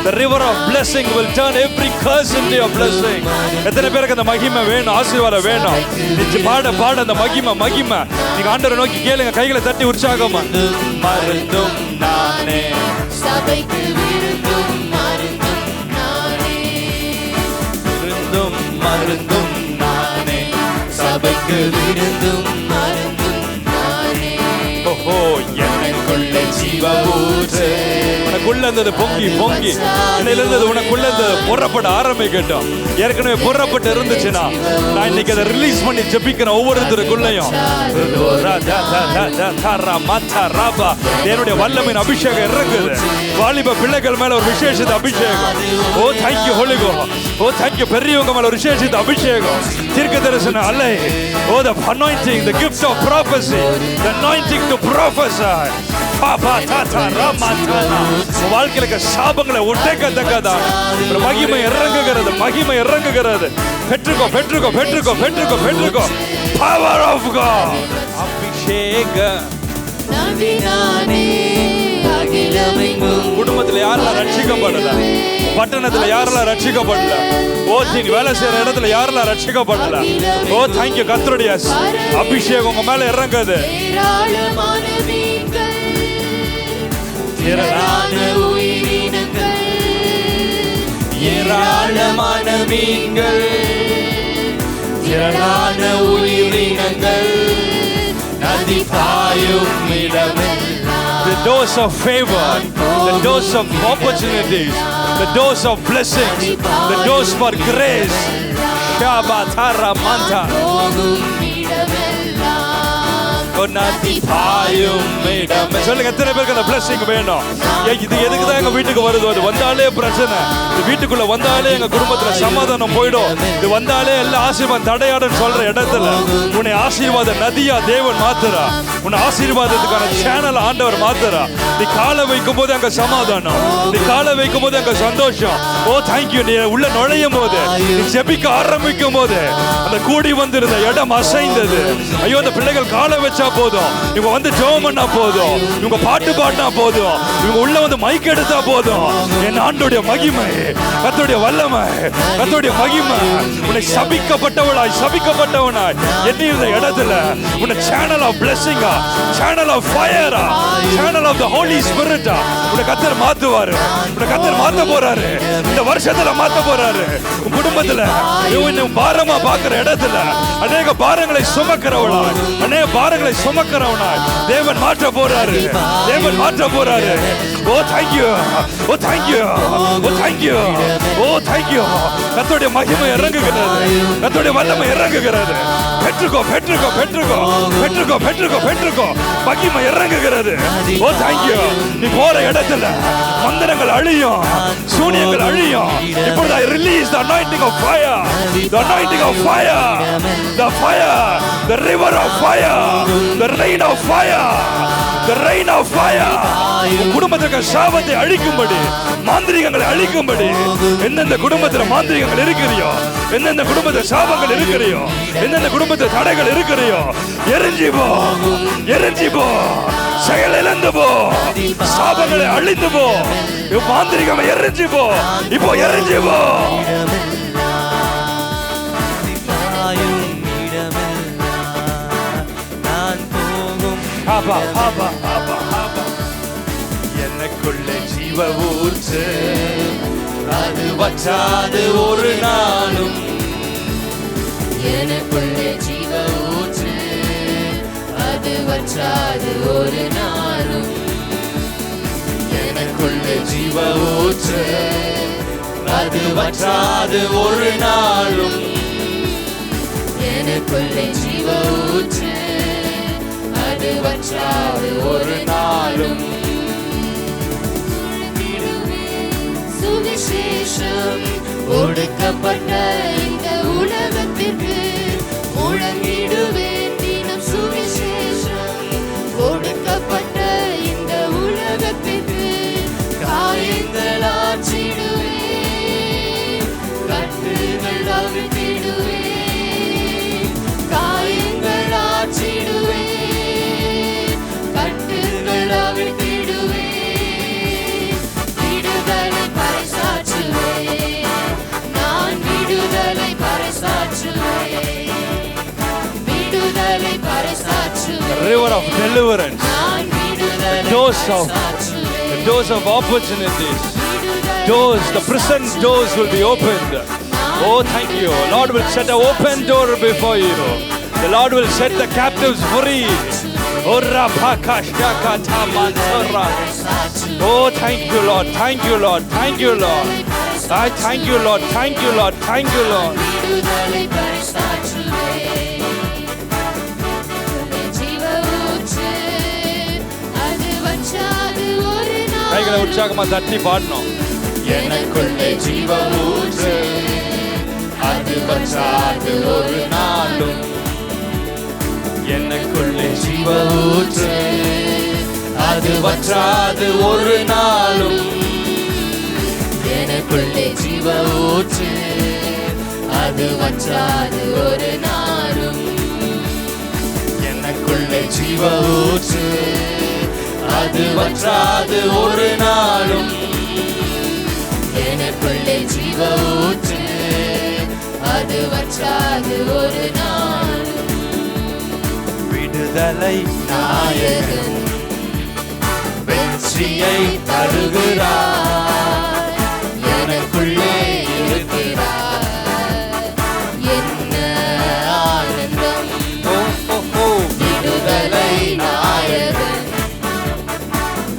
The river of blessing will turn every curse into your blessing. எத்தனை பேருக்கு அந்த மகிமை வேணும், ஆசீர்வாதம் வேணும்? நீ பாட பாட அந்த மகிமை மகிமை. நீங்க ஆண்டவரை நோக்கி கேளுங்க, கைகளை தட்டி உற்சாகமா. மருந்தும் நானே. சபைக்கு விருந்தும் மருந்தும் நானே. விருந்தும் மருந்தும் நானே. சபைக்கு விருந்தும் மருந்தும் நானே. ஓஹோ, எனக்குள்ளே ஜீவ ஊற்று. உனக்குள்ள இருந்தது பொங்கி பொங்கி இன்னையில இருந்தது உனக்குள்ள இருந்தது புறப்பட ஆரம்பிக்கட்டும். ஏற்கனவே புறப்பட்டு இருந்துச்சுன்னா நான் இன்னைக்கு அதை ரிலீஸ் பண்ணி ஜெபிக்கிறேன் ஒவ்வொருத்தருக்குள்ளயும். என்னுடைய வல்லமையின் அபிஷேகம் இறங்குது. வாலிப பிள்ளைகள் மேல ஒரு விசேஷித்த அபிஷேகம். ஓ தேங்க்யூ ஹோலி கோஸ்ட். ஓ தேங்க்யூ பெரியவங்க மேல ஒரு விசேஷித்த அபிஷேகம். தீர்க்க தரிசன அலை. ஓ the anointing, the gift of prophecy, the anointing to prophesy. Baba தாத்தா ராமாத்தானா. வாழ்க்கையில இருக்க சாபங்களை உடைக்கத்தக்கதா மகிமை இறங்குகிறது, மகிமை இறங்குகிறது. பெற்றுக்கோ பெற்றுக்கோ பெற்றுக்கோ பெற்றுக்கோ பெற்றுக்கோ. Power of God. அபிஷேகம். நம்பினானே அகிலமெங்கும். குடும்பத்துல யாரெல்லாம் ரட்சிக்கப்படல, பட்டணத்துல யாரெல்லாம் ரட்சிக்கப்படல, ஓ நீ வேலை செய்யற இடத்துல யாரெல்லாம் ரட்சிக்கப்படல, ஓ தேங்க்யூ கர்த்தருடைய அபிஷேகம் உங்க மேல இறங்குது. ஏராளமான மீன்கள், ஏராளமான உயிரினங்கள், ஏராளமான மீன்கள், ஏராளமான உயிரினங்கள் நதி பாயும் இடமெல்லாம். The doors of favor, the doors of opportunities, the doors of blessings, the doors for grace. Shabatara Manta. போகும் இடமெல்லாம் நதி பாயும் இடம். சொல்லுங்க எத்தனை பேருக்கு அந்த blessing வேணும்? இது எதுக்கு தான் எங்க வீட்டுக்கு வருது? அது வந்தாலே பிரச்சனை. இது வீட்டுக்குள்ள வந்தாலே எங்க குடும்பத்துல சமாதானம் போயிடும். இது வந்தாலே எல்லா ஆசீர்வாதம் தடையாடுன்னு சொல்ற இடத்துல உன்னை ஆசீர்வாத நதியா தேவன் மாத்துறா. உன்னை ஆசீர்வாதத்துக்கான சேனல் ஆண்டவர் மாத்துறா. நீ காலை வைக்கும் போது அங்க சமாதானம், நீ காலை வைக்கும் போது அங்க சந்தோஷம். ஓ தேங்க்யூ. நீ உள்ள நுழையும் போது, நீ ஜெபிக்க ஆரம்பிக்கும் போது அந்த கூடி வந்திருந்த இடம் அசைந்தது. ஐயோ அந்த பிள்ளைகள் காலை வச்சா போதும், இவங்க வந்து ஜெபம் பண்ணா போதும், இவங்க பாட்டு பாடினா போதும், இவங்க உள்ள வந்து மைக் எடுத்தா போதும். என் ஆண்டோடைய மகிமை, கர்த்தருடைய வல்லமை, கர்த்தருடைய மகிமை உன்னை சபிக்கப்பட்டவளாய் சபிக்கப்பட்டவனாய் எண்ணி இருந்த இடத்துல உன்னை சேனல் ஆஃப் பிளெஸிங்கா, சேனல் ஆஃப் ஃபயரா, சேனல் ஆஃப் தி ஹோலி ஸ்பிரிட்டா உன்னை கர்த்தர் மாத்துவாரு. உன்னை கர்த்தர் மாத்த போறாரு. இந்த வருஷத்துல மாத்த போறாரு. உன் குடும்பத்துல நீ பாரமா பாக்குற இடத்துல அநேக பாரங்களை சுமக்கிறவளாய், அநேக பாரங்களை சுமக்கிறவனாய் தேவன் மாற்ற போறாரு. தேவன் மாற்ற போறாரு. ஓ தேங்க்யூ, ஓ தேங்க்யூ, ஓ தேங்க்யூ, ஓ தேங்க்யூ. கர்த்தருடைய மகிமை இறங்குகிறது, கர்த்தருடைய வல்லமை இறங்குகிறது. பெற்றுக்கோ பெற்றுக்கோ பெற்றுக்கோ பெற்றுக்கோ பெற்றுக்கோ பெற்றுக்கோ. மகிமை இறங்குகிறது. ஓ தேங்க்யூ. நீ போற இடத்துல மந்திரங்கள் அழியும், சூனியங்கள் அழியும். இப்பொழுது I release the anointing of fire, the anointing of fire, the fire, the river of fire, the rain of fire, the rain of fire. குடும்பத்துக்கு சாபத்தை அழிக்கும்படி, மாந்திரிகங்களை அழிக்கும்படி, எந்தெந்த குடும்பத்துல மாந்திரிகங்கள் இருக்கிறியோ, எந்தெந்த குடும்பத்துல சாபங்கள் இருக்கிறியோ, எந்தெந்த குடும்பத்துல தடைகள் இருக்கிறியோ, எரிஞ்சி போ, எரிஞ்சி போ, செயல் இழந்து போ, சாபங்களை அழிந்து போ, மாந்திரிகம் எரிஞ்சி போ, இப்போ எரிஞ்சி போ. எனக்குள்ளே ஜீவ ஊற்று அது வற்றாது ஒரு நாளும். எனக்குள்ளே ஜீவ ஊற்று, அது வற்றாது ஒரு நாளும். எனக்குள்ளே ஜீவ ஊற்று, அது வற்றாது ஒரு நாளும். எனக்குள்ளே ஜீவ ஊற்று, அது வற்றாது ஒரு நாளும். சுவிசேஷம் ஒடுக்கப்பட்ட இந்த உலகத்திற்கு முழங்கிடுவேன் தினம். சுவிசேஷம் ஒடுக்கப்பட்ட இந்த உலகத்திற்கு காயங்கள் ஆற்றிடுவேன், கட்டுகள் அவிழ்த்திடுவேன். காயங்கள் ஆற்றிடுவேன், கட்டுகள் அவிழ்த்திடுவேன். விடுதலை பறைசாற்றுவேன், நான் விடுதலை பறைசாற்றுவேன். விடுதலை பறைசாற்றுவேன், river of deliverance, நான் விடுதலை doors of பறைசாற்றுவேன். the doors of opportunities, doors, the prison doors will be opened. Oh, thank you. Lord will set an open door before you. The Lord will set the captives free. Oh, thank you, Lord. Thank you, Lord. Thank you, Lord. I thank you, Lord. Thank you, Lord. Thank you, Lord. விடுதலை பறைசாற்றுவேன். ஜீவ ஊற்று, அது வற்றாது ஒரு நாள். கைகளை உற்சாகமா தட்டி பாடணும். எனக்குள்ளே ஜீவ ஊற்று, அது வற்றாது ஒரு நாளும். எனக்குள்ளே ஜீவ ஊற்று, அது வற்றாது ஒரு நாளும். எனக்குள்ளே ஜீவ ஊற்று, அது வற்றாது ஒரு நாளும். எனக்குள்ளே ஜீவ ஊற்று, அது வற்றாது ஒரு நாளும். எனக்குள்ளே ஜீவ ஊற்று, அது வற்றாது ஒரு நாளும். விடுதலை நாயகன் வெற்றியை தருகிறார், எனக்குள்ளே இருக்கிறார். என்ன ஆனந்தம், விடுதலை நாயகன்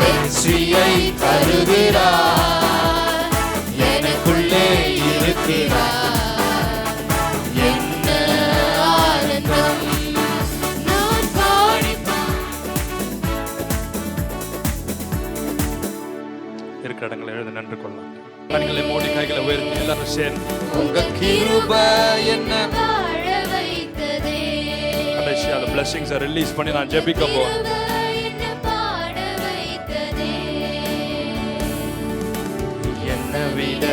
வெற்றியை தருகிறார், எனக்குள்ளே இருக்கிறார். என்ன ஆனந்தம், நான் பாடிப்பான். இருக்கிற இடங்களை எழுந்து நின்று கொள்ளலாம். கண்களை மூடி கைகளை உயர்த்தி எல்லாரும் சேர்ந்து உங்க கிருபை என்ன வாழ வைத்ததே, கடைசியா அந்த blessings ரிலீஸ் பண்ணி நான் ஜெபிக்க போறேன். கிருபை என்ன பாட வைத்ததே. என்ன விட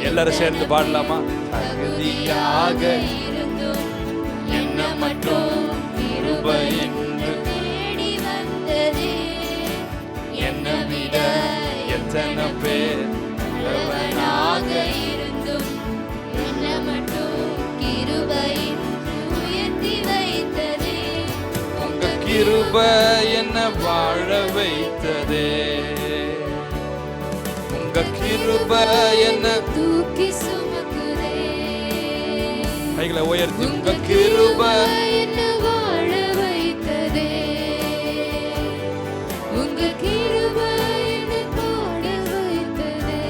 எல்லாரும் சேர்ந்து பாடலாமா? தகுதியாக இருந்தும் என்ன மட்டும் கிருபை என்று தேடி வந்ததே. என்னை விட எத்தனை பேர் நல்லவனாக இருந்தும் என்ன மட்டும் கிருபை உயர்த்தி வைத்ததே. உங்க கிருபை என்ன வாழ வைத்ததே. உங்க கிருபை என்ன தூக்கி சுமக்குதே. கைகளை உயர்த்தி உங்க கிருபை என்ன வாழ வைத்ததே. உங்க கிருபை என்ன பாட வைத்ததே.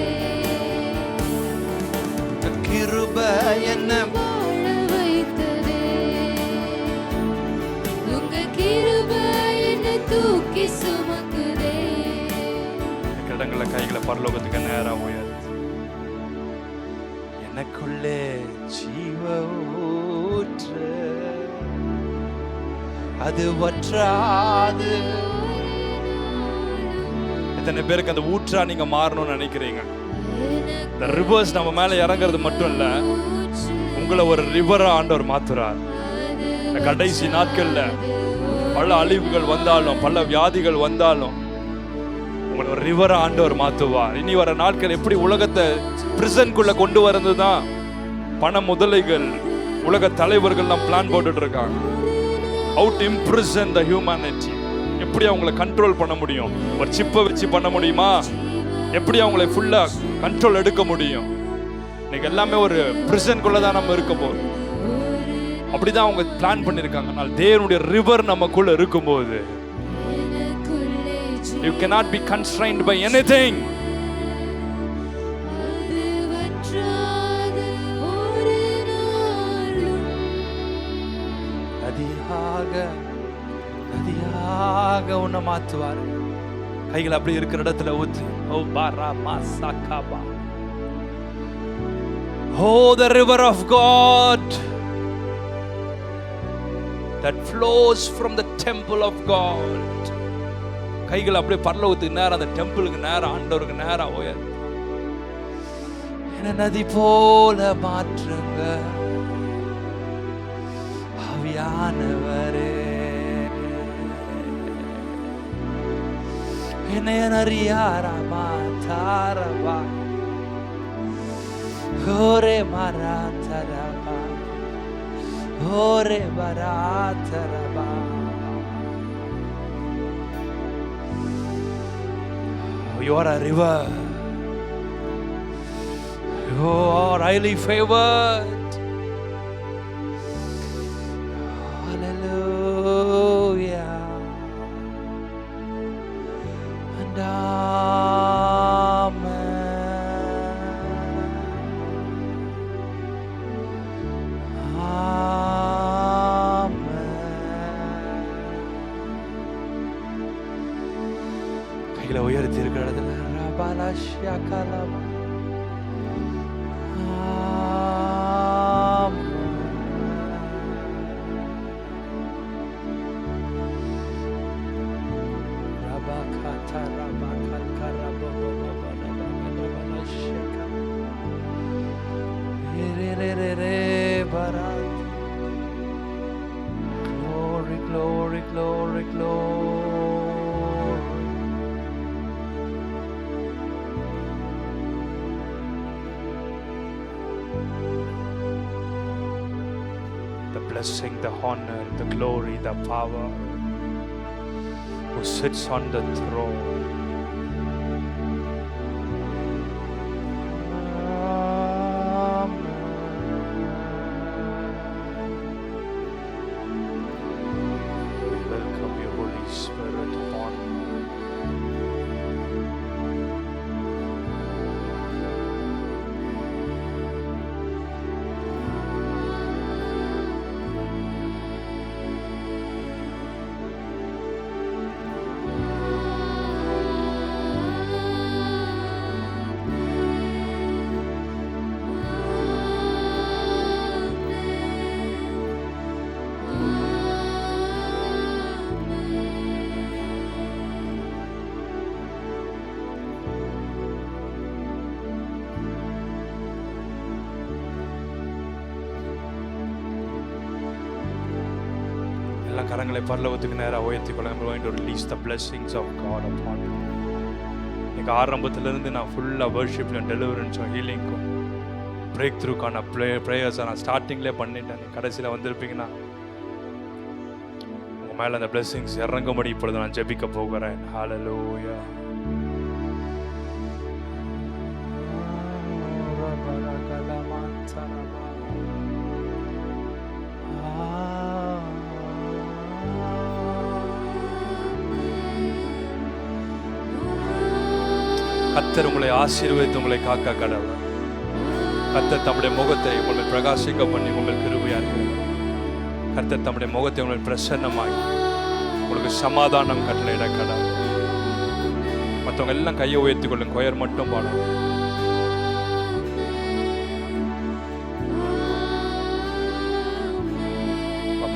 கிருபை என்ன வாழ வைத்ததே. உங்க கிருபை என்ன தூக்கி சுமக்குதே. இடங்களை கைகளை பரலோகத்துக்கு நேரா உயர்த்தி எனக்குள்ளே ஜீவ ஊற்று, அது வற்றாது. எத்தனை பேருக்கு அந்த ஊற்றா நீங்க மாறணும்னு நினைக்கிறீங்க? இந்த ரிவர்ஸ் நம்ம மேல இறங்குறது மட்டும் இல்ல, உங்களை ஒரு ரிவரா ஆண்டவர் மாத்துறார். இந்த கடைசி நாட்கள்ல பல அழிவுகள் வந்தாலும் பல வியாதிகள் வந்தாலும் உங்களை ஒரு ரிவரா ஆண்டவர் மாத்துவார். இனி வர நாட்கள் எப்படி உலகத்தை பிரிசன்குள்ள கொண்டு வரதுதான் பண முதலைகள் உலக தலைவர்கள்லாம் பிளான் போட்டுட்டு இருக்காங்க. How to imprison the humanity. எப்படி அவங்களை கண்ட்ரோல் பண்ண முடியும்? ஒரு சிப்பை வச்சு பண்ண முடியுமா? எப்படி அவங்களை ஃபுல்லா கண்ட்ரோல் எடுக்க முடியும். இன்னைக்கு எல்லாமே ஒரு பிரிசனுக்குள்ள தான் நம்ம இருக்க போறோம். அப்படிதான் அவங்க பிளான் பண்ணிருக்காங்க. ஆனால் தேவனுடைய ரிவர் நமக்குள்ள இருக்கும்போது you cannot be constrained by anything. நதியாக உன்னை மாத்துவார். கைகள் அப்படி இருக்கிற இடத்துல ஊத்து. ஓ பாரா மாசாகாபா. Oh, the river of God that flows from the temple of God. கைகள் அப்படியே பரலோகத்துக்கு நேரா, அந்த டெம்பிளுக்கு நேரா, ஆண்டவருக்கு நேரா உயர். என்ன நதி போல மாற்றுங்க ஆவியானவரே. என்னை அறியாரமா தாரவா ஓரே மராதரபா ஓரே மராதரபா. You are a river. You are highly favored. Hallelujah. And உயர்த்தி இருக்கிற இடத்துல ரபாலஷ்யகலமா. Glory, glory, glory, glory. The blessing, the honor, the glory, the power, who sits on the throne. Welcome you, Holy Spirit, upon me. கரங்களை பரலோகத்துக்கு நேராக உயர்த்தி கொள்ள going to release the blessings of God upon you. எனக்கு ஆரம்பத்திலிருந்து நான் ஃபுல்லாக வர்ஷிப்லையும் டெலிவரன்ஸும் ஹீலிங்கும் break த்ரூக்கான ப்ரேயர்ஸை நான் ஸ்டார்டிங்லேயே பண்ணிட்டேன். கடைசியில் வந்திருப்பீங்கன்னா உங்கள் மேலே அந்த blessings இறங்கும்படி இப்பொழுது நான் ஜெபிக்க போகிறேன். ஹல்லேலூயா. கர்த்தர் உங்களை ஆசீர்வதித்து உங்களை காக்க கடவுள். கர்த்தர் தம்முடைய முகத்தை உங்களை பிரகாசிக்க பண்ணி உங்கள் கிருபையா இருக்கிறார். கர்த்தர் தம்முடைய முகத்தை உங்களை பிரசன்னமாகி உங்களுக்கு சமாதானம் கட்டளையிட கடவுள். மற்றவங்க எல்லாம் கையை உயர்த்தி கொள்ளுங்க. கொயர் மட்டும் பாடும்.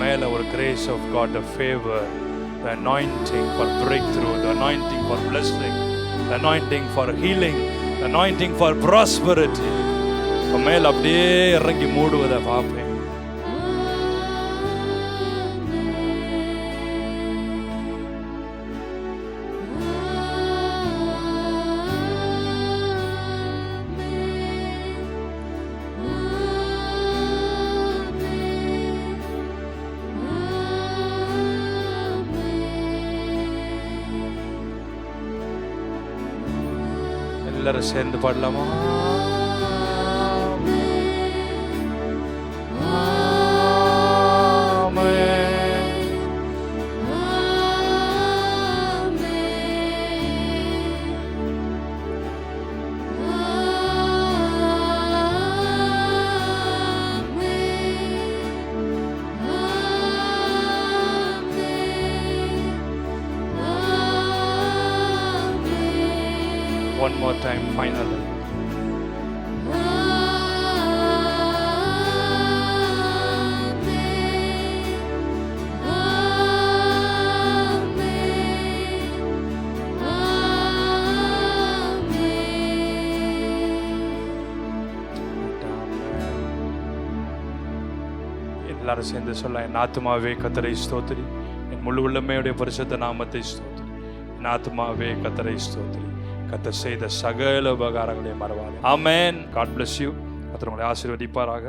மேல ஒரு grace of God, the favor, the anointing for breakthrough, the anointing for blessing, the anointing for healing, the anointing for prosperity. மேல அப்படியே இறங்கி மூடுவதை பார்ப்பேன். எல்லாரும் சேர்ந்து பாடலாமா? One more time, finally. எல்லாரும் சேர்ந்து சொல்ல, என் ஆத்துமாவே கர்த்தரை ஸ்தோத்திரி, என் முழு உள்ளமையுடைய பரிசுத்த நாமத்தை ஸ்தோத்திரி. என் ஆத்துமாவே கர்த்தரை ஸ்தோத்திரி, கர்த்தர் செய்த சகல உபகாரங்களையும் மறவாதே. ஆமென். God bless you. கர்த்தர் உங்களை ஆசீர்வதிப்பாராக.